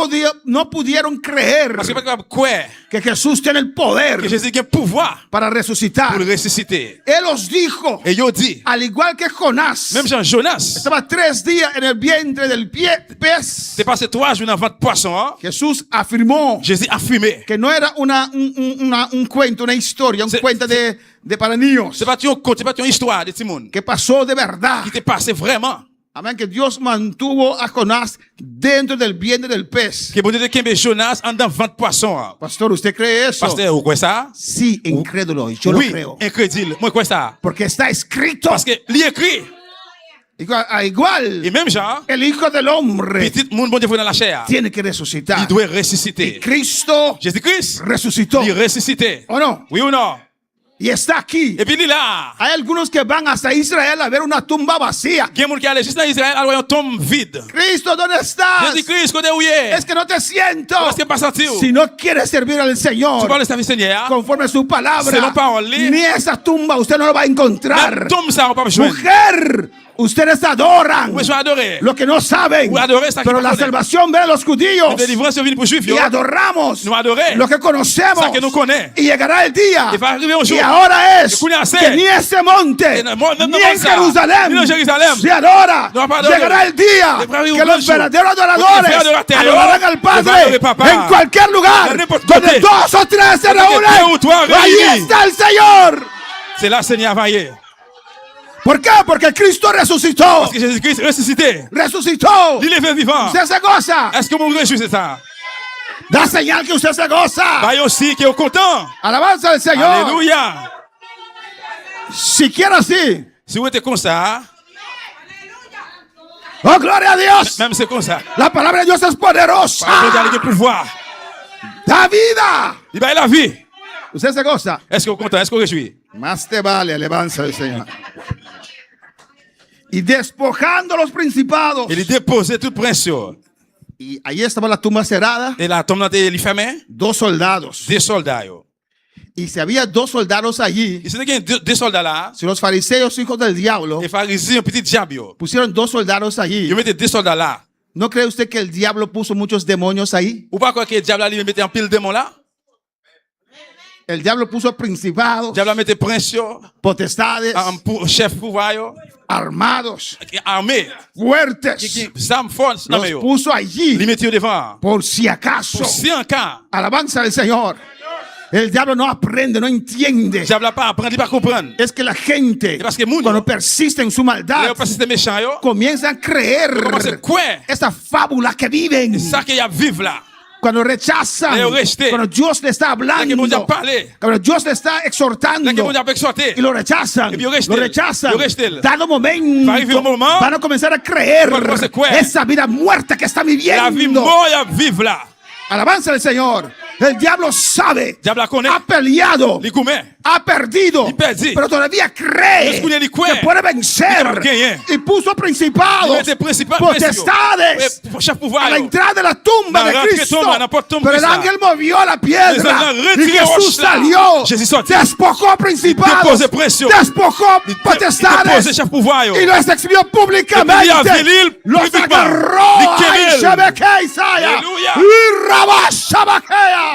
pudieron creer Parce que pas capable de croire que Jesús tiene el poder que Jésus a un pouvoir para resucitar. pour le ressusciter. Él os dijo, Et ils dit, al igual que Jonás, même Jean Jonas, estaba 3 días en el vientre del pez. c'est passé 3 jours dans le ventre de poisson. Hein? Jesús afirmó Jésus a affirmé. que no era un cuento, una historia, un Se- cuento de para niños, C'est pas un conte, c'est pas une histoire de Timon. que pasó de verdad. Qui t'est passé vraiment. Amén, que Dios mantuvo a Jonás dentro del vientre del pez. Que bon Dieu de Kembe Jonas en dans le ventre de poisson. Hein? Pastor, ¿usted cree eso? Pasteur, vous croyez ça? Sí, incrédulo, yo lo Oui, creo. incrédule. Moi, je crois ça. Porque está escrito. Parce que l'écrit, Igual, et même Jean, el Hijo del Hombre petit monde, bon Dieu, dans la chair. tiene que resucitar. Il doit Y ressusciter. Cristo Jésus-Christ, resucitó. il ressuscité. ¿O no? Oui ou non? Y está aquí. Et puis il est là. Hay algunos que van hasta Israel a ver una tumba vacía. Il y a des gens qui allaient juste en Israël, alors ils tombent vide. Cristo, ¿dónde estás? Jésus-Christ, côté où il est? Es que no te siento. Parce que pas senti. Si no quieres servir al Tu Señor parles de sa vie Seigneur. conforme a su palabra, Selon parole. ni esa tumba usted no lo va a encontrar. Même tombe ça, on va pas besoin. Mujer, ustedes adoran Vous êtes adoré. lo que no saben, Vous adorez ça qui pero la pardonne. salvación viene de los judíos La délivrance est venue pour les Juifs. y adoramos Nous adorons lo que conocemos ça que nous connaissons. y llegará el día Il va arriver un jour. y ahora es Que coulez que ni ese monte même ni en ça, Jerusalén ni en Jérusalem, se adora. no va a adorar. Llegará el día Le va a arriver que un los jour. verdaderos Porque adoradores los adoradores adorarán al le van a Padre adorar papá. en cualquier lugar En n'importe donde côté. 2 o 3 se Donde que reúnen. deux ou trois Ahí réunis. está el Señor. C'est là, Seigneur, vaillé. ¿Por qué? Porque Cristo resucitó. Parce que Jésus-Christ ressuscité. Resucitó. Il est fait vivant. Usted se goza. Est-ce que vous vous réjouissez ça? Da señal que usted se goza. Bah, aussi qui est content. Alabanza al Señor. Alléluia. Si quiere así. Si vous êtes comme ça, Oh, gloria a Dios. même c'est comme ça. La palabra de Dios es poderosa. Vous avez le pouvoir. Da vida. Il va y la vie. Usted se goza. Est-ce que vous êtes content? Est-ce que vous réjouissez? Más te vale, alabanza al Señor. Y despojando los principados. Il est déposé tout pression. Y ahí estaba la tumba cerrada. Et la tombe est fermée. 2 soldados. Des soldats. Yo. Y si había 2 soldados allí, Et c'est qu'il y a deux soldats là. si los fariseos, hijos del diablo, Les pharisiens, un petit diable. Yo. pusieron 2 soldados allí, Ils mettaient deux soldats là. ¿no cree usted que el diablo puso muchos demonios ahí? Ou pas quoi que le diable lui mettait un pile de démons là? El diablo puso Le principados, diable mettait pression. potestades, Un chef pouvoir. Yo. armados, Armé. fuertes. Qui arme forte. Non, mais Los yo. puso Il allí mettait devant. por si acaso. Pour si en cas. Alabanza al Señor. El diablo no aprende, no entiende. Le diable n'a pas apprendre, il va comprendre. Es que la gente, Parce que mundo, cuando persiste en su il maldad, n'y a pas système méchant. Yo. comienza a creer Comment c'est quoi? esta fábula que viven. C'est ça qu'il y a à vivre là. Cuando rechazan, Le rejeté. cuando Dios le está Là que hablando, mon Dieu a parlé. cuando Dios le está Là que exhortando mon Dieu a exhorté. y lo rechazan, Y bien rejeté. lo rechazan, Bien rejeté. dado momento, Va a arriver un moment, van a comenzar a creer va a comenzar a creer. esa vida muerta que está La vie viviendo. mort à vivre là. Alabanza al Señor. El diablo sabe, Le diable la connaît. ha peleado, Il commet. ha perdido, Il perdit. pero todavía cree Dios puede que puede vencer. Il Y puso Il principados, était principal. potestades Chef a pouvoir. la Yo. entrada de la tumba Na de rentrée Cristo. tomba, n'importe tombe Pero el Cristo. ángel movió la piedra Les ángels y retiró Jesús roche là. salió, Jésus sorti. despojó principados, Déposé pression. despojó Il déposé potestades chef pouvoir. Yo. y los exhibió Et puis, públicamente. il a venu Los publiquement. agarró. Il Ay, querelle. Shebekei Isaiah. Alléluia. Y Rabashabakea.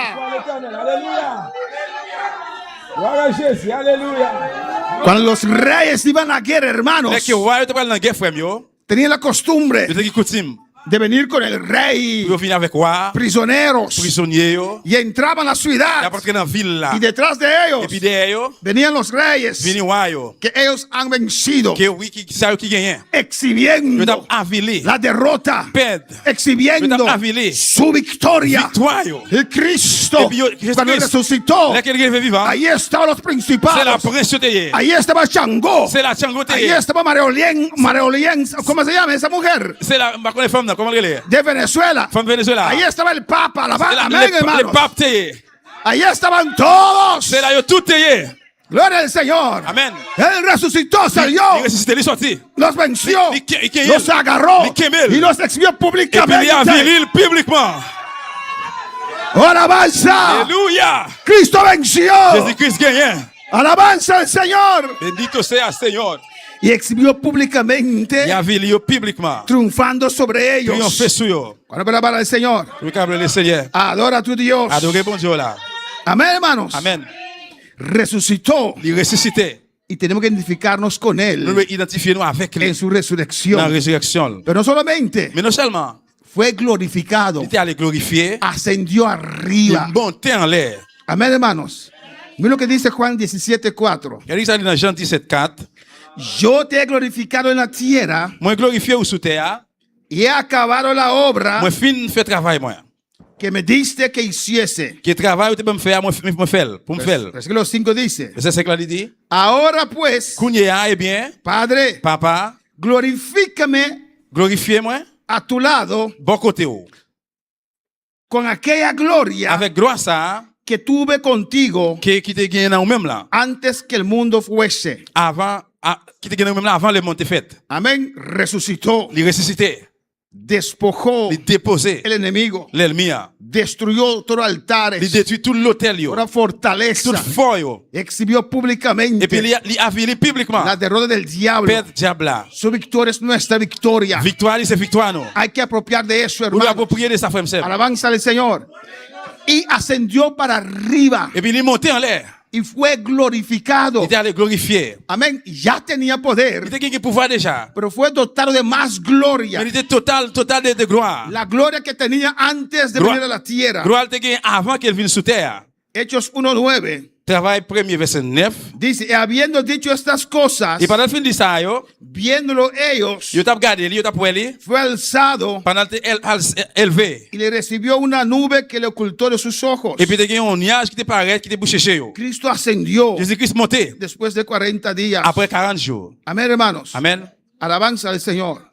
Cuando los reyes iban a la guerra, hermanos, Dès que roi était dans la guerre, frère, yo. tenían la costumbre C'était qui coutume. de venir con el rey, Pour venir avec roi. prisioneros, Prisonnier, yo. y entraban a la Il ciudad. a porté dans la ville là. Y detrás de Et ellos puis derrière, yo. venían los reyes Vini roi, yo. que ellos han vencido, Que oui, qui savent qui gagne. Yo exhibiendo t'a avilé. la derrota, Perdre. exhibiendo Yo t'a avilé. su victoria. Victoire, yo. Y Cristo, Y puis, Jesucristo, cuando resucitó, Là, quelqu'un est vivant. ahí estaban los C'est la principados, pression de ahí estaba Changó, C'est la changote. ahí estaba Mareolien, ¿cómo se llama esa mujer? C'est la, ma connais femme, comment elle est? De Venezuela. Femme Venezuela. Ahí estaba el Papa, la C'est la- amén, les hermanos. papes teye. Ahí estaban todos. C'est là, yo tout teye. Gloria al Señor. Amen. Él resucitó, salió, Il ressuscité, il est sorti. los venció, Li- los agarró Li- Kemel. y los exhibió Et puis il a públicamente. viril publiquement. Alabanza. Alléluia. Cristo venció. Jésus-Christ gagne. Alabanza al Señor. Bendito sea Señor. y exhibió públicamente, Il a vu yo publiquement. triunfando sobre ellos. Triomphé sur yo. Cuando palabra del Señor, Le câble le Seigneur. adora a tu Dios. Adorez bon Dieu là. Amén, hermanos. Amen. Resucitó Il ressuscité. y tenemos que identificarnos con Nous él devons identifier nous avec lui en su dans la resurrección. résurrection. Pero no solamente Mais non seulement, fue glorificado, il était allé glorifier, ascendió il arriba. montait en l'air. Amén, hermanos. Mira lo que dice Juan 17:4. Regardez ça dans Jean 17:4. Yo te he glorificado en la tierra Moi glorifié ou sous terre, y he acabado la obra moi fin fait travail moi. que me diste que hiciese. Qui travail ou te me faire, moi faire, pour me faire. Versículo 5 dice, C'est ce que là il dit. ahora pues, Kounya, eh bien, Padre, papa, glorifícame glorifiez moi, a tu lado bon côté ou. con aquella gloria Avec gloire ça, que tuve contigo qui te gagne dans même là. antes que el mundo fuese. Avant, qui te gagne même là avant le monte fait. Amén. Resucitó, Il ressuscité, despojó il déposé el enemigo, l'ennemi, destruyó todos los il altares, détruit tout l'hôtel yo, toda tout fortaleza, fort yo. exhibió Et puis públicamente il a vu publiquement. la derrota del diablo. Père diable là. Su victoria es nuestra victoria. Victoire, c'est victoire non. Hay que apropiar de eso, Vous nous hermano. approprier de sa frère sœur. Alabanza al Señor. Y ascendió para arriba Et puis il est monté en l'air. y fue glorificado. Il était allé glorifier. Amén. Ya tenía poder, Il était gagné pouvoir déjà. pero fue dotado de más gloria. Mais il était total de gloire. La gloria que tenía antes de Gloire. venir a la tierra. Gloire était gagné avant qu'elle vienne sous terre. Hechos 1:9 Travail premier verset 9. dice, y habiendo dicho estas cosas, Et pendant le fin de ça, yo viéndolo ellos, t'a regardé, yo t'a poêlé. fue alzado Pendant élevé. y le recibió una nube que le ocultó de sus ojos. Et puis t'as gagné un nuage qui te paraît, qui te bouché chez yo. Cristo ascendió Jésus-Christ monté después de 40 días. après 40 jours. Amén, hermanos. Amen. Alabanza al Señor.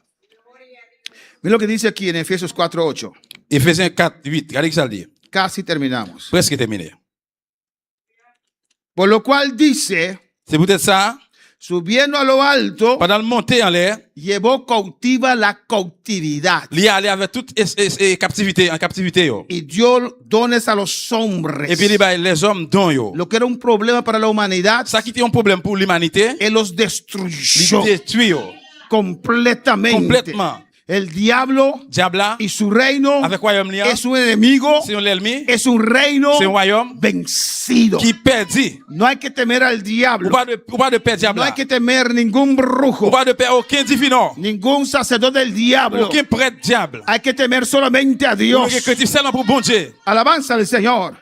Mira lo que dice aquí en Efesios 4:8. Ephésiens 4, 8. Regardez ce que ça dit. Casi terminamos. Presque terminé. Por lo cual dice, C'est peut-être ça. subiendo a lo alto, Pendant le monter en l'air, llevó cautiva la cautividad il est allé avec toute captivité, en captivité yo. y dio dones a los hombres. Et puis les hommes dont yo. Lo que era un problema para la humanidad, Ça qui était un problème pour l'humanité, él los il destruyó détruit yo. completamente. Complètement. El diablo Diable y su reino avec royaume là, es un enemigo, c'est un ennemi, es un reino c'est un royaume vencido. qui perdit. No hay que temer al Ou diablo. pas de perdre diable. No hay que temer ningún Ou brujo, pas de perdre aucun divin. ningún sacerdote del diablo. Aucun prêtre diable. Hay que temer solamente a Ou Dios. que tu seulement pour bon Dieu. Alabanza al Señor.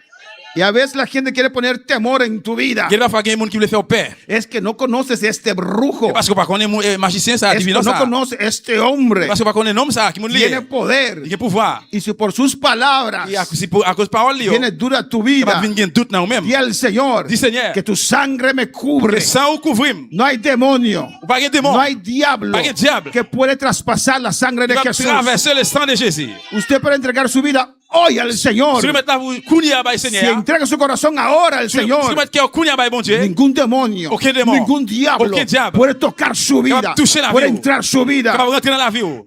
Y a veces la gente quiere poner temor en tu vida. Il va falloir qu'il y ait des gens qui veulent faire peur. Es que no conoces este brujo. Parce que pas qu'on est magicien ça, Es que divin no ça. conoces este hombre. Parce que pas qu'on est homme ça, qui moun Tiene lié. poder. Il a pouvoir. Y si por sus palabras Et à cause de parole yo, tiene dura tu il va vida, venir doute dans nous-mêmes. di al Señor Dis Seigneur, que tu sangre me cubre. que sans ou couvrir, No hay demonio, ou pas de démon. no hay diablo Pas de diable. que puede traspasar la sangre de Il va Jesús. traverser le sang de Jésus. Usted puede entregar su vida hoy al Señor. Si vous mettez là, vous cognez à Si Seigneur. entrega su corazón ahora al Si vous Señor, mettez cœur cognez à bon Dieu. ningún demonio, Aucun démon, ningún diablo aucun diable puede tocar su va vida, toucher la puede vie. entrar su Quand vida. vous rentrez dans la vie, vous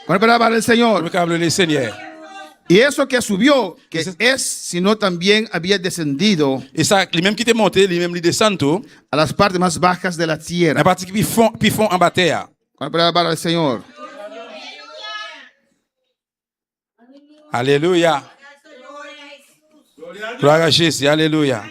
Con la palabra del Señor. câble le Seigneur. Y eso que subió, que es, sino también había descendido Et ça, les mêmes qui étaient montés, les mêmes qui descendent tout, a las partes más bajas de la la tierra. partie qui font en bas terre. Con la palabra del Señor. Alléluia. Gloire à Jésus. Alléluia.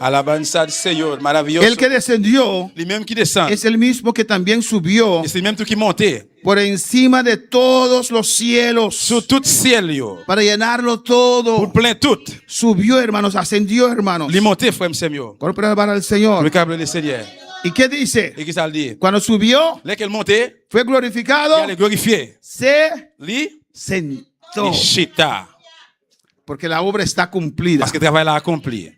Alabanza al Señor. Maravilloso. El que descendió Les mêmes qui descendent. es el mismo que también subió Et c'est les mêmes qui montaient. por encima de todos los cielos Sur tout ciel, yo. para llenarlo Pour todo. plein tout. Subió, hermanos, ascendió, hermanos. Les montés, frère, m'sem, yo. Con la palabra del Señor. Le câble le Seigneur. ¿Y qué dice? Et qui ça le dit? Cuando subió, Lesquels montaient, fue il glorificado, allait glorifier. se Li, sentó. li chita. Porque la obra está cumplida. Parce que le travail l'a accompli.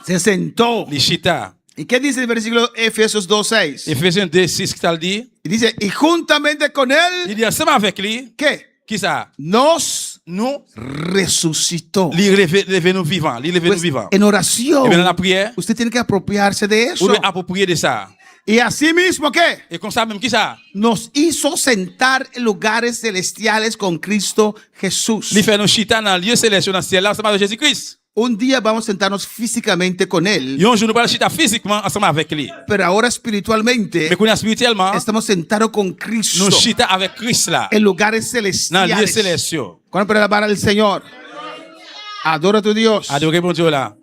Se sentó. Li chita. ¿Y qué dice el versículo Efesios 2:6? Ephésiens 2, 6, qui ça le dit? Y dice, y juntamente con él, Il dit ensemble avec lui, ¿qué? qui ça? Nos Nous, resucitó. il levé nous vivants. Il levé nous Pues, vivants. en Et oración, bien dans la prière, usted tiene que apropiarse de vous eso. devez approprier de ça. Y así mismo, ¿qué? Et comme ça même, qui ça? Nos hizo sentar en lugares celestiales con Cristo Jesús. Il fait nos chita dans le lieu céleste, dans le ciel, là, ensemble avec Jésus-Christ. un día vamos a sentarnos físicamente con Él, Et un jour, nous allons chita physiquement ensemble avec lui. pero ahora espiritualmente Mais qu'on a spirituellement, estamos sentados con Cristo nous chita avec Christ là. en lugares Dans les lieux celestiales. célestes. ¿Cuándo para alabar al Señor? Adora a tu Dios. Adorez bon Dieu là.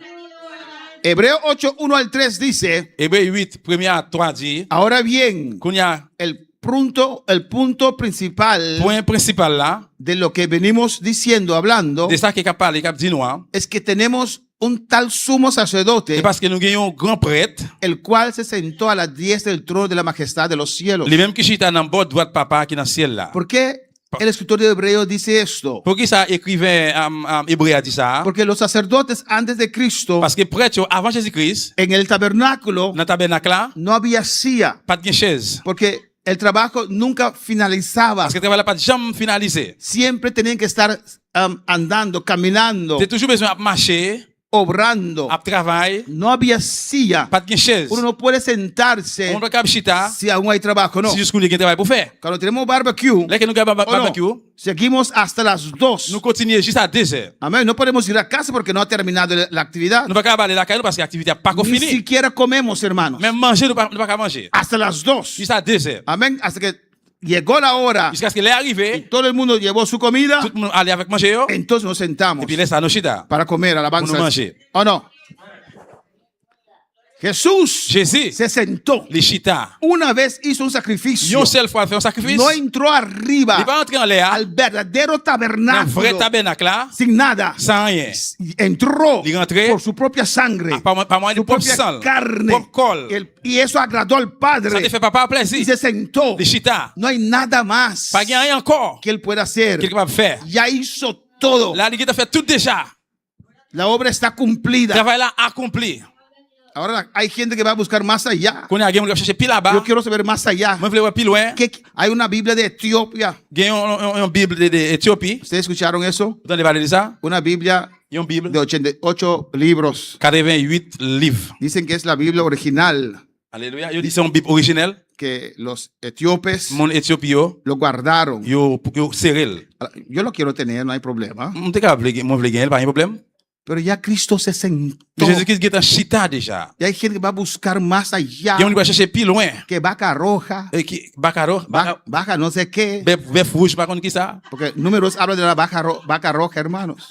Hebreo 8, 1 al 3 dice, Hébreu 8, 1 à 3 dit, ahora bien, qu'on y a el punto principal point principal là, de lo que venimos diciendo, hablando, de ça qui a parlé, qui a dit nous, es que tenemos un tal sumo sacerdote, c'est parce que nous gagnons un grand prêtre, el cual se sentó a la diestra del trono de la majestad de los cielos. les mêmes qui chita dans le bord droit de papa qui est dans le ciel là. ¿Por qué el escritor de Hebreo dice esto? Pour qui ça écrivain Hébreu a dit ça? Porque los sacerdotes antes de Cristo, Parce que prêtre avant Jésus-Christ, en el tabernáculo, dans le tabernacle là, no había silla, pas de chaise. porque el trabajo nunca finalizaba. Parce que le travail là pas de jamais finalisé. Siempre tenían que estar andando, caminando, C'est toujours besoin de marcher, obrando. de travailler, No había silla. pas de chaise. Uno no puede sentarse On doit cap chita, si aún hay trabajo, no. si jusqu'où il y a un travail pour faire. Cuando tenemos barbecue, Là que nous avons o no, barbecue, seguimos hasta las 2. nous continuons jusqu'à 2 heures. Amén. No podemos ir a casa porque no ha terminado la actividad. Nous ne pouvons pas aller la caille parce que l'activité n'est pas encore Ni finie. siquiera comemos, hermanos. Même manger, nous ne pouvons pas manger. Hasta las 2. Jusqu'à 2 heures. Amén. Hasta que llegó la hora Jusqu'à ce qu'il est y arrivé, todo el mundo llevó su comida, tout le monde allait avec manger. entonces nos sentamos Et puis laisse à nos chita. para comer alabanza. Pour nous manger. ¿O no? Jesús Jésus, se sentó. les chita. Una vez hizo un sacrificio. Une seule fois, fait un sacrifice. No entró Il n'est arriba pas entré en l'air. al verdadero Dans un vrai tabernáculo tabernacle là, sin nada. sans rien. Entró Il est entré por su propia sangre, Pas moyen de su propre propia sang, carne. propre col. Y eso agradó al Ça te Padre fait papa y plaisir. se sentó. Les chita. No hay nada más Pas rien encore que él pueda hacer. qu'il est capable de faire. Ya hizo todo. Là, il a fait tout déjà. La obra está Le cumplida. travail là accompli. Ahora hay gente que va a buscar más allá. Qu'on a gagné, on va chercher pile Yo là-bas. quiero saber más allá. Moi, je voulais voir plus loin. Hay una Biblia de Etiopía. Gagné une Bible d'Éthiopie. ¿Ustedes escucharon eso? Vous entendez parler de ça? Una Biblia Il y a une Bible. de 88 libros. 88 livres. Dicen que es la Biblia original Alléluia. Yo dis c'est une Bible originelle. que los etíopes Mon Éthiopie, yo guardaron. serré. Yo lo quiero tener, no hay problema. Je suis capable de gagner, pas de problème. Pero ya Cristo se sentó. Mais Jésus-Christ est en chita déjà. Y hay gente que va a buscar más allá. Il y a un qui va chercher plus loin. Que vaca roja, Bacaro, vaca no sé qué. bœuf rouge, par contre, qui ça? Porque Números habla de la vaca roja, hermanos.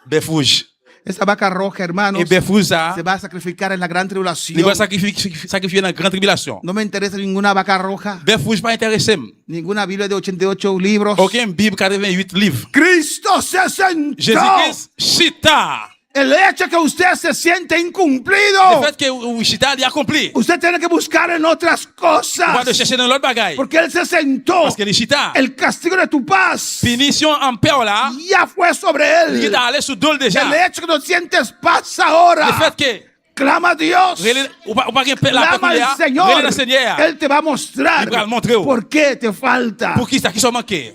Bœuf rouge. Esa vaca roja, hermanos, Et bœuf rouge, ça, se va a sacrificar en la gran tribulación. il va sacrifier dans la grande tribulation. No me interesa ninguna vaca roja, Bœuf rouge, pas intéressé. ninguna Biblia de 88 libros. Aucune Bible 88 livres. Cristo se sentó. Jésus-Christ, chita. El hecho que usted se siente Le incumplido, fait que chita, il a accompli. usted tiene que buscar en otras On va cosas. te chercher dans l'autre bagaille. Porque Él se sentó. Parce que les chita, El castigo de tu paz punition en paix là, ya fue sobre il est Él. allé sous dol déjà. El hecho que no sientes paz Le ahora, fait que, clama a Dios. ou pas la paix Clama al là, Señor. relève le Seigneur. Él te va a mostrar Il va le montrer. por qué te falta. Pour qui ça qui sont manqués?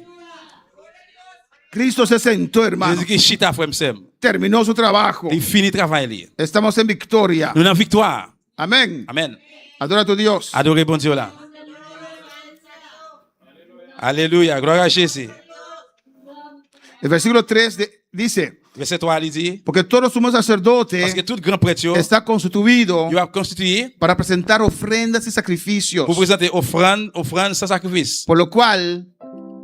Cristo se sentó, hermano. Jésus-Christ chita, frère, m'sem. Terminó su trabajo. Il finit le travail. Estamos en victoria. Nous avons victoire. Amén. Amen. Adora a tu Dios. Adorez bon Dieu là. Alléluia. Gloire à Jésus. El versículo 3 dice, Verset 3, il dit, porque todo sumo parce que sacerdote tout grand prêtre, está constituido il a constitué para presentar ofrendas y sacrificios, pour présenter offrande sans sacrifice. por lo cual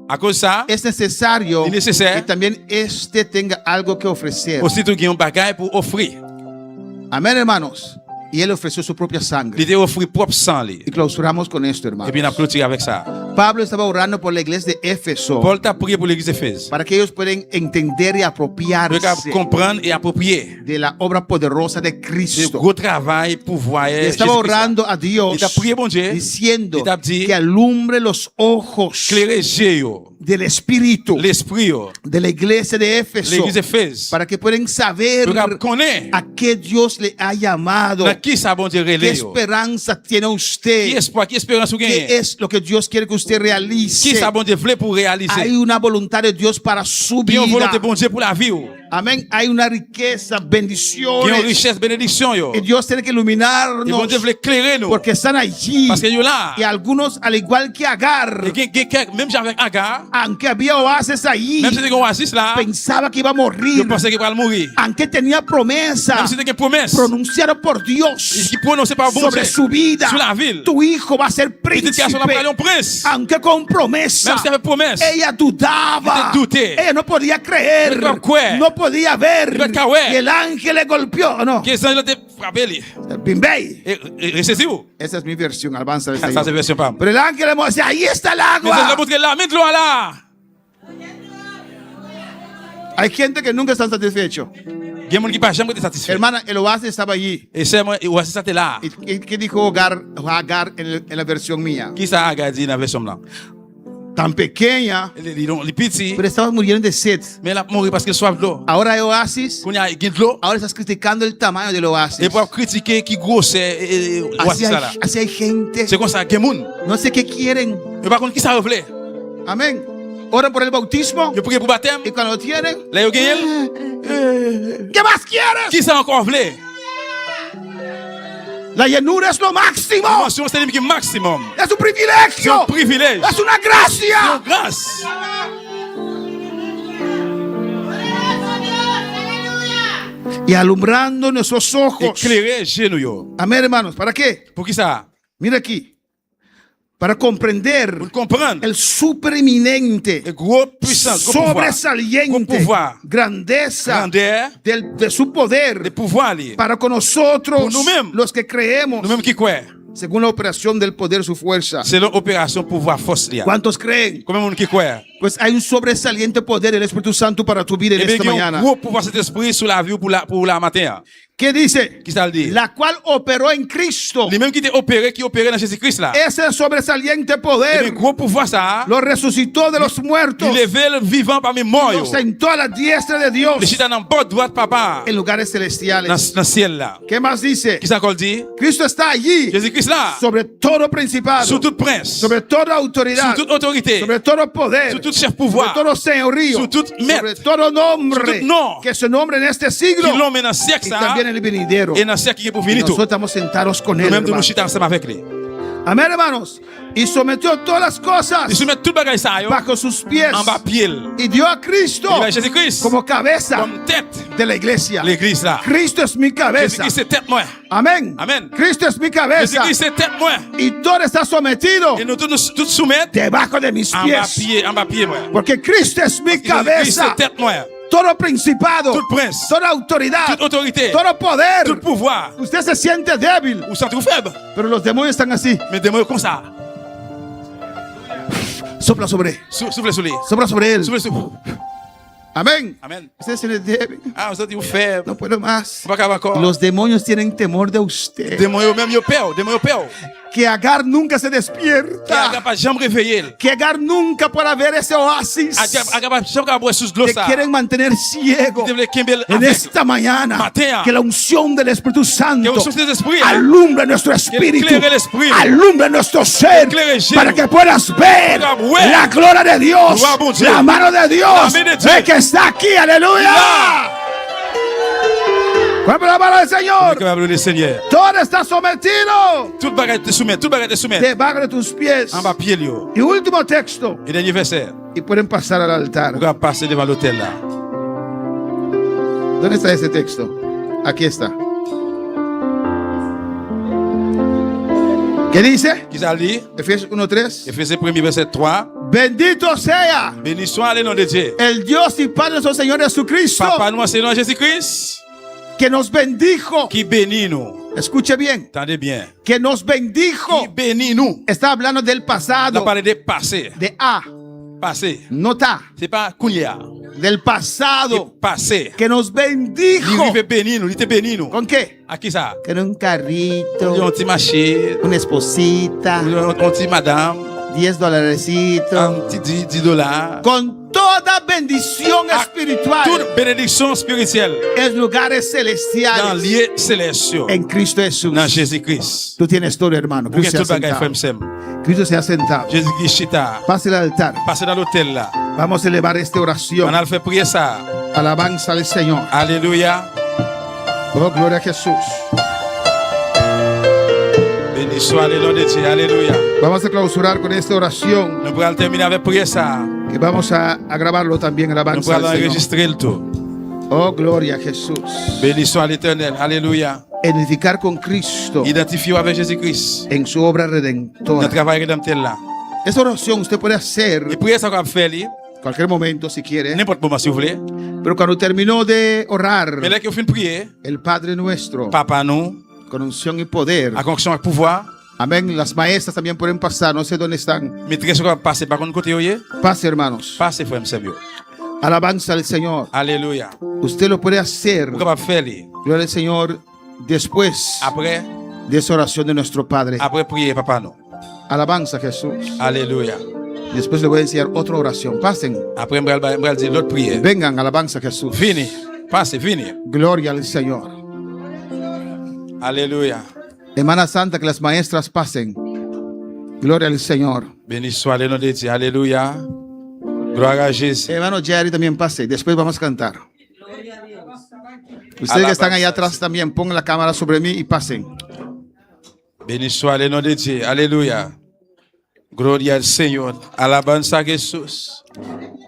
À cause de ça, es necesario Es necesario que también este tenga algo que ofrecer. aussi tout un bagage pour offrir. Amén, hermanos. Y Él ofreció su propia Il sangre. était offert propre sang. Y clausuramos con esto, Et puis, hermanos. on a clôturé avec ça. Pablo estaba orando por la iglesia de Éfeso Paul t'a prié pour l'église d'Éphèse. para que ellos puedan entender y Pour apropiarse comprendre et approprier de la obra poderosa de ce Cristo. gros travail, pouvoir. Y estaba orando a Dios Il t'a prié, bon Dieu, diciendo il t'a dit, que alumbre los ojos éclairer les yeux, del Espíritu l'esprit, de la iglesia de Éfeso l'église d'Éphèse. para que puedan saber Pour connaître a qué Dios le ha llamado, dans qui ça bon Dieu qué relève. esperanza tiene Qui usted, espoir, qui espérance vous qué gagnez. es lo que Dios quiere que usted Qui realice. ça bon Dieu voulait pour réaliser. Hay una voluntad de Dios para su Qui a une volonté vida. bon Dieu pour la vie. Amén. Hay una riqueza, Qui ont bendiciones. richesse, bénédiction yo. Y Dios tiene que Et bon iluminarnos Dieu veut éclairer nous. porque están allí. Parce que yo là. Y algunos, al igual que Agar, Même avec Agar, aunque había oasis allí, même si tu as un oasis là, pensaba que iba a morir. je pensais qu'il va mourir. Aunque tenía promesa Même si tu as une promesse, pronunciada por Dios qui prononce par bon sobre Dieu, su vida, sur la ville. tu hijo va a ser Petite qui a son príncipe. appel un prince. Aunque con promesa, Même si tu avais promesse, ella dudaba. Ella doutait. Ella no podía creer. No creer. No podía ver. No creer. Y el ángel le golpeó. No. qui est sans te frapper lui. Bimbey. Et c'est où? Esa es mi versión. Alabanza del Ça Señor. c'est version pas. Pero el ángel le dice, ahí está el Mais ça agua. montre là, mets-le là. Hay gente que nunca está satisfecho. Il y a des gens qui pas jamais été satisfaits. Hermana, el oasis estaba allí. Et c'est moi, oasis ça t'es là. ¿Y qué dijo Agar en la versión mía? Qui ça a dit dans la version là? Tan pequeña, Les petits, pero estaba muriendo de sed. mais elle a mouru parce qu'elle soif d'eau. Ahora hay oasis. Quand il y a de l'eau, Ahora estás criticando el tamaño del oasis. et pour critiquer qui gros c'est oasis ça là. Así hay gente. C'est comme ça que moun. No sé qué quieren. Mais par contre qui ça reflète? Amén. Oran por el bautismo. Je prie pour baptême. Y cuando lo tienen, Là yo gagne. ¿qué más quieres? Qui ça encore reflète? La llenura es lo máximo. Mention c'est le maximum. Es un C'est un privilegio. privilège. Es una C'est gracia. une grâce. Y alumbrando nuestros ojos. Éclairer genou yo. Amén, hermanos. ¿Para qué? Pour qui ça? Mira aquí. Para comprender Pour comprendre. el supereminente, Le gros puissant, gros pouvoir. Gros sobresaliente, pouvoir. grandeza Grandeur, de su poder le pouvoir li. para con nosotros, Pour nous-mêmes. los que creemos, Nous-mêmes qui croyons. según la operación del poder, su fuerza. C'est l'opération pouvoir force li. ¿Cuántos creen? Combien de monde qui croit? Pues hay un sobresaliente poder del Espíritu Santo para tu vida en Eh bien, esta il y a un mañana. gros pouvoir cet esprit sur la vie pour la matin. ¿Qué dice? Qui ça le dit? La cual operó en Cristo. Les mêmes qui étaient opérés, qui opéraient dans Jésus-Christ là. Ese sobresaliente Eh bien, poder gros pouvoir ça. lo resucitó de los muertos. Il levait le vivant parmi morts. Lo sentó a la diestra de Dios Le chita dans bord droite papa. en lugares Dans celestiales. le ciel là. ¿Qué más dice? Qui ça encore dit? Cristo está allí Jésus-Christ là. sobre todo principado, Sous tout prince. sobre toda Sous autoridad, toute autorité. sobre todo poder, Sous tout chef sobre pouvoir. todo señorío, Sous tout maître. sobre todo nombre Sous tout nom. que se nombre en este siglo Qui l'ont mis dans le siècle y ça. también en el venidero. Et dans le siècle qui est pour Y finir tout. nosotros estamos sentados con él, Nous-mêmes de nous hermano. chita ensemble avec lui. Amén, hermanos. Y sometió todas las cosas Il soumet tout bagage ça yo. bajo sus pies En bas pied. y dio a Cristo Il va Jésus-Christ. como cabeza Comme tête. de la iglesia. L'église là. Cristo es mi cabeza. Jésus-Christ c'est tête moi. Amén. Amén. Cristo es mi cabeza. Jésus-Christ c'est tête moi. Y todo está sometido Et nous tous soumettre debajo de mis en bas pies. pied moi. Porque Cristo es mi Jésus-Christ cabeza. c'est tête moi. Todo principado, Tout prince. toda autoridad, Toute autorité. todo poder. Tout pouvoir. Usted se siente débil, Ou sentez-vous faible. pero los demonios están así. Mais démon comme ça. Sopla sobre él. Soufflez sur lui. Sopla sobre él. Soufflez sur vous. Amén. Amen. Usted se siente débil. Ah, vous sentez-vous faible. No puedo más. Pas capable encore. Los demonios tienen temor de usted. Démon yo même yo peur. Démon yo peur. Que Agar nunca se Qui a despierta. pas jamais réveiller. Que Agar nunca pueda ver ese oasis. A pas jamais boire sous l'eau Te ça. quieren mantener ciego. Devait Kimbel En esta mañana, Matin. que la unción del Espíritu Que Santo vous soufflez d'esprit. alumbra nuestro espíritu, éclaire el espíritu. alumbra nuestro ser, Éclaire el para que puedas ver Para ver la gloria de Dios, Gloria a bon Dieu. la mano de Dios, La main de Dieu. que está aquí, aleluya. ¿Cuál es la mano del Señor? Capable le Seigneur. Todo está sometido Toute bagarre te soumet. Toute bagarre te soumet. debajo de tus pies. En bas pied yo. Y último texto, Et dernier verset. y pueden pasar al altar. Vous allez passer devant l'autel là. ¿Dónde está ese texto? Aquí está. ¿Qué dice? Qui ça dit? Efesios 1:3. Éphésiens 1er verset 3. Bendito sea Béni soit le nom de Dieu. el Dios y Padre de nuestro Señor Jesucristo, Papa nous Seigneur Jésus-Christ que nos bendijo. qui bénit nous. Escuche bien, Entendez bien. que nos bendijo. Qui bénit nous. Está hablando del On a pasado, parlé de passé. de A, Passé. nota, C'est pas Kounia. del pasado, Passé. que nos Il bendijo. veut bénir nous. Il te bénit nous. ¿Con qué? À qui ça? Con un Un carrito, petit machine. una esposita, Un petit madame. $10. Un petit $10. Con todo toda bendición à espiritual toute bénédiction spirituelle en lugares dans celestiales lieux célestiaux, en Cristo Jesús. dans Jésus-Christ. Tú tienes todo, hermano. Vous Cristo avez se ha tout bagage, frère sentado. Msem. Cristo se ha sentado. Jésus-Christ chita. Pase el altar. Passez dans l'hôtel là. Vamos a elevar esta On oración. a le fait prier ça. Alabanza al Señor. Alléluia. Oh, gloria a Jesús. Béni soit le nom de Dieu. Alléluia. Vamos a clausurar con esta oración. Nous pourrons terminer avec prier ça. Que vamos a grabarlo también. Nous Alabanza pourrons al Señor. enregistrer le tout. Oh, gloria a Jesús. Béni soit l'Éternel. Alléluia. Edificar con Cristo Identifiez-vous avec Jésus-Christ. en su obra Notre redentora. travail rédempteur là. Esta oración usted puede hacer Et prier ça qu'on va faire, en cualquier momento si quiere. n'importe moment si vous voulez. Pero cuando terminó de orar Mais là que vous finissez de prier, el Padre nuestro Papa nous, con unción y poder. à connexion avec pouvoir, Amén. Las maestras también pueden pasar. No sé dónde están. maîtrise qu'on va passer par contre côté oye. Pase, hermanos. Passez, frère Msem. Alabanza al Señor. Alléluia. Usted lo puede hacer. Vous capable faire Gloria al Señor. Después après de esa oración de nuestro Padre. prier Papa nous. Alabanza a Jesús. Alléluia. Después le voy a enseñar otra oración. Pasen. Après me va dire l'autre prière. Vengan. Alabanza a Jesús. Fini. Passez, fini. Gloria al Señor. Alléluia. Hermana Santa, que las maestras pasen. Gloria al Señor. Béni soit le nom de Dieu. Alléluia. Gloire à Jésus. Hermano Jerry también pase. Después vamos a cantar. Ustedes que están allá atrás también, pongan la cámara sobre mí y pasen. Béni soit le nom de Dieu. Alléluia. Gloria al Señor. Alabanza a Jesús.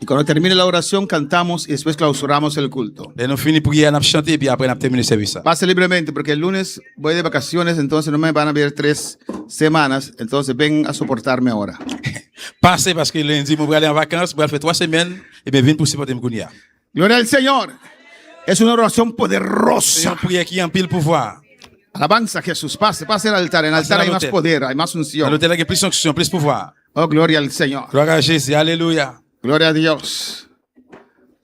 Y cuando termine la oración, cantamos y después clausuramos el culto. Et nous finissons prier, nous chanter et puis après nous terminer le service. Pase libremente, porque el lunes voy de vacaciones, entonces no me van a ver 3 semanas. Entonces ven a soportarme ahora. Passez parce que lundi, je vais aller en vacances, je vais faire 3 semaines et bien venir pour supporter Mkounia. Gloria al Señor. Es una oración C'est poderosa. une prière qui a un pile pouvoir. Alabanza a Jesús. Pase el altar. En el altar hay más poder, hay más Dans unción. l'hôtel, il y a plus d'onction, plus de pouvoir. Oh, gloria al Señor. Gloire à Jésus. Alléluia. Gloria a Dios.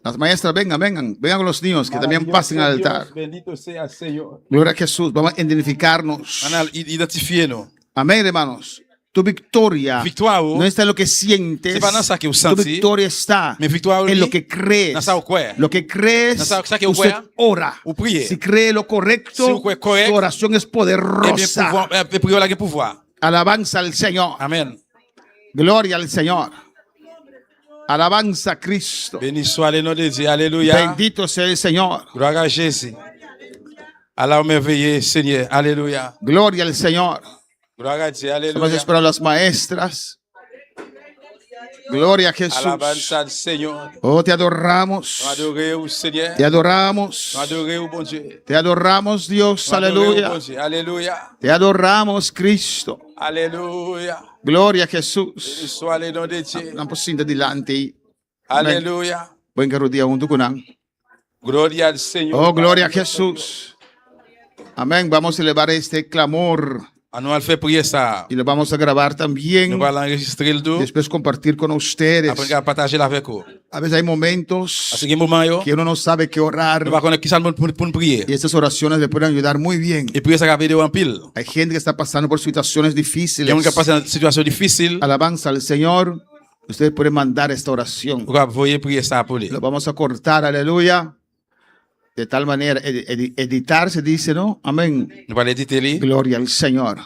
Las maestras, vengan con los niños que también pasen al altar. Bendito sea el Señor. Gloria a Jesús. Vamos a identificarnos. Identifiez-nous. Amén, hermanos. Tu victoria Victoire, no está en lo que sientes. c'est pas dans ça que vous Tu sentez. victoria está Mais victoire, en lo que crees. dans ça vous croyez. Lo que crees, Dans ça que vous usted croyez, ora. vous priez. Si cree lo correcto, Si vous croyez correct, su oración es Eh bien, poderosa. pouvoir, prière là, il y a pouvoir. Alabanza al Señor. Amen. Gloria al Señor. Alabanza a Cristo. Béni soit le nom de Dieu. Alléluia. Bendito sea el Señor. Gloire à Jésus. Allah merveilleux, Seigneur. Alléluia. Gloria al Señor. Gloire à Dieu. Estamos Alléluia. esperando a las maestras. Gloria a Jesús. Alabanza al Señor. Oh, te adoramos. Nous adorons, Seigneur. Te adoramos. Nous adorons, bon Dieu. Te adoramos, Dios. Nous adorons, Aleluya. bon Dieu. Alléluia. Te adoramos, Cristo. Alléluia. Gloria a Béni Jesús. soit le nom de Dieu. Naposinda dilante. Alléluia. Buen karudia undu kunang. Gloria al Señor. Oh, gloria a Jesús. Amén. Vamos a elevar este clamor Ah, nous allons faire prier ça. y lo vamos a grabar también. Nous allons enregistrer le tout. Después compartir con ustedes. Après, nous allons partager avec vous. A veces hay momentos Parce qu'il y a un moment, yo, que uno no sabe qué orar. nous allons connaître qui ça pour nous prier. Y estas oraciones le pueden ayudar muy bien. Et prier ça va aider en pile. Hay gente que está pasando por situaciones Il y a difíciles. un qui passe dans une situation difficile. Alabanza al Señor. Ustedes pueden mandar esta oración. Vous pouvez prier ça pour lui. Lo vamos a cortar, aleluya. De tal manera, editar se dice, ¿no? Amén. Nous allons éditer lui. Gloria al Señor.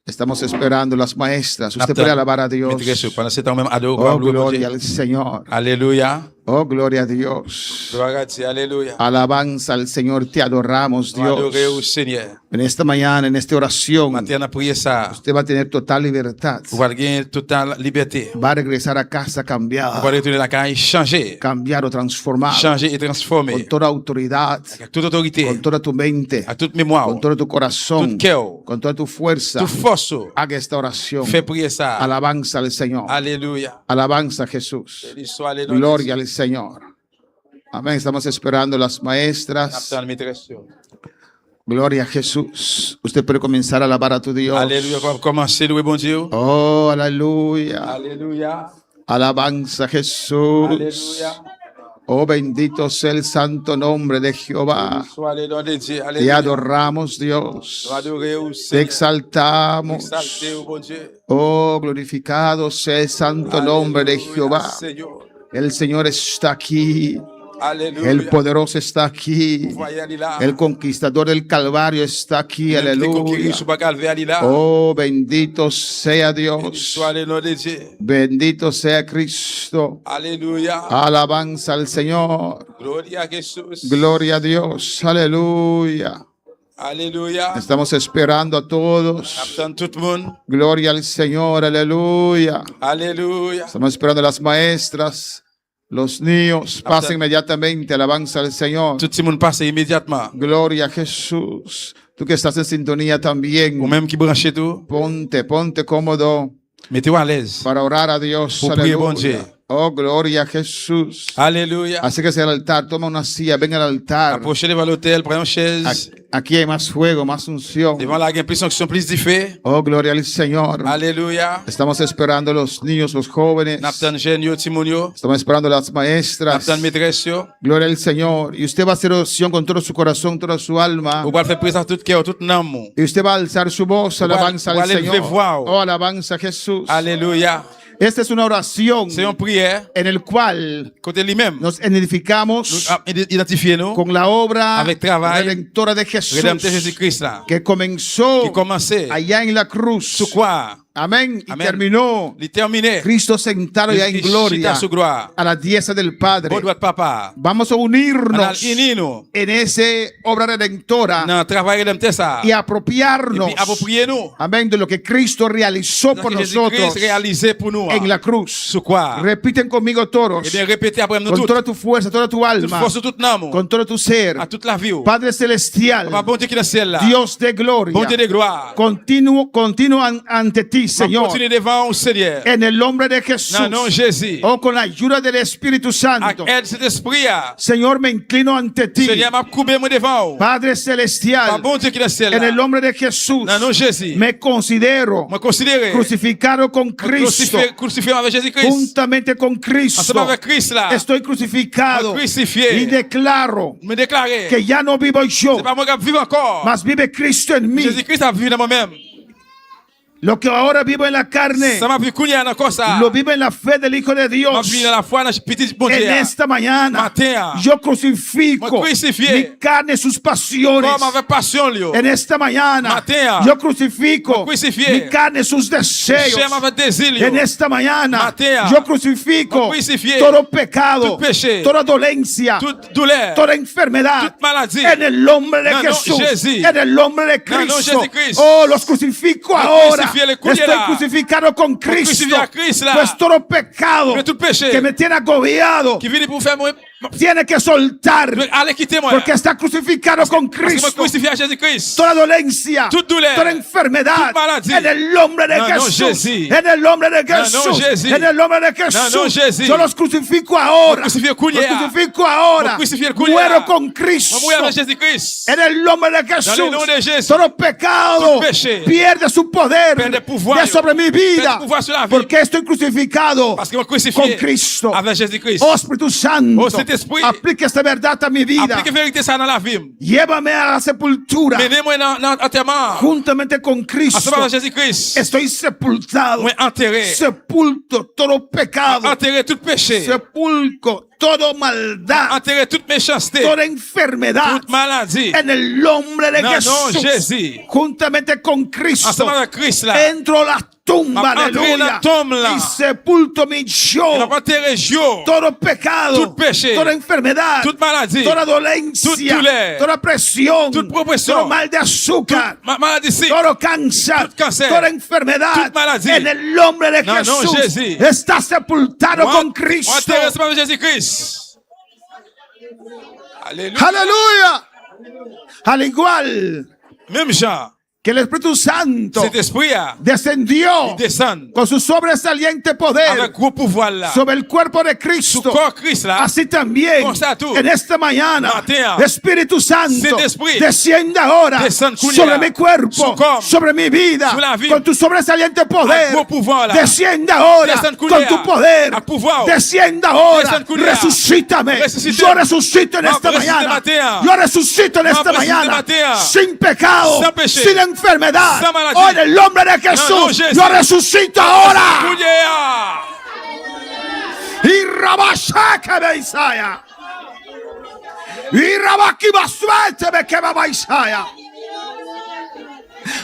Estamos esperando las maestras. Usted puede alabar a Dios. Pendant ce temps, même adorer. Oh, gloria al Señor. Alléluia. Oh, gloria a Dios. Gloire à Dieu. Alléluia. Alabanza al Señor. Te adoramos, Nous adorons au Dios. Seigneur. En esta mañana, en esta oración, Maintenant, on a prié ça. usted va a tener total libertad. Vous allez gagner totale liberté. Va a regresar a casa Vous cambiada, allez retourner la caille, changer. cambiado, transformado, Changer et transformer. con toda autoridad, Avec toute autorité. con toda tu mente, À toute mémoire. con todo tu corazón, Tout cœur. con toda tu fuerza. Toute force. Haga esta oración. Fais prier ça. Alabanza al Señor. Alléluia. Alabanza a Jesús. Béni soit le nom de Gloria Dieu. al Señor. Amén. Estamos esperando las maestras. Après, la maîtresse. Gloria a Jesús. Usted puede comenzar a alabar a tu Dios. Alléluia. On va commencer, louer bon Dieu. Oh, aleluya. Alléluia. Alabanza a Jesús. Alléluia. Oh, bendito sea el santo nombre de Jehová. Soit le nom de Dieu. Te Alléluia. adoramos, Dios. Nous adorons au Te Seigneur. exaltamos. Exalté au bon Dieu. Oh, glorificado sea el santo nombre de Alléluia, Jehová. Seigneur. El Señor está aquí. Alléluia. El poderoso está aquí. Voyez aller là. El conquistador del Calvario está aquí. Même les conquérir Aleluya. sous pas calvaire, aller là. Oh, bendito sea Dios. Soit le nom de Dieu. Bendito sea Cristo. Alléluia. Alabanza al Señor. Gloria a Jesús. Gloria a Dios. Aleluya. Alléluia. Estamos esperando a todos. Attends tout le monde. Gloria al Señor. Aleluya. Alléluia. Estamos esperando a las maestras, los niños. Pasen inmediatamente. Alabanza al Señor. Tout le monde passe immédiatement. Gloria a Jesús. Tú que estás en sintonía también. Ou même qui branche tout, Ponte cómodo mettez-vous à l'aise. para orar a Dios. Pour prier bon Aleluya. Dieu. Oh, gloria a Jesús. Alléluia. Acérquese al altar, toma una silla, ven al altar. Approchez devant l'autel, prenez une chaise. Aquí hay más fuego, más unción. Devant la plus onction, plus d'effet. Oh, gloria al Señor. Alléluia. Estamos esperando a los niños, los jóvenes. Naptan jeune yo, timonio. Estamos esperando a las maestras. Naptan maîtresse yo. Gloria al Señor. Y usted va a hacer oración con todo su corazón, toda su alma. Ou va faire présence tout cœur, tout âme. Y usted va a alzar su voz, alabanza va al a lever Señor. voix. Oh, alabanza a Jesús. Alléluia. Esta es una oración C'est une prière. en el cual Côté lui-même. nos identificamos Identifiez nous. con la obra Avec travail. redentora de Jesús Rédempteur Jésus-Christ là. que comenzó Qui commençait. allá en la cruz. Sous quoi? Amén. Y Amén. terminó Il terminé. Cristo sentado ya en Cristo gloria su gloire. a la diestra del Padre. Bon droit papa. Vamos a Anal unirnos inino. en ese obra redentora Dans travail rédempteur ça. y Et apropiarnos, puis appropriez nous. amén, de lo que Cristo realizó por nosotros Jésus-Christ réalisé pour nous. en la cruz. Sous quoi? Repiten conmigo todos, Eh bien, répétez après nous con tout. toda tu fuerza, toda tu Toute alma, force, toute âme. con todo tu ser. À toute la vie. Padre celestial, Papa, bon Dieu qui est dans le ciel là. Dios de Bon gloria, Dieu de gloire. continúan ante ti, Señor, Continue devant au Seigneur. en el nombre de Jesús, Non, non, Jésus. o con la ayuda del Espíritu Santo. Avec aide cet esprit. Señor, me inclino ante ti, Seigneur, m'a coupé moi devant. Padre Papa, celestial, bon Dieu qui est dans le ciel en el là. nombre de Jesús, Non, non, Jésus. me considero Me considérez. crucificado con Cristo, Crucifié avec Jésus-Christ. juntamente con Ensemble Cristo. avec Christ là. Estoy crucificado Me crucifié. y declaro Me déclarer. que ya no vivo yo, C'est pas moi qui vive encore. mas vive Cristo en mí. Jésus-Christ a vécu dans moi-même. Lo que ahora vivo en la carne, Ça m'a vu courir encore ça. lo vivo en la fe del Hijo de M'a Dios. vu dans la foi dans le petit bon Dieu. En esta mañana Matin. yo crucifico Me crucifié. mi carne, sus pasiones. Comme avec passion, Lio. En esta mañana Matin. yo crucifico Me crucifié. mi carne, sus deseos. J'aime avec désir, Lio. En esta mañana Matin. yo crucifico Me crucifié. todo pecado, Tout péché. toda dolencia, Toute douleur. toda enfermedad. Toute maladie. En el nombre de No, no, Jesús, Jésus. en el nombre de No, no, Cristo. Jesucristo. Oh, los crucifico Me ahora. crucifié, le Estoy culiera. crucificado con Cristo. crucifié a Cristo, là. Pues todo pecado Mais tout péché. que me tiene agobiado Qui vient pour faire moi. tiene que soltar. Allez, quittez-moi. Porque está crucificado con Parce que me Cristo. crucifié à Jésus-Christ. Toda dolencia, Toute douleur. toda enfermedad, Toute maladie. en el nombre de No, no, Jesús, Jésus. en el nombre de No, no, Jesús, Jésus. en el nombre de Jesús, No, no, Jésus. yo los crucifico ahora, Me crucifié los culiera. crucifico ahora, Me crucifié culiera. muero con Cristo, Me voy avec Jésus-Christ. en el nombre de Jesús, Dans le nom de Jésus. todo pecado Tout péché. pierde su poder Perde pouvoir. de sobre mi vida, Perde pouvoir sur la vie. porque estoy crucificado Parce que me crucifié con Cristo. avec Jésus-Christ. Oh Espíritu Santo, Oh, Saint-Esprit. aplique esta verdad a mi vida. Appliquez vérité ça dans la vie. Llévame a la sepultura Menez-moi dans l'enterrement. juntamente con Cristo. Ensemble avec Jésus-Christ. Estoy sepultado. Moi enterré. Sepulto todo pecado. Enterré tout péché. Sepulco todo maldad. Enterré toute méchanceté. Toda enfermedad. Toute maladie. En el nombre de Non, Jesús. non, Jésus. Juntamente con Cristo. Ensemble avec Christ là. Entro a la tumba. Ma- entré Aleluya. dans la tombe, là. Y sepulto mi Il yo. n'a pas enterré yo. Todo pecado. Tout péché. Toda enfermedad. Toute maladie. Toda dolencia. Toute douleur. Toda presión. Toute oppression. Todo mal de azúcar. Maladie si. Todo cáncer, Tout cancer. toda enfermedad, Toute maladie. en el nombre de No, no, Jesús, Jésus. está sepultado con Cristo. Enterré ensemble avec Jésus-Christ. Alléluia. Aleluya. Al igual Même Jean. que el Espíritu Santo Cet esprit a descendió descend con su sobresaliente poder avec gros pouvoir là. sobre el cuerpo de Sous Cristo. corps Christ là. Así también Como está tú. en esta mañana, Matin. Espíritu Santo, Cet esprit desciende ahora descend culiera. sobre mi cuerpo, Su corps. sobre mi vida, Sur la vie. con tu sobresaliente poder. Avec gros pouvoir là. Desciende ahora Descend con culiera. tu poder. A pouvoir. Descienda ahora. Descend culiera. Resucítame. Resucite. Yo resucito en Ma- esta resucite mañana. matin. Yo resucito en Ma- esta resucite mañana. matin. Sin pecado. Sans péché. Sin enfermedad. Sans maladie. Oh, en el nombre de no, Jesús. Jésus. Yo resucito ahora. Alléluia. Y rabashake beisaya. Y rabaki basuete bekeba beisaya.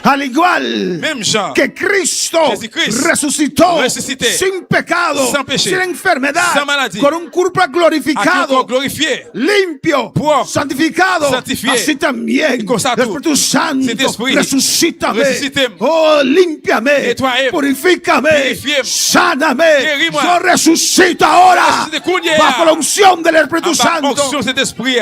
Al igual Même genre. que Cristo Jésus-Christ resucitó ressuscité, sin pecado, sans péché, sin enfermedad, sans maladie, con un cuerpo À qui glorificado, encore glorifié. limpio, Propre, santificado, sanctifié. así también Y con ça el tout. Espíritu Santo Cet esprit, resucítame, ressuscitez-moi. oh límpiame, Nettoyez-moi. purifícame, Purifiez-moi. sáname, Guéris-moi. yo resucito ahora Ressuscitez Kounia. bajo la unción del Espíritu En bas, Santo. onction cet esprit.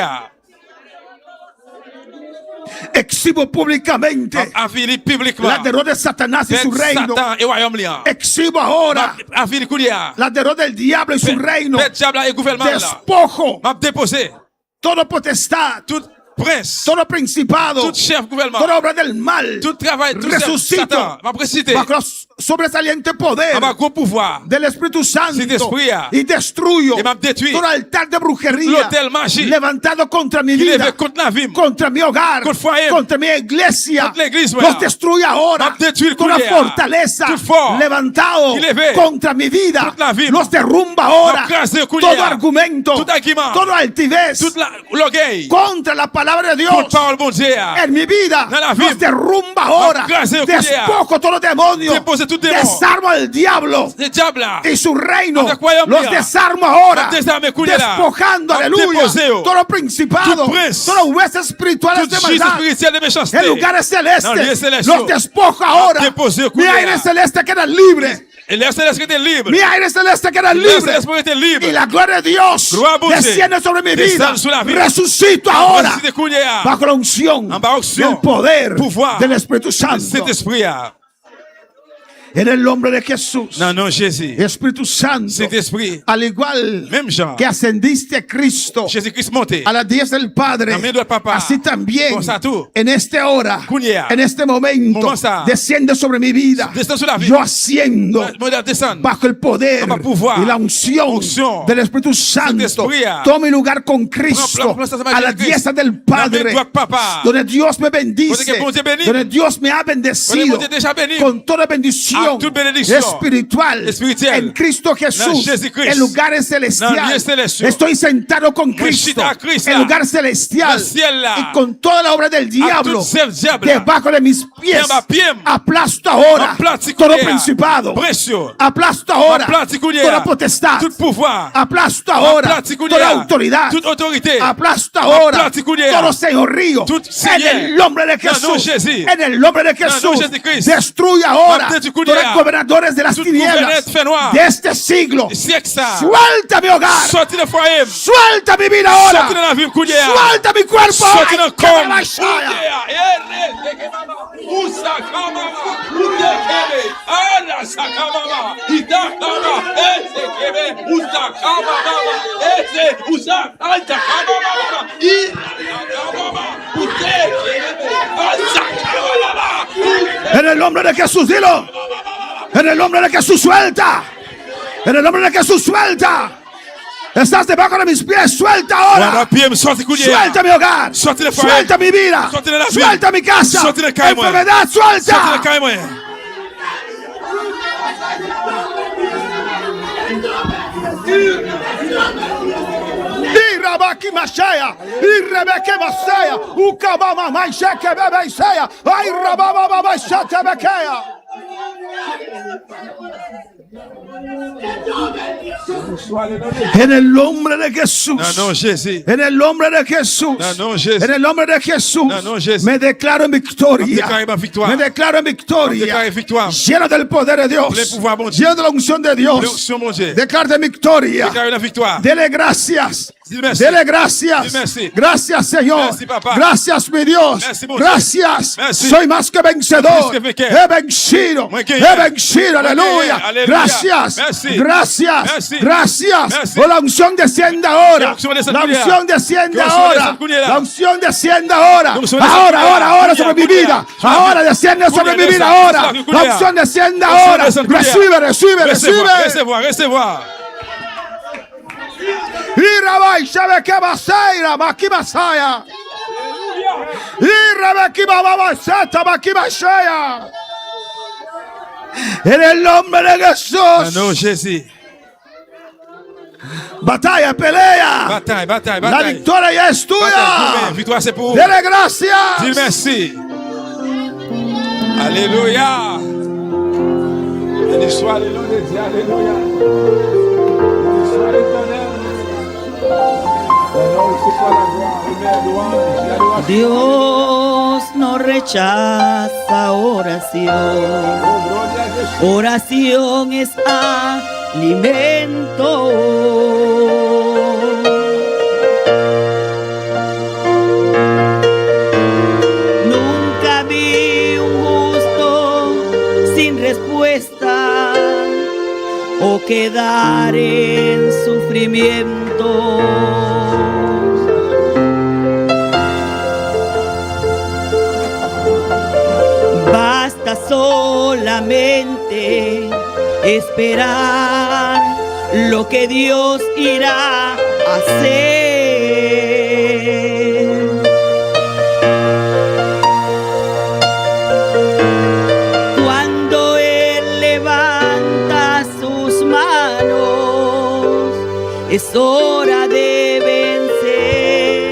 Exhibo públicamente Avili publiquement. la derrota de Satanás y su reino. Satan et royaume liant. Exhibo ahora Avili Kounia. la derrota del diablo y su reino. Pet diable et gouvernement là. Despojo M'a déposé. toda potestad, Tout prince. todo principado, Tout chef gouvernement. toda obra del mal. Tout travail. Tout Resucito Satan. M'a précité. bajo el sobresaliente poder En bas gros pouvoir. del Espíritu Santo Cet esprit, y destruyo et m'a détruit. todo altar de brujería L'hôtel magique. levantado contra mi Il vida, est contre la vie. contra mi hogar, Contre foyer. contra mi iglesia. Contre l'église, Los voilà. destruye ahora. Va détruire Toda Kounia. fortaleza Tout fort. levantado Qu'il élevé. contra mi vida. Toute la vie. Los derrumba ahora. Va craser Kounia. Todo argumento, Tout argument. todo altivez Toute l'orgueil. contra la palabra de Dios Contre parole bon Dieu. en mi vida. Dans la vie. Los derrumba ahora. craser Kounia. Despojo todo demonio. Dépose tout démon. Desarmo al diablo Le diable là. y su reino. Avec quoi, Los mira. desarmo ahora. Los desarme, Kounia. Despojando, Va aleluya. déposeo. Todo principado, Tout prince. todos huestes espirituales Tout de juge maldad. spirituel de méchanceté. En lugares Dans les lieux celestes, célestiaux. los despoja ahora. déposé, Mi Kounia. aire celeste queda libre. Et l'air céleste qui était libre. Mi aire celeste queda L'air libre. céleste était libre. Y la gloria de Dios Gloire a Dieu. desciende sobre mi vida. Descende sur la vie. Resucito ahora Ressuscité Kounia. bajo la unción En bas onction. del poder Pouvoir. del Espíritu Santo. Cet esprit là. En el nombre de Jesús. Non, non, Jésus. Espíritu Santo. Cet esprit. Al igual Même genre. que ascendiste a Cristo Jésus-Christ monté. a la diestra del Padre, Amén del Papá. así también Con ça tú. en esta hora, Kounia. en este momento, Moment ça. desciende sobre mi vida. Descend sur la vie. Yo asciendo Moi, descendre. bajo el poder Bajo pouvoir. y la unción Unción. del Espíritu Santo. esprit. Tome lugar con Cristo Place a la Christ. diestra del Padre, Amén, Papá. donde Dios me bendice, Donde que bon Dieu bénit. donde Dios me ha Donde bendecido bon Dieu déjà béni. con toda bendición Ah, toute bénédiction. espiritual Espirituelle. en Cristo Jesús, Jésus-Christ. en lugares Dans les celestiales. célestiaux. Estoy sentado con Moi, Cristo je suis à Christ, en là. lugar celestial Dans le ciel, là. y con toda la obra del diablo tout seul diable, là. debajo de mis pies. Dans ma pied. Aplasto ahora Aplasto todo Kounia. principado. Précieux. Aplasto ahora Aplasto Kounia. toda potestad. Tout pouvoir. Aplasto ahora Aplasto Kounia. toda autoridad. Toute autorité. Aplasto ahora Aplasto Kounia. todo señorío. Tout En seigneur. el nombre de Dans le nom de Jesús. Jésus. En el nombre de Dans le nom Jesús. de Jésus-Christ. Destruye ahora Mate tu Kounia. todos los gobernadores de las Tout tinieblas gouverneur fait noir. de este siglo. Siècle ça. Suelta mi hogar. Sorti le foyer. Suelta mi vida ahora. Sorti de la vie, Kounia. Suelta mi cuerpo Sorti ahora. dans le corps. Messiah. En el nombre de Jesús, dilo. En el nombre de Jesús, suelta. En el nombre de Jesús, suelta. Estás debajo de mis pies, suelta ahora. Suelta mi hogar. Sorti le foyer. Suelta mi vida. Sorti de la vie. Suelta mi casa. Sorti de caille, moi. Enfermedad, Sorti le suelta. caille, moi. Irabaki Mashaya, Irebeke Masaya, Ukabama Maisheke Bebe Isaya, Ay Rababa Baba Shate Bekeya. En el nombre de Jesús. Non, non, Jésus. En el nombre de Jesús. Non, non, Jésus. En el nombre de Jesús. Non, non, Jésus. Me declaro en victoria. Déclaré ma victoire. Me declaro en victoria. Déclaré victoire. Lleno del poder de Dios. Plein pouvoir, mon Dieu. Lleno de la unción de Dios. L'onction, mon Dieu. Declaro victoria. Déclaré la victoire. Dele gracias. Dis merci. Dele gracias. Dis merci. Gracias, Señor. Merci, papá. Gracias, mi Dios. Merci, mon Gracias. Merci. Soy más que vencedor. Plus que vainqueur. He vencido. Moi que He vencido. Aleluya. Aleluya. Gracias. Merci. Gracias. Merci. Gracias. Merci. Oh, la unción desciende ahora. La unción desciende La ahora. unción desciende La unción ahora. desciende ahora. La unción desciende ahora. La unción desciende Ahora, ahora. ahora Cuña, sobre mi cuña. vida. Suave. Ahora desciende sobre Cuña, mi vida. desciende. Ahora. Suave, La cuña. unción desciende La unción ahora. desciende, cuña. Recibe, recibe, Recevoir, recibe. recevoir, recevoir. Irabai Shabeke Basaira Makibasaya. Irabeki Baba Sata Makibashaya. En el nombre de Non, Jesús. non, Jésus. Batalla, pelea. Bataille, bataille, La bataille. victoria ya es Bataille, tuya. Dieu, victoire c'est pour vous. Dele gracias. Dis merci. Alléluia. Béni soit le nom de Dieu. Alléluia. Béni soit l'Éternel. Alors, c'est quoi la gloire, l'honneur, louange, l'adoration. Dios no rechaza oración. Oh, gloria a Jésus. Oración es alimento. Nunca vi un justo sin respuesta o quedar en sufrimiento. Basta solamente esperar lo que Dios irá a hacer. Cuando Él levanta sus manos, es hora de vencer.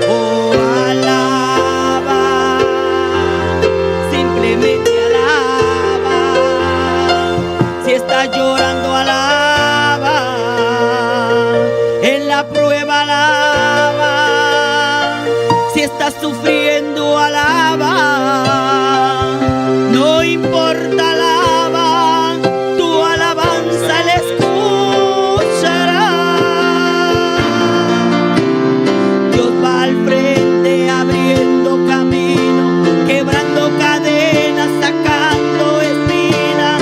Oh, alaba, simplemente alaba. Si estás llorando, alaba. En la prueba, alaba. Si estás sufriendo, alaba. No importa, alaba. Tu alabanza le escuchará. Dios va al frente abriendo camino, quebrando cadenas, sacando espinas.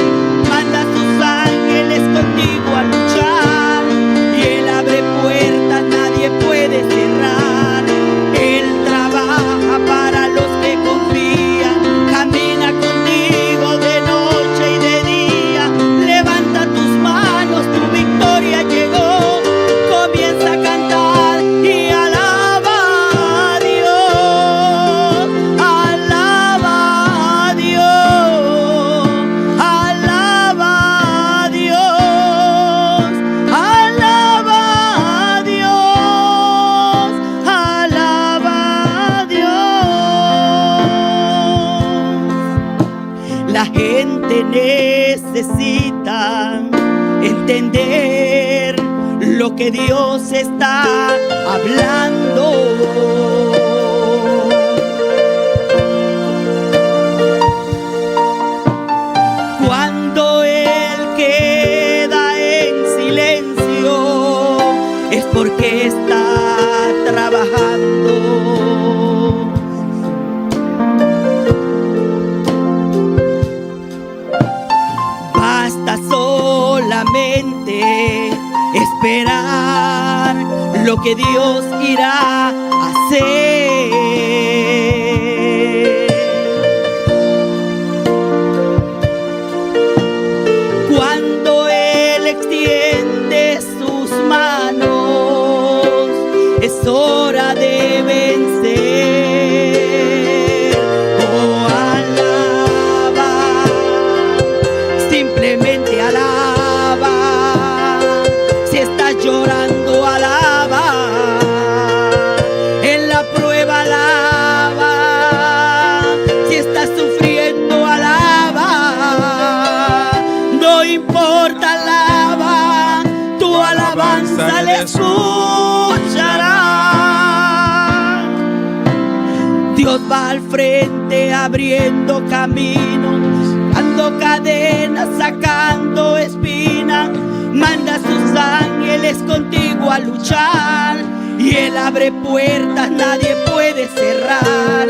Manda a sus ángeles contigo a luchar y Él abre puertas, nadie puede cerrar. Él trabaja para los que confían, camina contigo de noche y de día. Levanta tus manos, tu victoria llegó. Comienza a cantar y alaba a Dios. Alaba a Dios. Alaba a Dios. Alaba a Dios. Alaba a Dios. La gente necesita entender lo que Dios está hablando. Cuando Él queda en silencio, es porque está trabajando. Basta solamente esperar lo que Dios irá a hacer. Cuando Él extiende sus manos, es hora de vencer. Oh, alaba, simplemente alaba. Si estás llorando, alaba. En la prueba, alaba. Si estás sufriendo, alaba. No importa, alaba. Tu alabanza le escuchará. Dios va al frente abriendo caminos, dando cadenas, sacando espinas. Manda a sus ángeles contigo a luchar y Él abre puertas, nadie puede cerrar.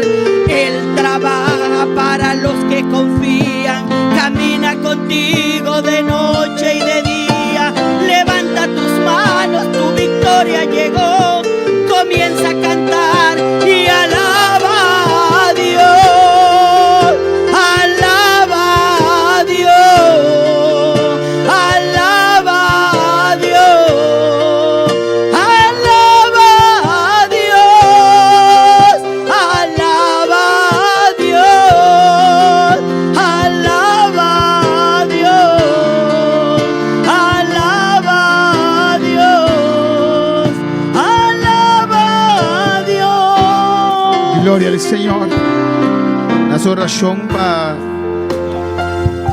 Él trabaja para los que confían, camina contigo de noche y de día. Levanta tus manos, tu victoria llegó. Comienza a cantar y alaba a Dios. Alaba a Dios. Alaba a Dios. Alaba a Dios. Alaba a Dios. Alaba a Dios. Gloria al Señor. Nasa oración para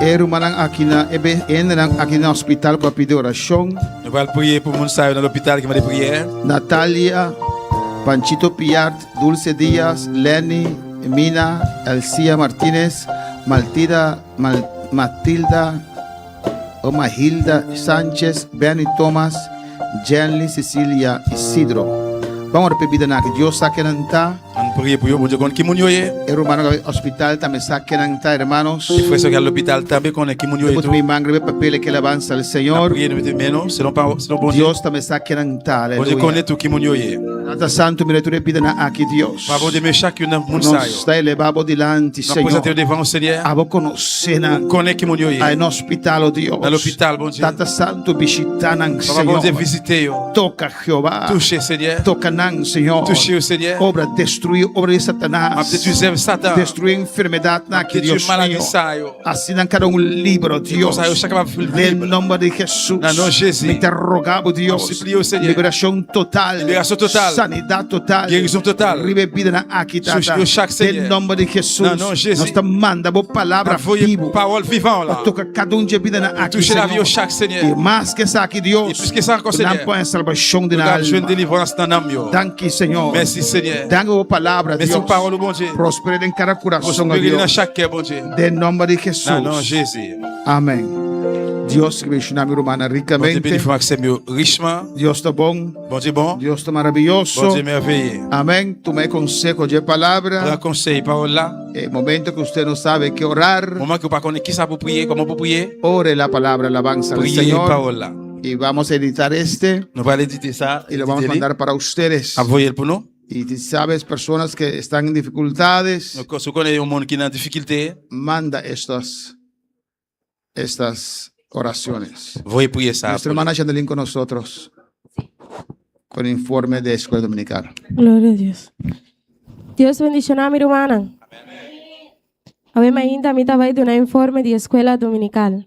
hermanang aquí na hospital para pedir oración. Nous allons prier pour mon salut dans l'hôpital qui m'a des prières. Natalia, Panchito Piart, Dulce Díaz, Lenny, Mina, Elcia Martínez, Matilda, Mahilda Sánchez, Benny Thomas, Jenny Cecilia Isidro. Vamos a pedir na que Dios saque nanta. On prie pour vous, bon Dieu, qu'on qui moun yo ye. Hermano hospital también saque nanta, hermanos. Il faut que à l'hôpital también qu'on qui moun yo ye. Pues mi mangre papel que alabanza al Señor. Prier nous menos, selon bon Dieu. Dios también saque nanta. Bon Dieu connaît tout qui moun yo ye. Nata Santo, mire tu le pide na aquí Dios. Par bon Dieu, mais chacun dans moun Nos sayo. está elevado delante, Nous Señor. présenter devant le Seigneur. A vos conocena. Connaît qui moun yo ye. En hospital, oh Dios. Dans l'hôpital, bon Dieu. Tata Santo, visitanan, Papa bon Dieu, Señor. visitez yo. Toca Jehová. Touchez Seigneur. Toca nan, Señor. Touchez au Seigneur. Obra, destruir obra de Satanás. Détruisez Satan. Destruir enfermedad na que Détruire Dios maladie mío. sayo. Assinan cada libro, Dios. Sayo chacun va Del nombre de Jesús. Dans le nom de Jésus. Me te rogamos, Dios. Supplie au Seigneur. Liberación total. Libération totale. Sanidad total. Guérison totale. Revivida na aquí, tata. Sur chaque Seigneur. Del nombre de Jesús. Dans le nom de Jésus. Nos te manda vos palabras Envoyez vivo. parole vivante là. Toca cada de vida na aquí, Touchez la vie Señor. au chaque Y Seigneur. más que esa aquí, Dios. Et plus que ça encore, Нам Seigneur. põe salvação de Nous na avons joué une alma. délivrance dans l'âme. yo. Danke, Señor. Merci Seigneur. Danke vos palabras, Merci Dios. pour parole au bon Dieu. Prospere en cada corazón, oh Prospérez dans Dios. chaque cœur, bon Dieu. Del nombre de Jesús. Dans le nom de Jésus. Amén. Dios que bendiga mi hermana Bon Dieu ricamente. bénit faut accepter richement. Dios está bon. Bon Dieu bon. Dios está Bon maravilloso. Dieu merveilleux. Amén. Tomé consejo de Pour un palabra. conseil, parole là. El momento que usted no sabe qué orar, Au moment que vous ne connaissez qui ça pour prier, comment pour prier. ore la palabra, alabanza al Priez Señor. parole là. Y vamos a editar este Nous allons éditer ça. y lo vamos a éditer-le. mandar para ustedes. Envoyez-le pour nous. Y si sabes, personas que están en dificultades, Donc, si vous connaissez un monde qui est en difficulté, manda estas oraciones. veuillez prier ça. Nuestra hermana Chandelín con nosotros con informe de escuela dominical. Gloria a Dios. Dios bendicionar a mi hermana. Hoy ainda me estaba de un informe de escuela dominical.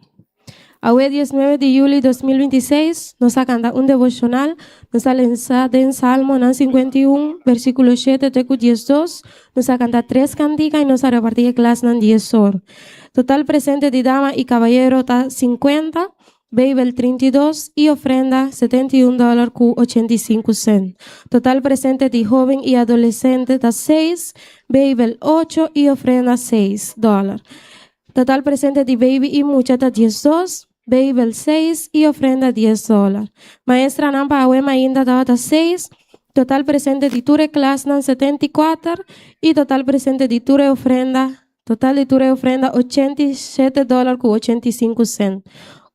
Hoy 19 de julio de 2026 nos ha cantado un devocional, nos ha lanzado en Salmo 51, versículo 7, teco 12, nos ha cantado 3 canticas y nos ha repartido clase en 10 horas. Total presente de dama y caballero está 50, Babel 32 y ofrenda $71.85. Total presente de joven y adolescente está 6, Babel 8 y ofrenda $6. Total presente de baby y muchacha 12, Babel 6 y ofrenda $10. Maestra Nampa Awema Inda Tabata 6, total presente de ture class nan 74 y total presente de ture ofrenda, total de ture ofrenda $87.85.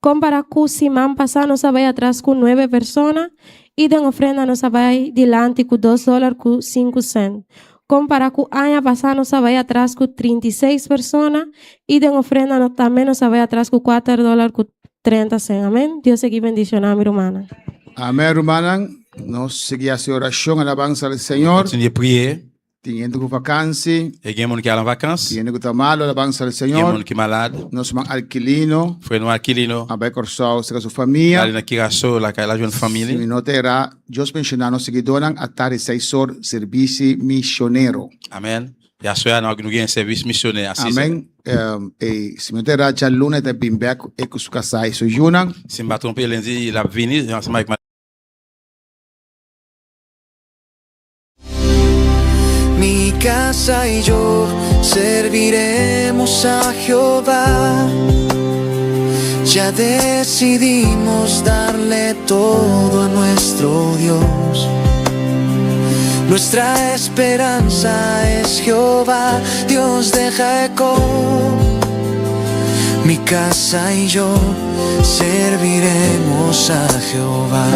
Compara cu si man pasa no sabe atrás con 9 personas y den ofrenda no sabe delante con $2.05. Compara cu año pasado no sabe atrás con 36 personas y den ofrenda no también no sabe atrás con $4.30. Amén. Dios aquí bendicionar a mi hermana. Amén, hermana. Nos seguía hacer oración, alabanza al Señor. Continuez à prier. Teniendo que vacancia, Et il y a des gens qui sont en vacances. teniendo que estar malo, alabanza al Il y a des gens Señor. qui sont malades. Nos man alquilino, Frère Noir Kilino. a ver corsao, se su familia. Aller dans Kirasso, la jeune Si famille. no te era, Dios mencionando seguidoran a tare 6 horas servicio misionero. Amen. Et à ce moment, nous avons un service missionnaire. Amén. Si no te era, ya el lunes te bimbeak e su casa y su yunan. Si je ne me trompe, lundi, il a venu ensemble avec ma Mi casa y yo serviremos a Jehová. Ya decidimos darle todo a nuestro Dios. Nuestra esperanza es Jehová, Dios de Jacob. Mi casa y yo serviremos a Jehová.